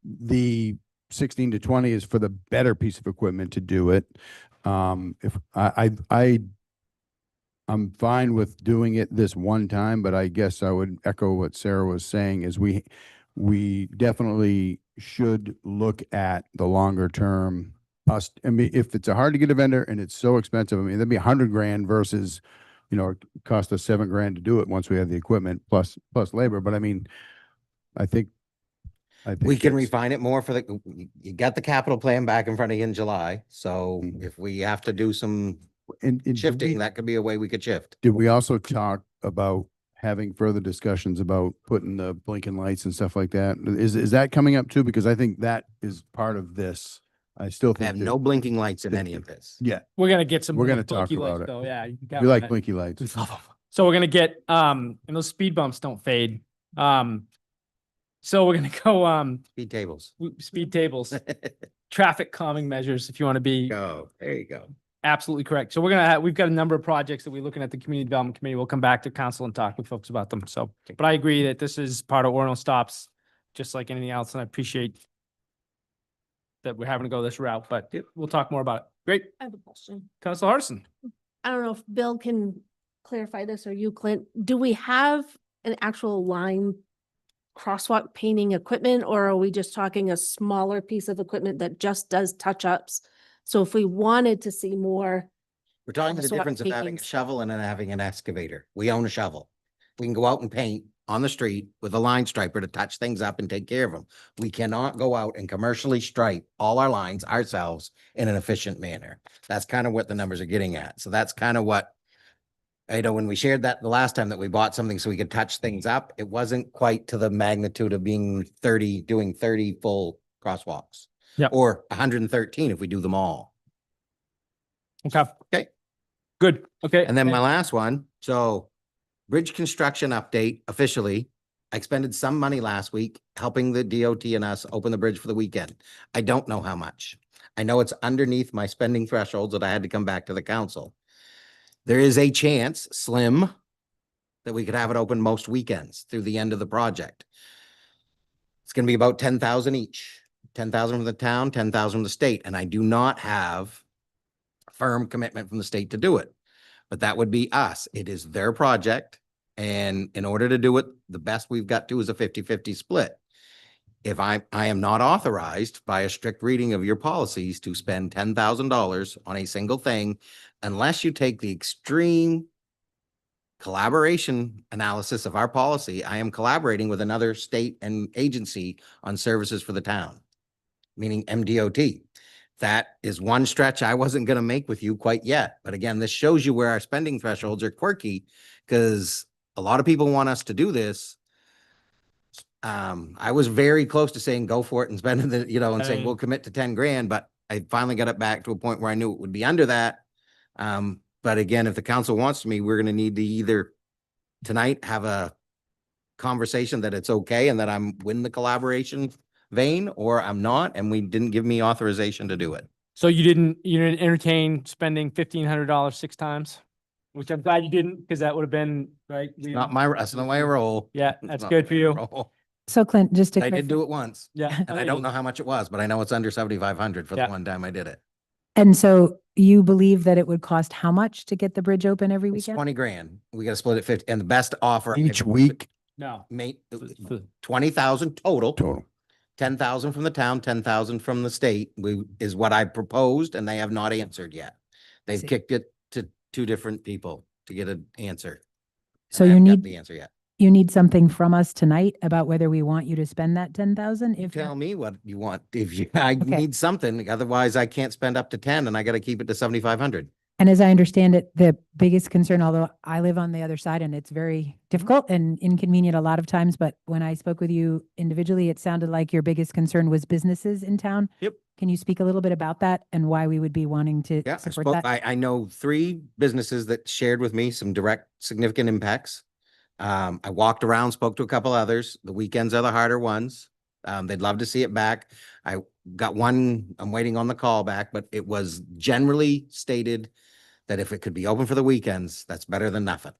the 16 to 20 is for the better piece of equipment to do it, if I'm fine with doing it this one time, but I guess I would echo what Sarah was saying is we definitely should look at the longer term. I mean, if it's a hard to get a vendor and it's so expensive, I mean, that'd be $100,000 versus, it cost us $7,000 to do it once we have the equipment plus labor. But I mean, I think We can that's- refine it more for you got the capital plan back in front of you in July. So if we have to do some and did shifting, we- that could be a way we could shift. Did we also talk about having further discussions about putting the blinking lights and stuff like that? Is that coming up too? Because I think that is part of this. I still I think have that- no blinking lights in any of this. Yeah, We're gonna get some. We're more gonna talk blinky about lights, it. though. Yeah, you can count we on like it. blinky lights. We love 'em. So we're gonna get, and those speed bumps don't fade. So we're gonna go, Speed tables. speed tables, traffic calming measures, if you want to be Go, there you go. absolutely correct. So we've got a number of projects that we're looking at the Community Development Committee. We'll come back to council and talk with folks about them. So, but I agree that this is part of Orono Stops, just like anything else, and I appreciate that we're having to go this route, but we'll talk more about it. Great. I have a question. Council Hardison. I don't know if Bill can clarify this or you, Clint. Do we have an actual line crosswalk painting equipment, or are we just talking a smaller piece of equipment that just does touch-ups? So if we wanted to see more, We're talking the Crosswalk difference of having a paintings. shovel and then having an excavator. We own a shovel. We can go out and paint on the street with a line striper to touch things up and take care of them. We cannot go out and commercially stripe all our lines ourselves in an efficient manner. That's kind of what the numbers are getting at. So that's kind of what, when we shared that the last time that we bought something so we could touch things up, it wasn't quite to the magnitude of doing 30 full crosswalks. Yep. Or 113 if we do them all. Okay. Okay. Good. Okay. And then my last one, so bridge construction update officially. I expended some money last week helping the DOT and us open the bridge for the weekend. I don't know how much. I know it's underneath my spending thresholds that I had to come back to the council. There is a chance, slim, that we could have it open most weekends through the end of the project. It's going to be about 10,000 each, 10,000 from the town, 10,000 from the state. And I do not have firm commitment from the state to do it, but that would be us. It is their project. And in order to do it, the best we've got to is a 50-50 split. If I am not authorized by a strict reading of your policies to spend $10,000 on a single thing, unless you take the extreme collaboration analysis of our policy, I am collaborating with another state and agency on services for the town, meaning MDOT. That is one stretch I wasn't going to make with you quite yet. But again, this shows you where our spending thresholds are quirky because a lot of people want us to do this. I was very close to saying, go for it and spend the, and saying, we'll commit to 10 grand, but I finally got it back to a point where I knew it would be under that. But again, if the council wants me, we're going to need to either tonight have a conversation that it's okay and that I'm in the collaboration vein, or I'm not, and we didn't give me authorization to do it. So you didn't entertain spending $1,500 6 times, which I'm glad you didn't, because that would have been right. That's not my role. Yeah, It's that's not good for my you. role. So Clint, just to I did clarify, do it once, Yeah. and I don't know how much it was, but I know it's under 7,500 for Yeah. the one time I did it. and so you believe that it would cost how much to get the bridge open every It's weekend? 20 grand. We got to split it 50, and the best offer Each week No. made For- 20,000 total. total. 10,000 from the town, 10,000 from the state, is what I proposed, and they have not answered yet. They've See. kicked it to 2 different people to get an answer. So I you haven't gotten need, the answer yet. you need something from us tonight about whether we want you to spend that 10,000? You If tell not- me what you want. If you, I Okay. need something, otherwise I can't spend up to 10 and I got to keep it to 7,500. And as I understand it, the biggest concern, although I live on the other side and it's very difficult and inconvenient a lot of times, but when I spoke with you individually, it sounded like your biggest concern was businesses in town. Yep. Can you speak a little bit about that and why we would be wanting to Yeah, support that? I know 3 businesses that shared with me some direct significant impacts. I walked around, spoke to a couple others. The weekends are the harder ones. They'd love to see it back. I got one, I'm waiting on the call back, but it was generally stated that if it could be open for the weekends, that's better than nothing.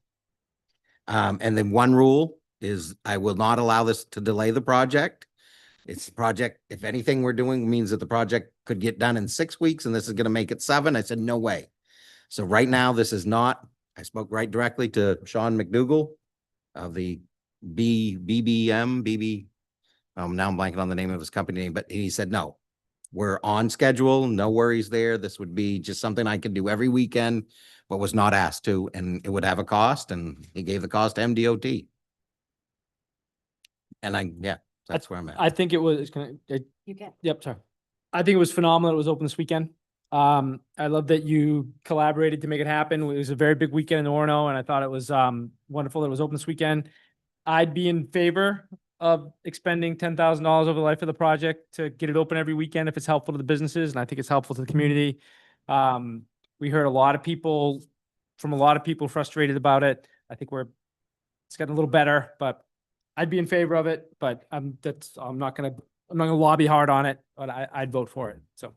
And then one rule is I will not allow this to delay the project. It's the project, if anything we're doing means that the project could get done in 6 weeks and this is going to make it 7. I said, no way. So right now, this is not, I spoke right directly to Sean McDougall of the BB, now I'm blanking on the name of his company name, but he said, no, we're on schedule. No worries there. This would be just something I could do every weekend, but was not asked to, and it would have a cost, and he gave the cost to MDOT. And yeah, that's where I'm at. I think it was, You can. yep, sorry. I think it was phenomenal. It was open this weekend. I love that you collaborated to make it happen. It was a very big weekend in Orono, and I thought it was wonderful that it was open this weekend. I'd be in favor of expending $10,000 over the life of the project to get it open every weekend if it's helpful to the businesses, and I think it's helpful to the community. We heard from a lot of people frustrated about it. I think it's gotten a little better, but I'd be in favor of it, but I'm not gonna lobby hard on it, but I'd vote for it, so.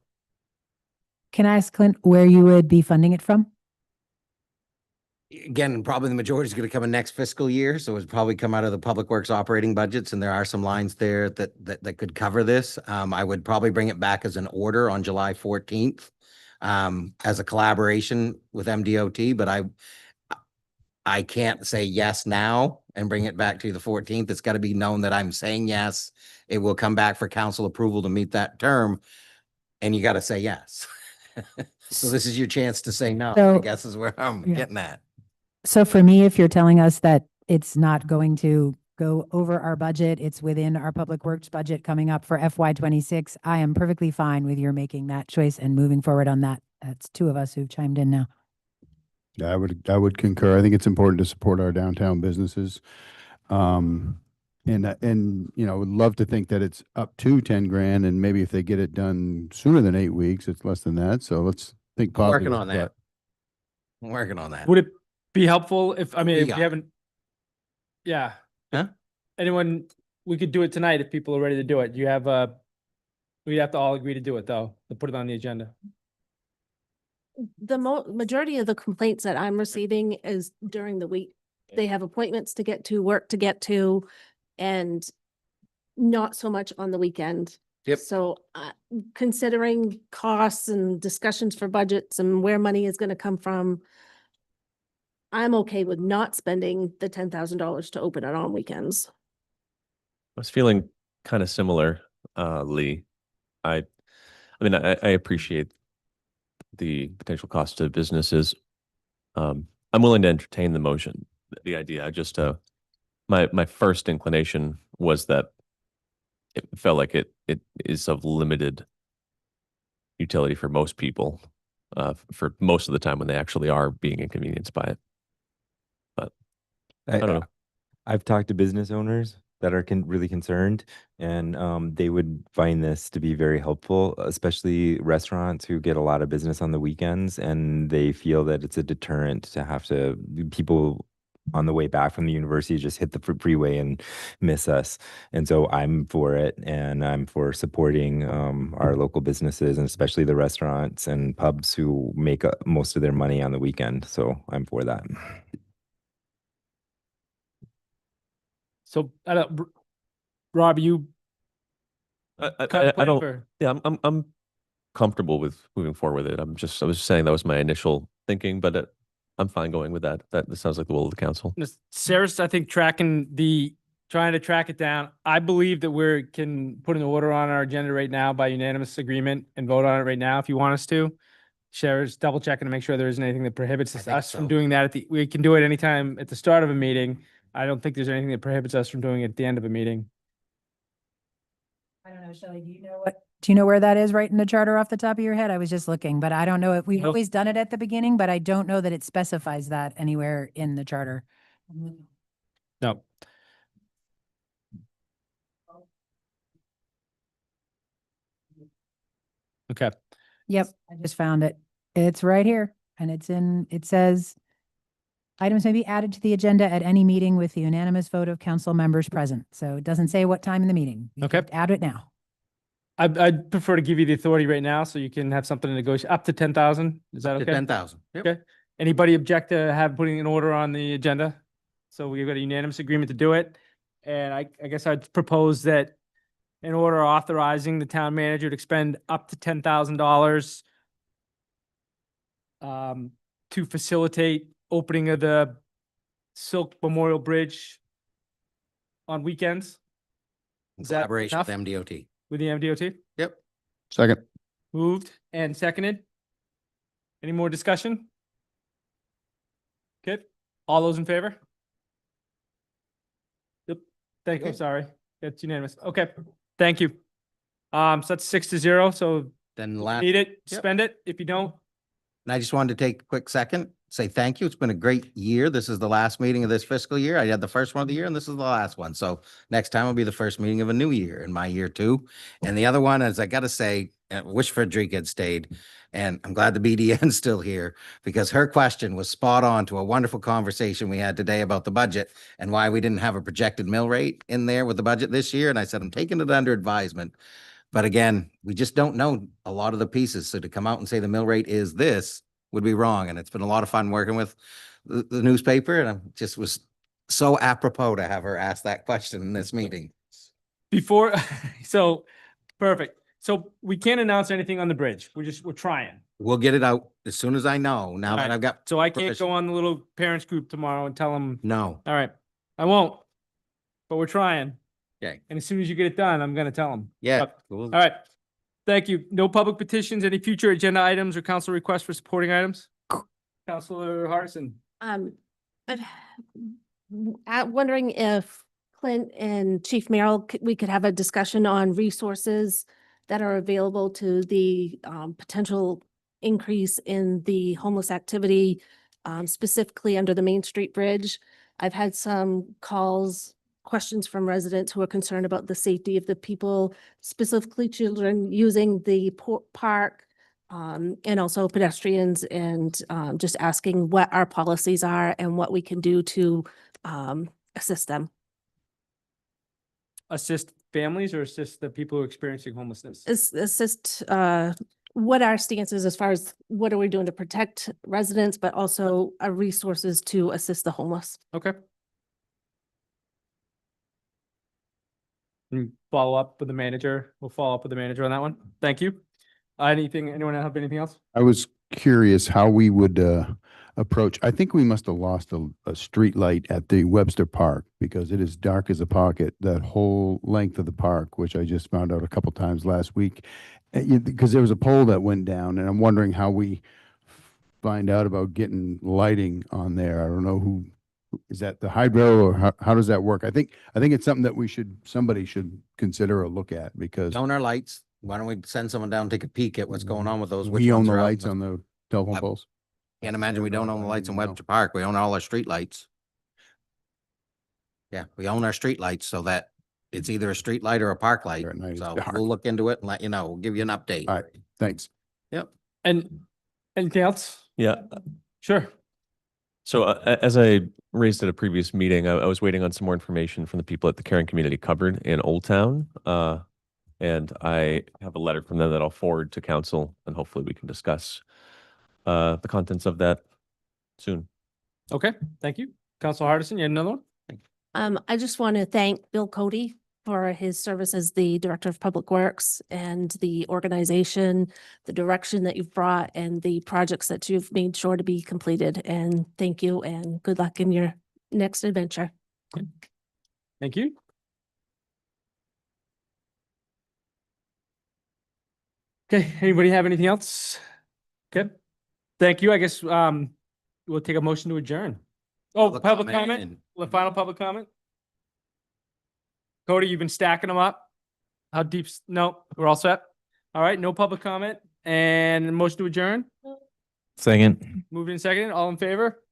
Can I ask Clint where you would be funding it from? Again, probably the majority is going to come in next fiscal year, so it's probably come out of the public works operating budgets, and there are some lines there that could cover this. I would probably bring it back as an order on July 14th, as a collaboration with MDOT, but I can't say yes now and bring it back to the 14th. It's got to be known that I'm saying yes. It will come back for council approval to meet that term, and you got to say yes. So this is your chance to say no, I So- guess is where I'm Yeah. getting at. So for me, if you're telling us that it's not going to go over our budget, it's within our public works budget coming up for FY26, I am perfectly fine with your making that choice and moving forward on that. That's 2 of us who've chimed in now. Yeah, I would concur. I think it's important to support our downtown businesses. And would love to think that it's up to 10 grand, and maybe if they get it done sooner than 8 weeks, it's less than that. So let's think I'm positive. working on that. but- I'm working on that. Would it be helpful if We you got- haven't? Yeah. Huh? Anyone, we could do it tonight if people are ready to do it. You have we'd have to all agree to do it though, to put it on the agenda. The majority of the complaints that I'm receiving is during the week. They have appointments to get to, work to get to, and not so much on the weekend. Yep. So considering costs and discussions for budgets and where money is going to come from, I'm okay with not spending the $10,000 to open it on weekends. I was feeling kind of similar, Lee. I mean, I appreciate the potential cost to businesses. I'm willing to entertain the motion, the idea. I just, my first inclination was that it felt like it is of limited utility for most people, for most of the time when they actually are being inconvenienced by it. But I don't know. I've talked to business owners that are really concerned, and they would find this to be very helpful, especially restaurants who get a lot of business on the weekends, and they feel that it's a deterrent to have to people on the way back from the university just hit the freeway and miss us. And so I'm for it, and I'm for supporting our local businesses, and especially the restaurants and pubs who make most of their money on the weekend. So I'm for that. So Rob, you I contemplating don't. for- Yeah, I'm comfortable with moving forward with it. I was saying that was my initial thinking, but I'm fine going with that. That sounds like the will of the council. Sarah's, I think, trying to track it down. I believe that we can put an order on our agenda right now by unanimous agreement and vote on it right now if you want us to. Sarah's double checking to make sure there isn't anything that prohibits I think us from so. doing that. We can do it anytime at the start of a meeting. I don't think there's anything that prohibits us from doing it at the end of a meeting. I don't know, Shelley, do you know what Do you know where that is right in the charter off the top of your head? I was just looking, but I don't know if we've Nope. always done it at the beginning, but I don't know that it specifies that anywhere in the charter. No. Okay. Yep, I just found it. It's right here and it says items may be added to the agenda at any meeting with the unanimous vote of council members present. So it doesn't say what time in the meeting. We Okay. can add it now. I'd prefer to give you the authority right now so you can have something to negotiate up to 10,000. Is that To okay? 10,000. Yep. Okay. Anybody object to putting an order on the agenda? So we've got a unanimous agreement to do it. And I guess I'd propose that an order authorizing the town manager to expend up to $10,000 to facilitate opening of the Silk Memorial Bridge on weekends In Is that collaboration with enough? MDOT. with the MDOT. Yep. Second. Moved and seconded. Any more discussion? Okay, all those in favor? Yep, thank you, Okay. sorry, it's unanimous, okay, thank you. So that's 6-0, so Then last. need it, Yep. spend it, if you don't, And I just wanted to take a quick second, say thank you. It's been a great year. This is the last meeting of this fiscal year. I had the first one of the year and this is the last one. So next time will be the first meeting of a new year in my year too. And the other one is I gotta say, I wish Frederica had stayed. And I'm glad the BDN's still here because her question was spot on to a wonderful conversation we had today about the budget and why we didn't have a projected mill rate in there with the budget this year. And I said, I'm taking it under advisement. But again, we just don't know a lot of the pieces. So to come out and say the mill rate is this would be wrong. And it's been a lot of fun working with the newspaper. And I just was so apropos to have her ask that question in this meeting. before, so, perfect. So we can't announce anything on the bridge, we're trying. We'll get it out as soon as I know. Now that Alright, I've got, So I can't permission. go on the little parents group tomorrow and tell them, no. all right, I won't, but we're trying. Okay. And as soon as you get it done, I'm gonna tell them. Yeah. All right. Thank you. No public petitions, any future agenda items or council requests for supporting items? Counselor Hardison. I'm wondering if Clint and Chief Merrill, we could have a discussion on resources that are available to the potential increase in the homeless activity, specifically under the Main Street Bridge. I've had some calls, questions from residents who are concerned about the safety of the people, specifically children using the park, and also pedestrians, and just asking what our policies are and what we can do to assist them. Assist families or assist the people who are experiencing homelessness? Assist what our stance is as far as what are we doing to protect residents, but also our resources to assist the homeless. Okay. Follow up with the manager. We'll follow up with the manager on that one. Thank you. Anyone have anything else? I was curious how we would approach, I think we must have lost a street light at the Webster Park because it is dark as a pocket, that whole length of the park, which I just found out a couple times last week. Because there was a pole that went down and I'm wondering how we find out about getting lighting on there. I don't know who, is that the hydro or how does that work? I think it's something that somebody should consider or look at because Own our lights. Why don't we send someone down, take a peek at what's going on with those? which we own ones the are out? lights on the telephone poles. Can't imagine we don't own the lights in No. Webster Park. We own all our street lights. Yeah, we own our street lights so that it's either a street light or a park light. At night it's So dark. we'll look into it and let you know. We'll give you an update. All right. Thanks. Yep. And anything else? Yeah. Sure. So as I raised at a previous meeting, I was waiting on some more information from the people at the Caring Community Cupboard in Old Town. And I have a letter from them that I'll forward to council and hopefully we can discuss the contents of that soon. Okay, thank you. Council Hardison, you had another one? I just want to thank Bill Cody for his service as the Director of Public Works and the organization, the direction that you've brought and the projects that you've made sure to be completed. And thank you and good luck in your next adventure. Thank you. Okay, anybody have anything else? Okay, thank you. I guess we'll take a motion to adjourn. Oh, public comment? and- The final public comment? Cody, you've been stacking them up? How deep? No, we're all set? All right, no public comment and motion to adjourn. Second. Moved and seconded. All in favor?